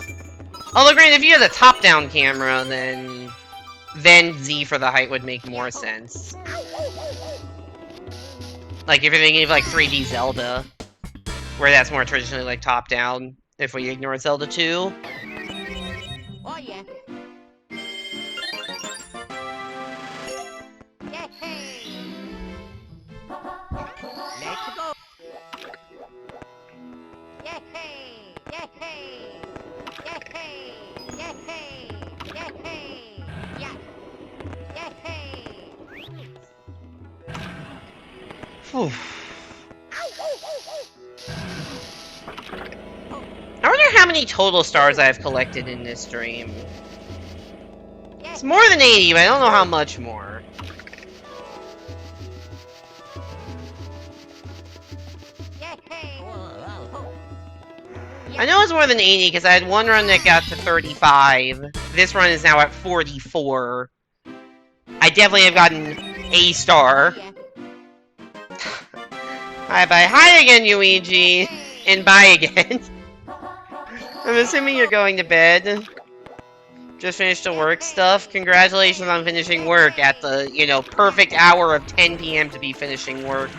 Although, granted, if you had a top-down camera, then Z for the height would make more sense. Like, if you're thinking of, like, 3D Zelda, where that's more traditionally, like, top-down, if we ignore Zelda 2. Oh yeah. Let's go. Whew. I wonder how many total stars I've collected in this stream. It's more than 80, but I don't know how much more. I know it's more than 80 because I had one run that got to 35. This run is now at 44. I definitely have gotten a star. Hi, bye. Hi again, Luigi. And bye again. I'm assuming you're going to bed. Just finished the work stuff. Congratulations on finishing work at the, you know, perfect hour of 10 PM to be finishing work.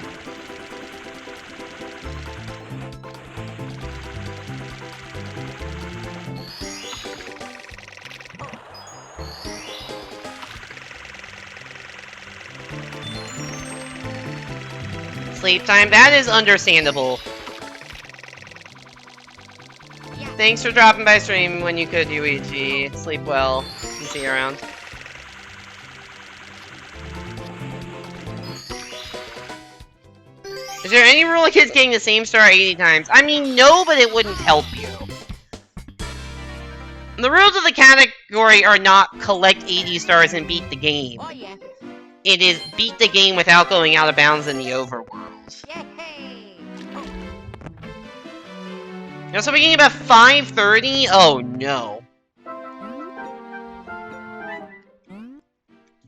sleep time. That is understandable. Thanks for dropping by stream when you could, Yuichi. Sleep well. And see you around. Is there any rule against getting the same star 80 times? I mean, no, but it wouldn't help you. The rules of the category are not collect 80 stars and beat the game. Oh yeah. It is beat the game without going out of bounds in the overworld. Yay! Now, so beginning about 5:30? Oh no.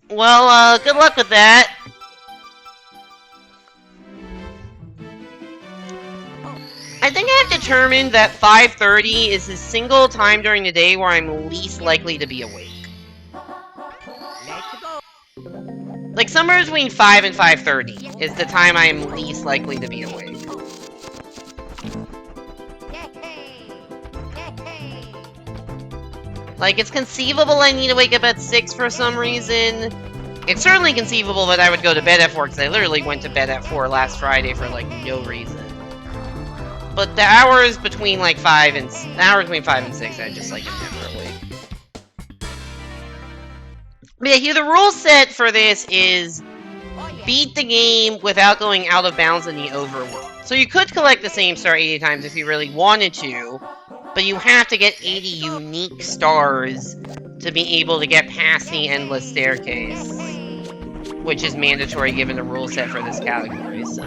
Well, good luck with that. I think I have determined that 5:30 is the single time during the day where I'm least likely to be awake. Let's go. Like, somewhere between 5 and 5:30 is the time I am least likely to be awake. Like, it's conceivable I need to wake up at 6 for some reason. It's certainly conceivable that I would go to bed at 4, because I literally went to bed at 4 last Friday for, like, no reason. But the hours between, like, 5 and 6, I just, like, am never awake. But yeah, here, the rule set for this is beat the game without going out of bounds in the overworld. So you could collect the same star 80 times if you really wanted to, but you have to get 80 unique stars to be able to get past the endless staircase, which is mandatory given the rule set for this category, so...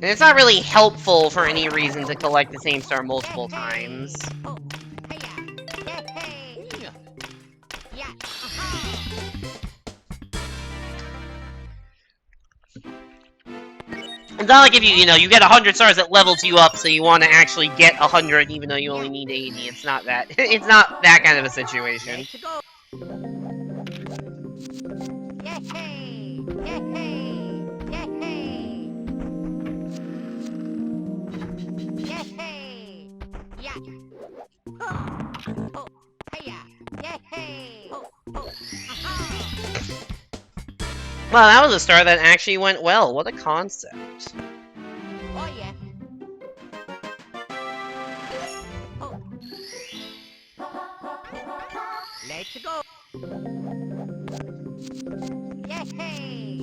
And it's not really helpful for any reason to collect the same star multiple times. It's not like if you get 100 stars, it levels you up, so you want to actually get 100 even though you only need 80. It's not that. It's not that kind of a situation. Wow, that was a star that actually went well. What a concept. Oh yeah. Let's go. Yay!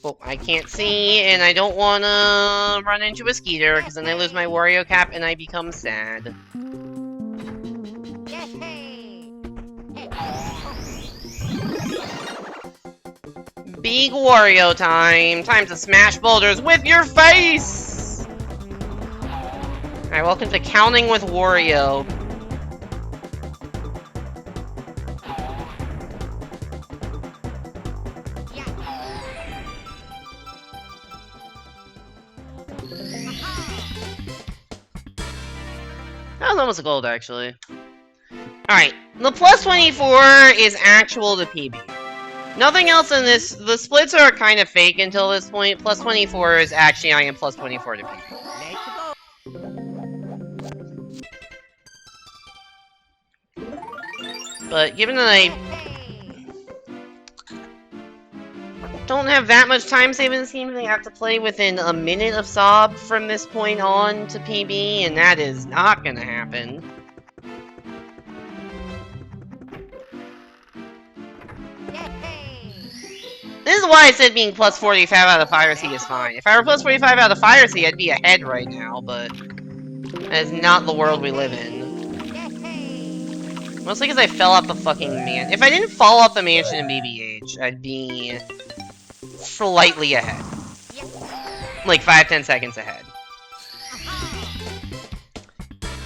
Oh, I can't see, and I don't want to run into a skeeter, because then I lose my Wario cap and I become sad. Big Wario time! Time to smash boulders with your face! Alright, welcome to Counting with Wario. That was almost a gold, actually. Alright, the plus 24 is actual to PB. Nothing else in this. The splits are kind of fake until this point. Plus 24 is actually I am plus 24 to PB. But given that I don't have that much time saving this game, I have to play within a minute of Sob from this point on to PB, and that is not gonna happen. This is why I said being plus 45 out of Fire Sea is fine. If I were plus 45 out of Fire Sea, I'd be ahead right now, but that is not the world we live in. Mostly because I fell off the fucking man. If I didn't fall off the mansion in BBH, I'd be slightly ahead. Like 5-10 seconds ahead.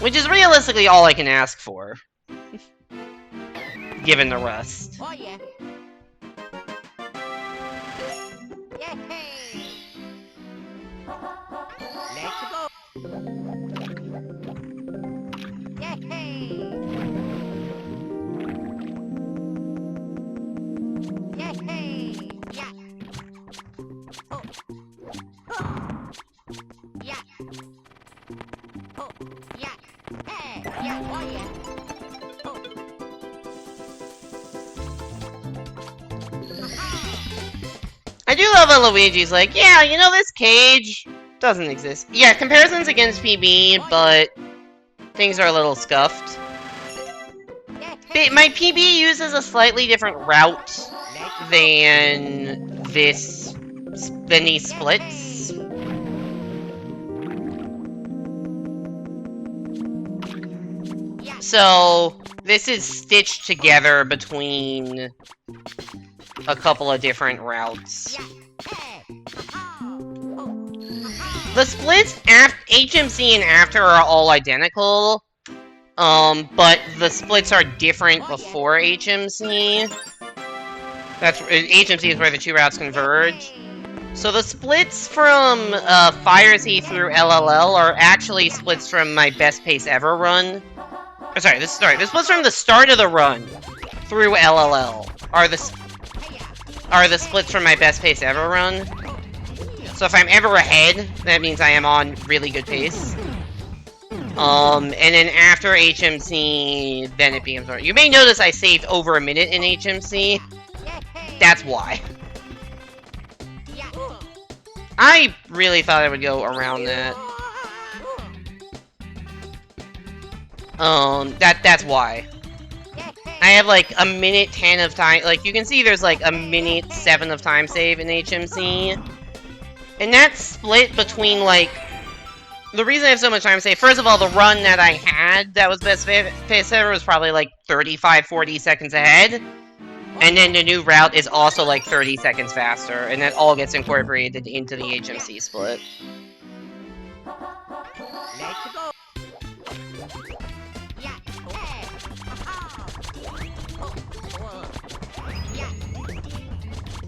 Which is realistically all I can ask for. Given the rest. Oh yeah. Let's go. I do love how Luigi's like, yeah, you know, this cage doesn't exist. Yeah, comparisons against PB, but things are a little scuffed. My PB uses a slightly different route than these splits. So this is stitched together between a couple of different routes. The splits, HMC and after are all identical, but the splits are different before HMC. HMC is where the two routes converge. So the splits from Fire Z through LLL are actually splits from my best pace ever run. Oh, sorry, this splits from the start of the run through LLL are the splits from my best pace ever run. So if I'm ever ahead, that means I am on really good pace. And then after HMC, then it becomes... You may notice I saved over a minute in HMC. That's why. I really thought I would go around that. That's why. I have like a minute 10 of time. Like, you can see there's like a minute 7 of time save in HMC. And that's split between like... The reason I have so much time save, first of all, the run that I had that was best pace ever was probably like 35-40 seconds ahead. And then the new route is also like 30 seconds faster, and that all gets incorporated into the HMC split. Let's go.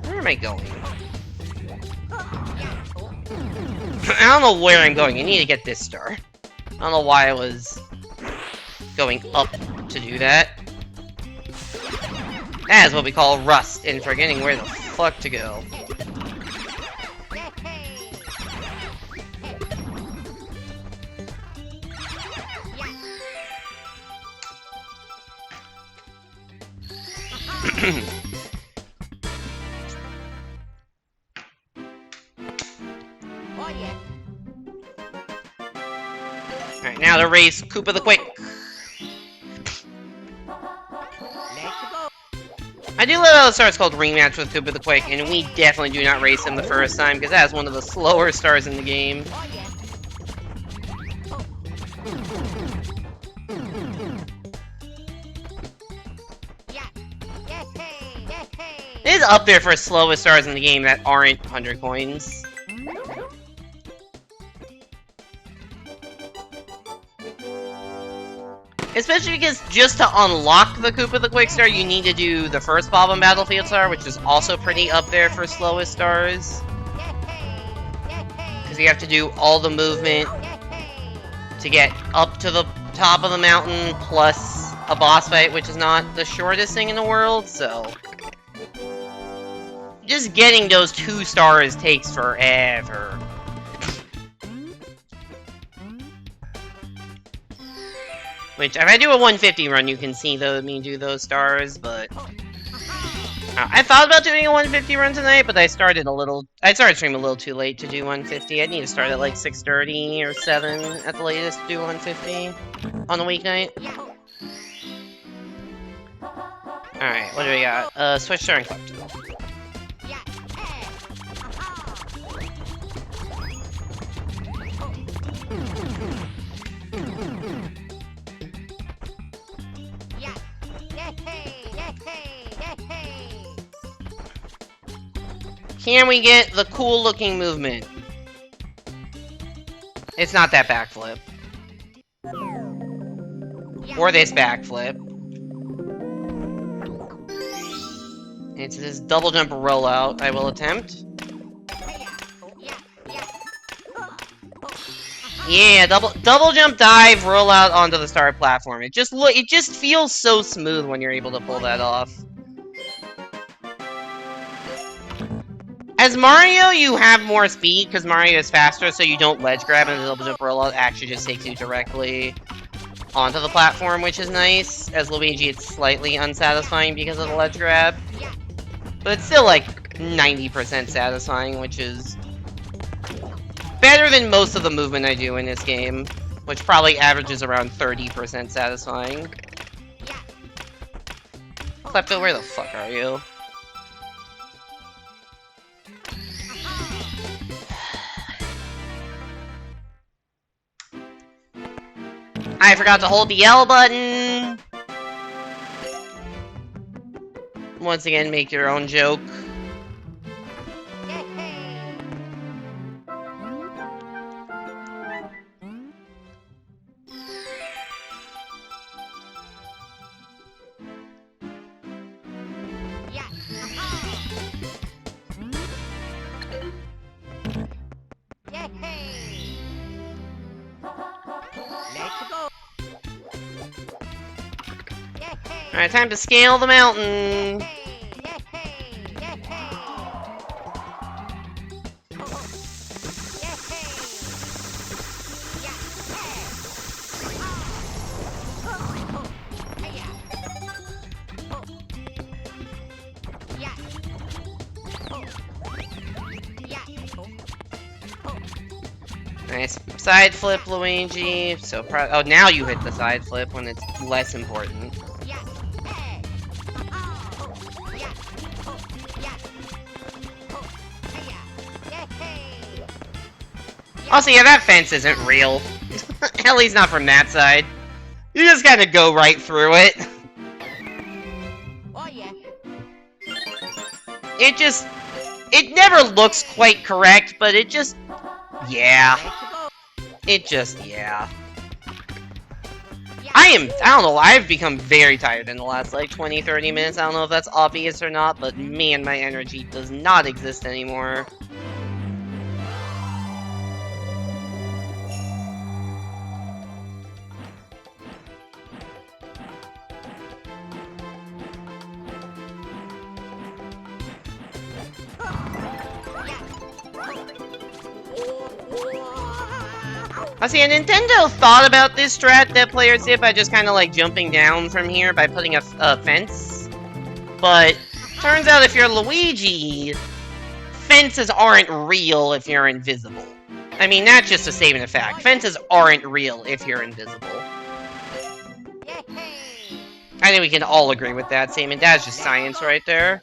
Where am I going? I don't know where I'm going. I need to get this star. I don't know why I was going up to do that. That is what we call rust and forgetting where the fuck to go. Alright, now to race Koopa the Quick. I do love how it starts called Rematch with Koopa the Quick, and we definitely do not race him the first time, because that is one of the slower stars in the game. It is up there for slowest stars in the game that aren't 100 coins. Especially because just to unlock the Koopa the Quick Star, you need to do the first Bob-omb Battlefield Star, which is also pretty up there for slowest stars. Because you have to do all the movement to get up to the top of the mountain, plus a boss fight, which is not the shortest thing in the world, so... Just getting those 2 stars takes forever. Which, if I do a 150 run, you can see me do those stars, but... I thought about doing a 150 run tonight, but I started streaming a little too late to do 150. I need to start at like 6:30 or 7 at the latest to do 150 on a weeknight. Alright, what do we got? Switch star and Klepto. Can we get the cool looking movement? It's not that backflip. Or this backflip. It's this double jump rollout I will attempt. Yeah, double jump dive rollout onto the star platform. It just feels so smooth when you're able to pull that off. As Mario, you have more speed, because Mario is faster, so you don't ledge grab, and the double jump rollout actually just takes you directly onto the platform, which is nice. As Luigi, it's slightly unsatisfying because of the ledge grab. But it's still like 90% satisfying, which is better than most of the movement I do in this game, which probably averages around 30% satisfying. Klepto, where the fuck are you? I forgot to hold the L button! Once again, make your own joke. Alright, time to scale the mountain! Nice side flip, Luigi. So oh, now you hit the side flip when it's less important. Also, yeah, that fence isn't real. At least not from that side. You just gotta go right through it. It never looks quite correct, but it just, yeah. Yeah. I don't know, I've become very tired in the last, like, 20-30 minutes. I don't know if that's obvious or not, but man, my energy does not exist anymore. I see, Nintendo thought about this strat that players did by just kind of like jumping down from here by putting a fence. But turns out if you're Luigi, fences aren't real if you're invisible. I mean, that's just a statement of fact. Fences aren't real if you're invisible. I think we can all agree with that statement. That's just science right there.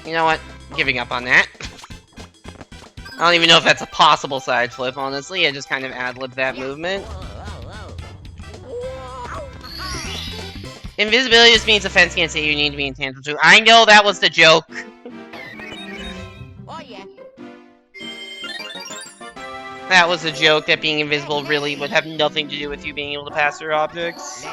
You know what? Giving up on that. I don't even know if that's a possible side flip, honestly. I just kind of ad-libbed that movement. Invisibility just means the fence can't see you need to be in tandem too. I know that was the joke. That was a joke that being invisible really would have nothing to do with you being able to pass through objects.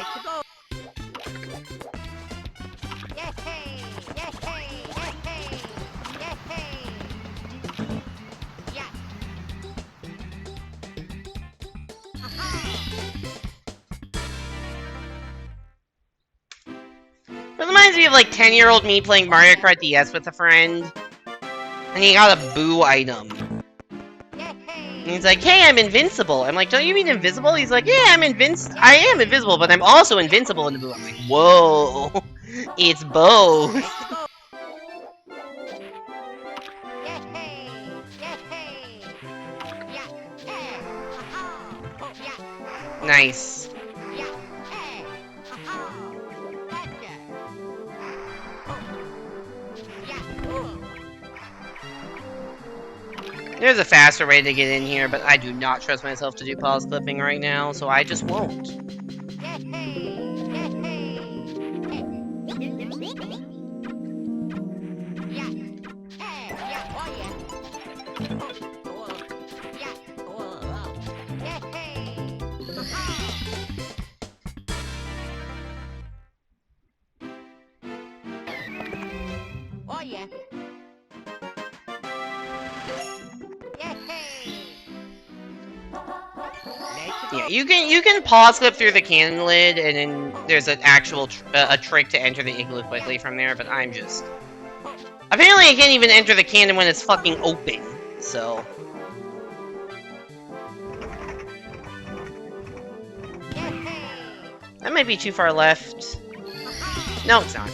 It reminds me of like 10-year-old me playing Mario Kart DS with a friend. And he got a boo item. And he's like, hey, I'm invincible. I'm like, don't you mean invisible? He's like, yeah, I am invisible, but I'm also invincible in the boo. I'm like, whoa. It's both. Nice. There's a faster way to get in here, but I do not trust myself to do pause clipping right now, so I just won't. yeah. Yeah, you can pause clip through the cannon lid, and then there's an actual a trick to enter the igloo quickly from there. But I'm just apparently I can't even enter the cannon when it's fucking open. So that might be too far left. No, it's not.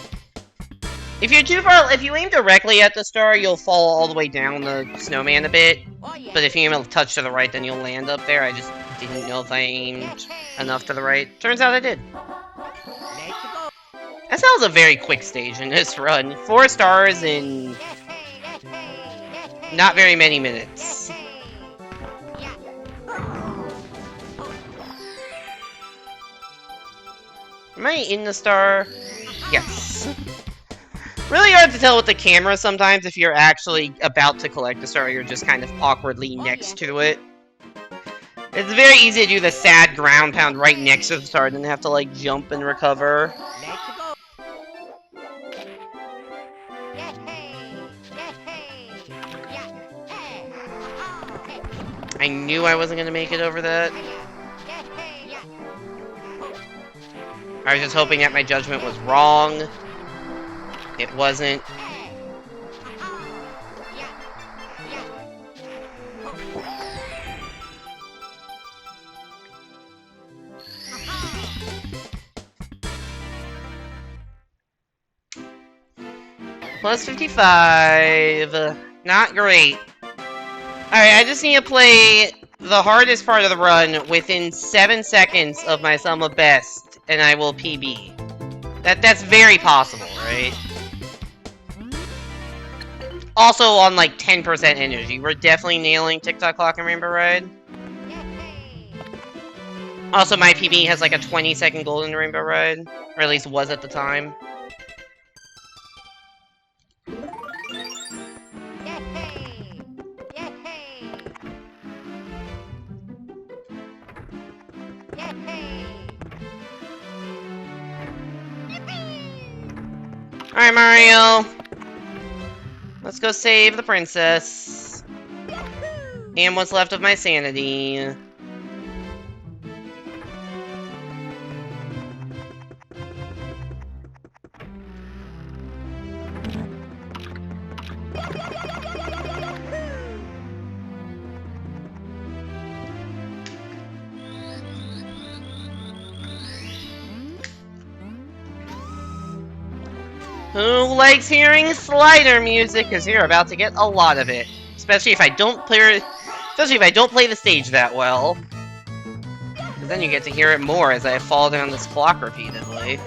If you're too far, if you aim directly at the star, you'll fall all the way down the snowman a bit. But if you aim a touch to the right, then you'll land up there. I just didn't know if I aimed enough to the right. Turns out I did. That sounds a very quick stage in this run. 4 stars in not very many minutes. Am I in the star? Yes. Really hard to tell with the camera sometimes if you're actually about to collect the star or you're just kind of awkwardly next to it. It's very easy to do the sad ground pound right next to the star and then have to like jump and recover. I knew I wasn't gonna make it over that. I was just hoping that my judgment was wrong. It wasn't. Plus 55. Not great. Alright, I just need to play the hardest part of the run within 7 seconds of my sum of best, and I will PB. That's very possible, right? Also on like 10% energy. We're definitely nailing TikTok Clock and Rainbow Ride. Also, my PB has like a 20-second golden Rainbow Ride. Or at least was at the time. Alright, Mario. Let's go save the princess. And what's left of my sanity. Who likes hearing slider music? Because you're about to get a lot of it. Especially if I don't play the stage that well. Because then you get to hear it more as I fall down this clock repeatedly.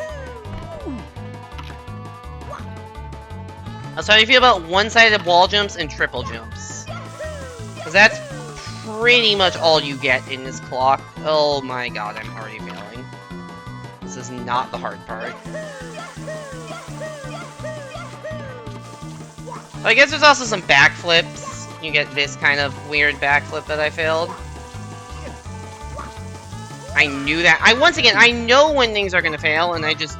So how do you feel about one-sided wall jumps and triple jumps? Because that's pretty much all you get in this clock. Oh my god, I'm already failing. This is not the hard part. I guess there's also some backflips. You get this kind of weird backflip that I failed. I knew that. Once again, I know when things are gonna fail, and I just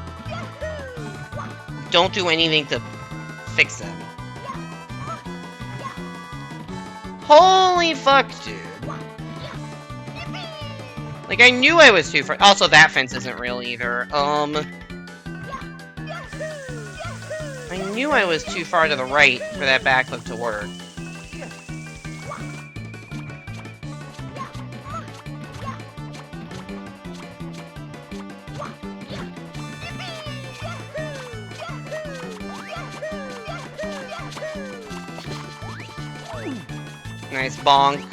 don't do anything to fix them. Holy fuck, dude. Like, I knew I was too far. Also, that fence isn't real either. I knew I was too far to the right for that backflip to work. Nice bonk.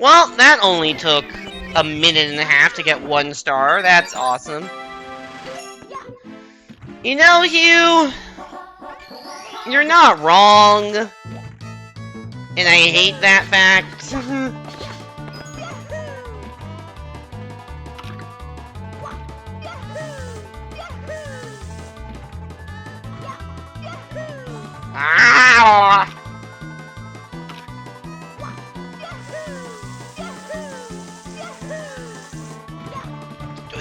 Well, that only took a minute and a half to get 1 star. That's awesome. You know, Hugh, you're not wrong. And I hate that fact. Ah!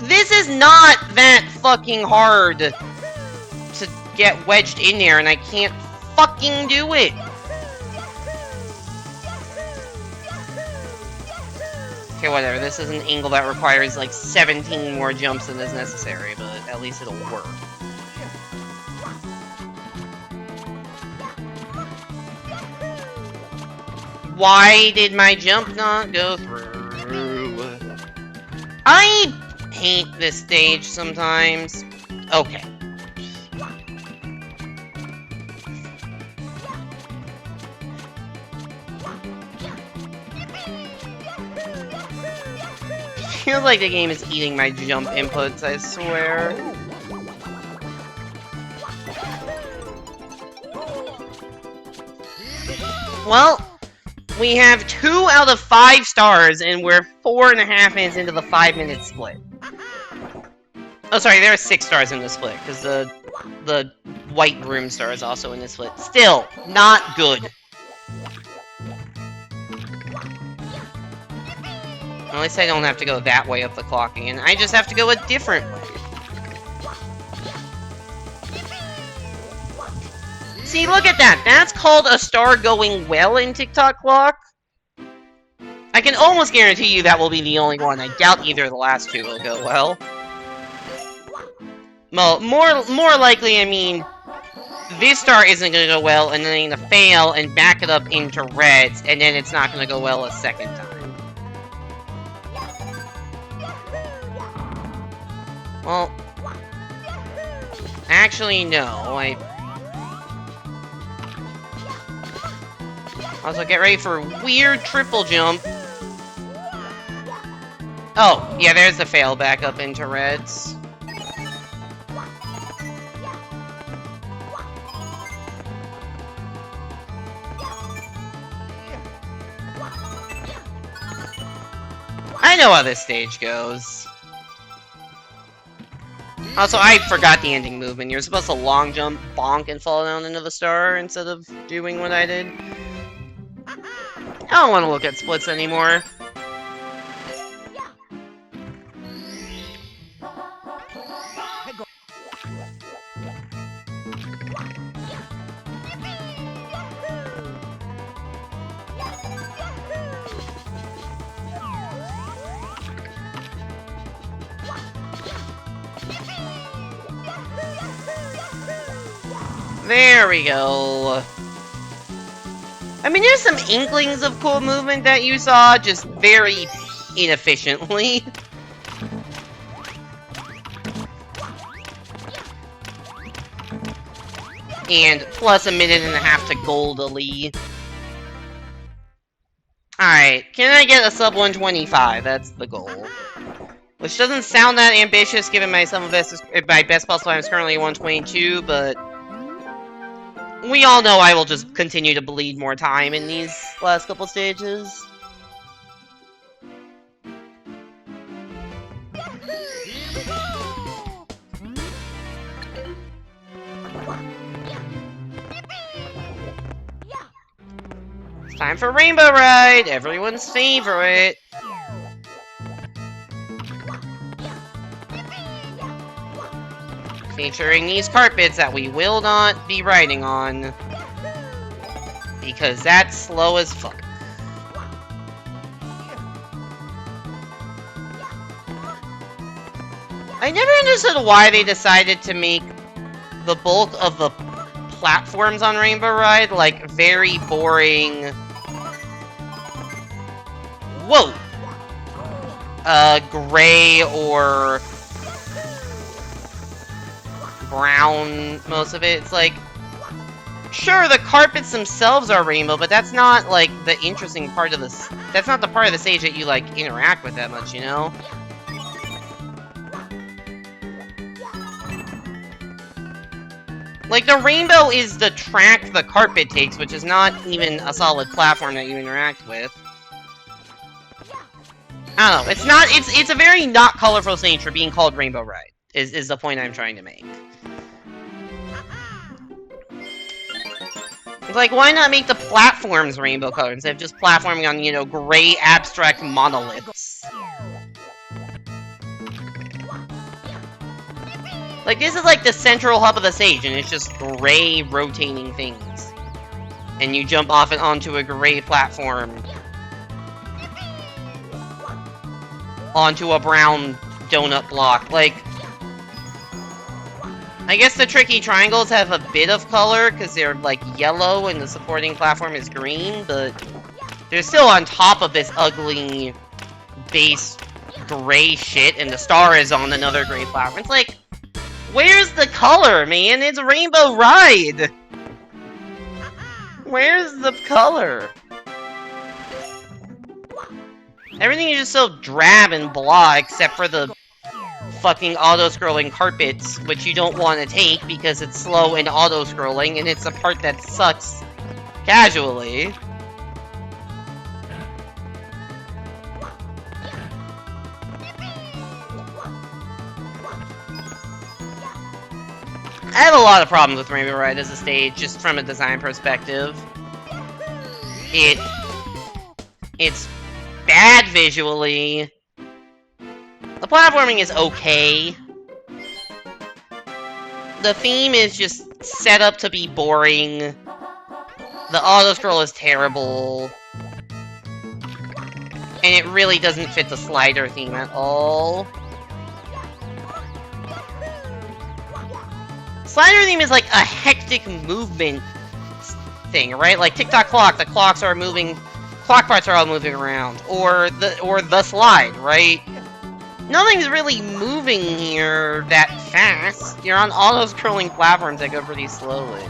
This is not that fucking hard to get wedged in there, and I can't fucking do it. Okay, whatever. This is an angle that requires like 17 more jumps than is necessary, but at least it'll work. Why did my jump not go through? I hate this stage sometimes. Okay. Feels like the game is eating my jump inputs, I swear. Well, we have 2 out of 5 stars, and we're 4.5 minutes into the 5-minute split. Oh, sorry, there are 6 stars in the split, because the white room star is also in the split. Still, not good. At least I don't have to go that way up the clock again. I just have to go a different way. See, look at that. That's called a star going well in TikTok clock. I can almost guarantee you that will be the only one. I doubt either of the last 2 will go well. Well, more likely, I mean, this star isn't going to go well, and then I'm going to fail and back it up into reds, and then it's not going to go well a second time. Well, actually, no. Also, get ready for a weird triple jump. Oh, yeah, there's the fail back up into reds. I know how this stage goes. Also, I forgot the ending movement. You're supposed to long jump, bonk, and fall down into the star instead of doing what I did. I don't want to look at splits anymore. There we go. I mean, there's some inklings of cool movement that you saw, just very inefficiently. And plus a minute and a half to goldily. Alright, can I get a sub 125? That's the goal. Which doesn't sound that ambitious given my best possible time is currently 122, but we all know I will just continue to bleed more time in these last couple stages. It's time for Rainbow Ride, everyone's favorite. Featuring these carpets that we will not be riding on. Because that's slow as fuck. I never understood why they decided to make the bulk of the platforms on Rainbow Ride, like, very boring. Whoa! Gray or brown, most of it. It's like, sure, the carpets themselves are rainbow, but that's not, like, the interesting part of this. That's not the part of the stage that you, like, interact with that much, you know? Like, the rainbow is the track the carpet takes, which is not even a solid platform that you interact with. I don't know, it's not, it's a very not colorful stage for being called Rainbow Ride, is the point I'm trying to make. like, why not make the platforms rainbow color instead of just platforming on, you know, gray abstract monoliths? Like, this is like the central hub of the stage, and it's just gray rotating things. And you jump off and onto a gray platform. Onto a brown donut block. Like, I guess the tricky triangles have a bit of color, because they're, like, yellow and the supporting platform is green, but they're still on top of this ugly base gray shit, and the star is on another gray platform. It's like, where's the color, man? It's Rainbow Ride! Where's the color? Everything is just so drab and blah, except for the fucking auto-scrolling carpets, which you don't want to take because it's slow and auto-scrolling, and it's the part that sucks casually. I have a lot of problems with Rainbow Ride as a stage, just from a design perspective. It's bad visually. The platforming is okay. The theme is just set up to be boring. The auto-scroll is terrible. And it really doesn't fit the slider theme at all. Slider theme is like a hectic movement thing, right? Like tick-tock clock, the clocks are moving, clock parts are all moving around. Or the slide, right? Nothing's really moving here that fast. You're on auto-scrolling platforms that go pretty slowly.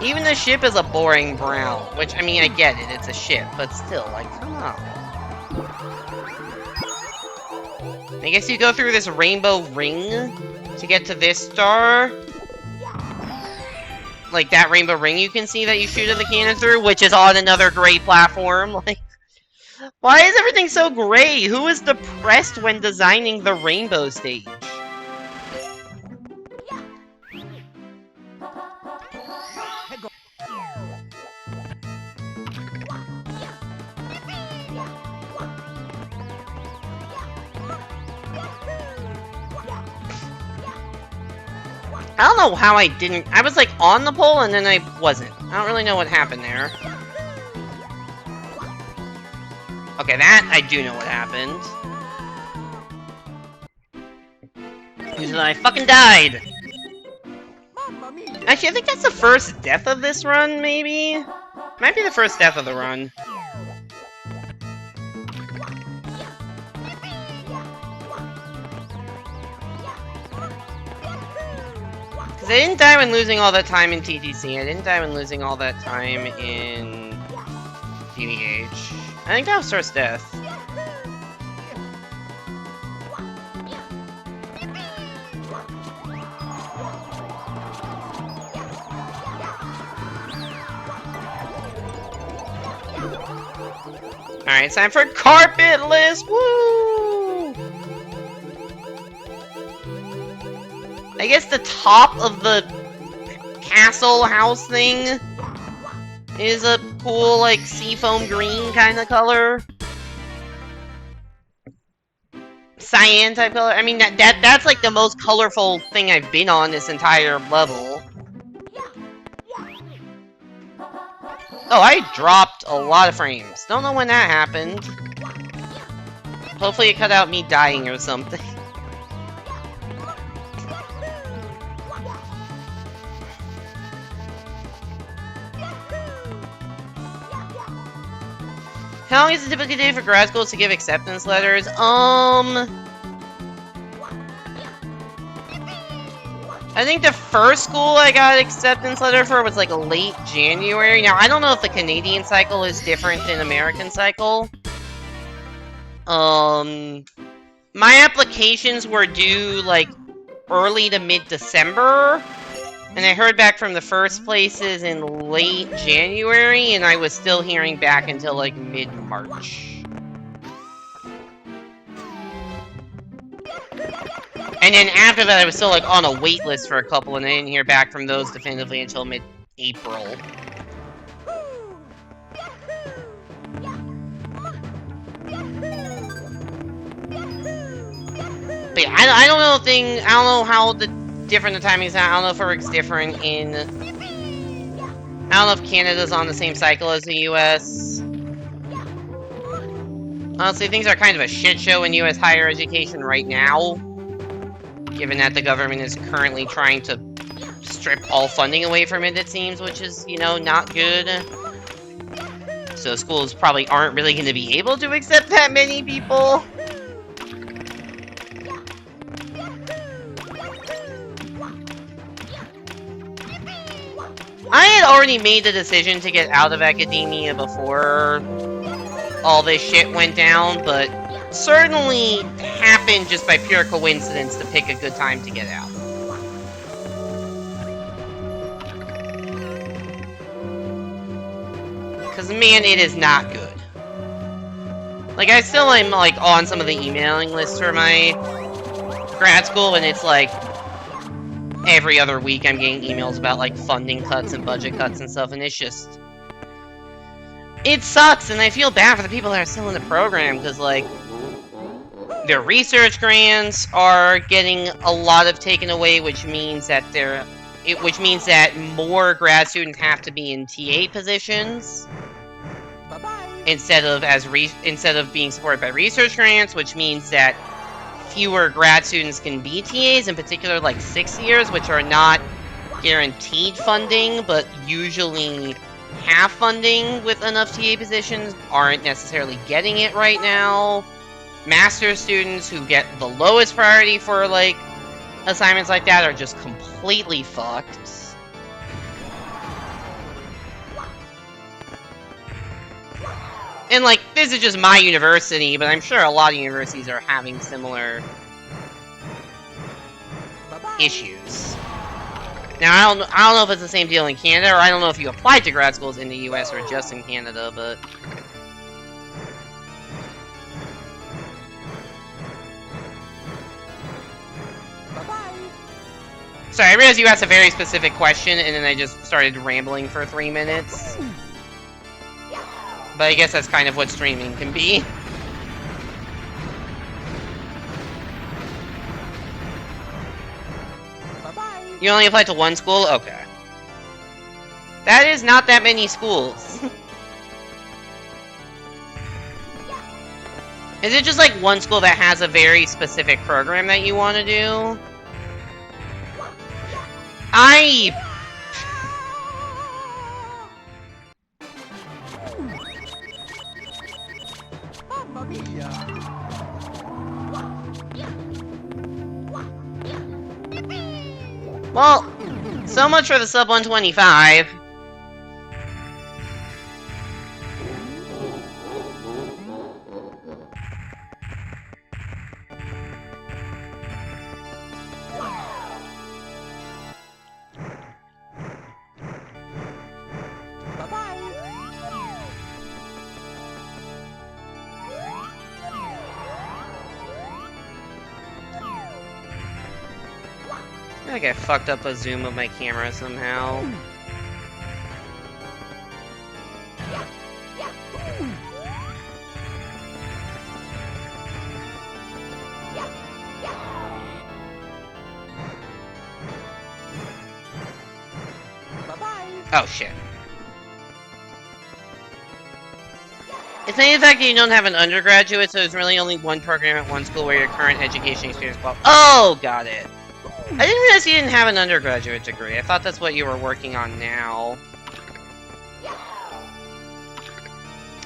Even the ship is a boring brown, which, I mean, I get it, it's a ship, but still, like, come on. I guess you go through this rainbow ring to get to this star. Like, that rainbow ring you can see that you shoot the cannon through, which is on another gray platform. Like, why is everything so gray? Who is depressed when designing the rainbow stage? I don't know how I didn't... I was, like, on the pole, and then I wasn't. I don't really know what happened there. Okay, that, I do know what happened. Because then I fucking died! Actually, I think that's the first death of this run, maybe? Might be the first death of the run. Because I didn't die when losing all that time in TTC. I didn't die when losing all that time in DVH. I think that was first death. Alright, it's time for carpetless! Woo! I guess the top of the castle house thing is a cool, like, seafoam green kind of color. Cyan type color. I mean, that's like the most colorful thing I've been on this entire level. Oh, I dropped a lot of frames. Don't know when that happened. Hopefully it cut out me dying or something. How long is it typically day for grad schools to give acceptance letters? I think the first school I got acceptance letter for was like late January. Now, I don't know if the Canadian cycle is different than American cycle. My applications were due like early to mid-December. And I heard back from the first places in late January, and I was still hearing back until like mid-March. And then after that, I was still like on a wait list for a couple, and I didn't hear back from those definitively until April. But yeah, I don't know I don't know how the different the timings are. I don't know if it works different in. I don't know if Canada's on the same cycle as the US. Honestly, things are kind of a shit show in US higher education right now, given that the government is currently trying to strip all funding away from it, it seems, which is, you know, not good. So schools probably aren't really going to be able to accept that many people. I had already made the decision to get out of academia before all this shit went down, but certainly happened just by pure coincidence to pick a good time to get out. Because, man, it is not good. Like, I still am, like, on some of the emailing lists for my grad school, and it's like every other week I'm getting emails about, like, funding cuts and budget cuts and stuff, and it's just... It sucks, and I feel bad for the people that are still in the program, because, like, their research grants are getting a lot of taken away, which means that more grad students have to be in TA positions instead of being supported by research grants, which means that fewer grad students can be TAs, in particular like 6 years, which are not guaranteed funding, but usually have funding with enough TA positions, aren't necessarily getting it right now. Master's students who get the lowest priority for, like, assignments like that are just completely fucked. And, like, this is just my university, but I'm sure a lot of universities are having similar issues. Now, I don't know if it's the same deal in Canada, or I don't know if you applied to grad schools in the US or just in Canada, but... Sorry, I realized you asked a very specific question, and then I just started rambling for 3 minutes. But I guess that's kind of what streaming can be. You only applied to one school? Okay. That is not that many schools. Is it just like one school that has a very specific program that you want to do? Well, so much for the sub 125. I think I fucked up a zoom of my camera somehow. Oh shit. It's not the fact that you don't have an undergraduate, so there's really only one program at one school where your current education experience qualifies. Oh, got it. I didn't realize you didn't have an undergraduate degree. I thought that's what you were working on now.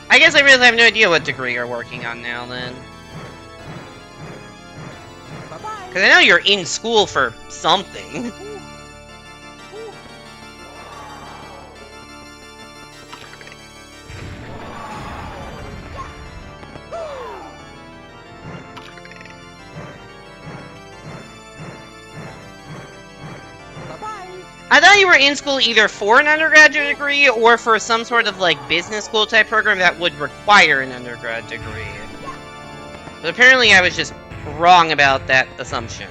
I guess I really have no idea what degree you're working on now, then. Because I know you're in school for something. I thought you were in school either for an undergraduate degree or for some sort of, like, business school type program that would require an undergrad degree. But apparently I was just wrong about that assumption.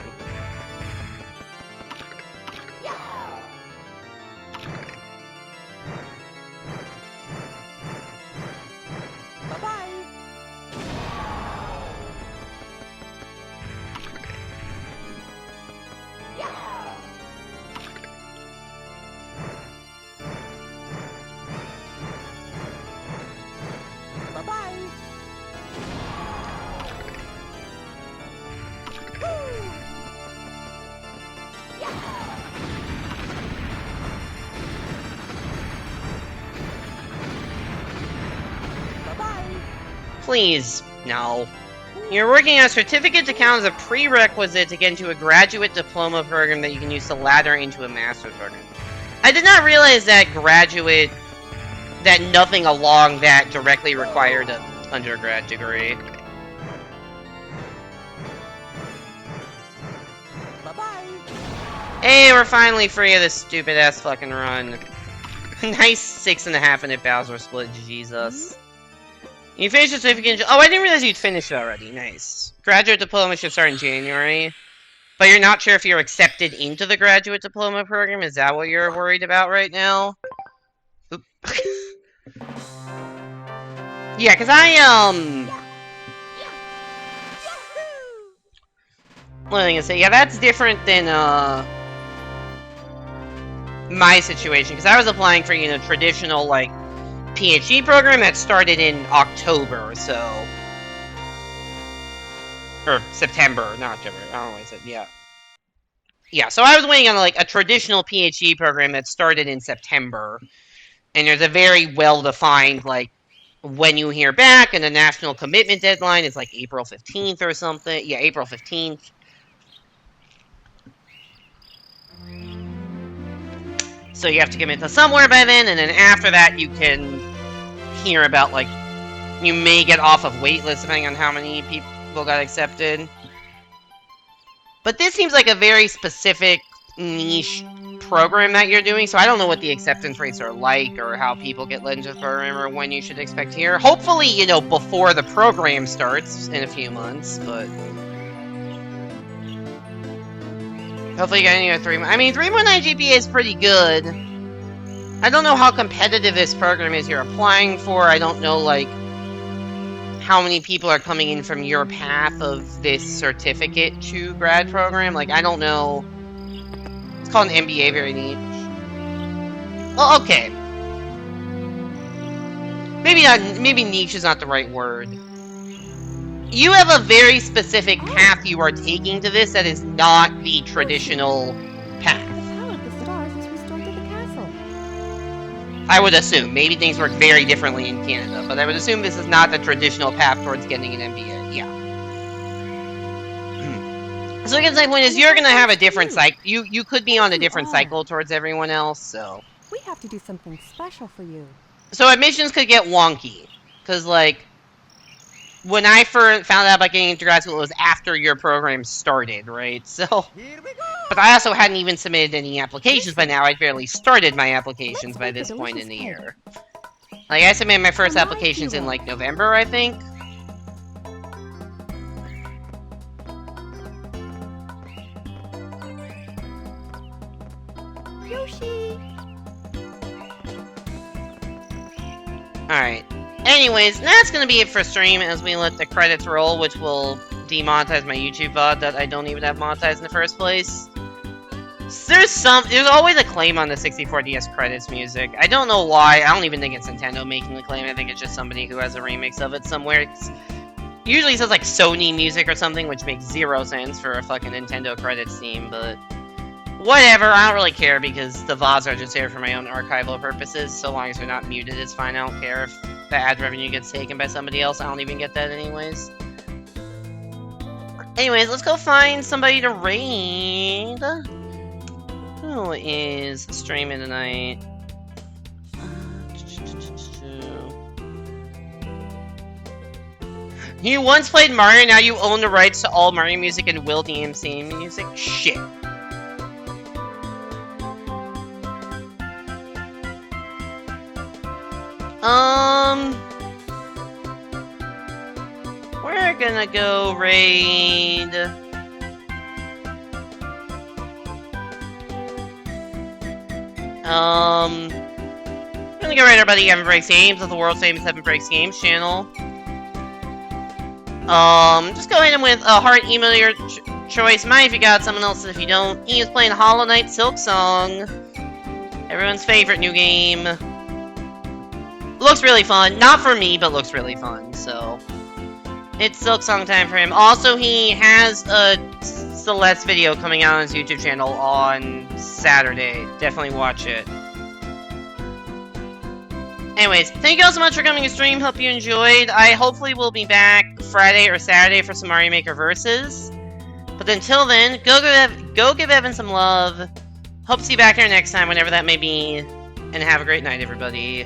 Please, no. You're working on a certificate to count as a prerequisite to get into a graduate diploma program that you can use to ladder into a master's program. I did not realize that that nothing along that directly required an undergrad degree. Bye-bye. Hey, we're finally free of this stupid-ass fucking run. Nice 6.5-minute Bowser split, Jesus. You finished the certificate. Oh, I didn't realize you'd finished it already. Nice. Graduate diploma should start in January. But you're not sure if you're accepted into the graduate diploma program? Is that what you're worried about right now? Oop. Yeah, because what was I gonna say? Yeah, that's different than, my situation. Because I was applying for, you know, traditional, like, PhD program that started in October, so... Or September, not October. I don't know what I said, yeah. Yeah, so I was waiting on, like, a traditional PhD program that started in September. And there's a very well-defined, like, when you hear back, and the national commitment deadline is, like, April 15th or something. Yeah, April 15th. So you have to commit to somewhere by then, and then after that you can hear about, like, you may get off of waitlist depending on how many people got accepted. But this seems like a very specific, niche program that you're doing, so I don't know what the acceptance rates are like, or how people get led into the program, or when you should expect to hear. Hopefully, you know, before the program starts in a few months, but... Hopefully you get any 3. I mean, 3.9 GPA is pretty good. I don't know how competitive this program is you're applying for. I don't know, like, how many people are coming in from your path of this certificate to grad program. Like, I don't know. It's called an MBA, very niche. Well, okay. Maybe niche is not the right word. You have a very specific path you are taking to this that is not the traditional path. How have the stars is restored to the castle? I would assume. Maybe things work very differently in Canada, but I would assume this is not the traditional path towards getting an MBA. Yeah. So I guess my point is you're going to have a different cycle. You could be on a different cycle towards everyone else, so... We have to do something special for you. So admissions could get wonky. Because, like... When I first found out about getting into grad school, it was after your program started, right? So, Here we go. but I also hadn't even submitted any applications by now. I'd barely started my applications by this point in the year. Like, I submitted my first applications in, like, November, I think. Yoshi! Alright. Anyways, that's gonna be it for stream as we let the credits roll, which will demonetize my YouTube VOD that I don't even have monetized in the first place. There's always a claim on the 64DS credits music. I don't know why. I don't even think it's Nintendo making the claim. I think it's just somebody who has a remix of it somewhere. It usually says like Sony music or something, which makes 0 sense for a fucking Nintendo credits theme, but whatever. I don't really care because the VODs are just there for my own archival purposes. So long as they're not muted, it's fine. I don't care if the ad revenue gets taken by somebody else. I don't even get that anyways. Anyways, let's go find somebody to raid. Who is streaming tonight? You once played Mario, now you own the rights to all Mario music and Will DMC music? Shit. We're gonna go raid... I'm gonna go raid everybody 7 Breaks Games of the world's famous 7 Breaks Games channel. Just go ahead with a heart email your choice. Mine if you got, someone else's if you don't. He is playing Hollow Knight Silk Song. Everyone's favorite new game. Looks really fun. Not for me, but looks really fun, so... It's Silk Song time for him. Also, he has a Celeste video coming out on his YouTube channel on Saturday. Definitely watch it. Anyways, thank you all so much for coming to stream. Hope you enjoyed. I hopefully will be back Friday or Saturday for some Mario Maker Versus. But until then, go give Evan some love. Hope to see you back here next time, whenever that may be. And have a great night, everybody.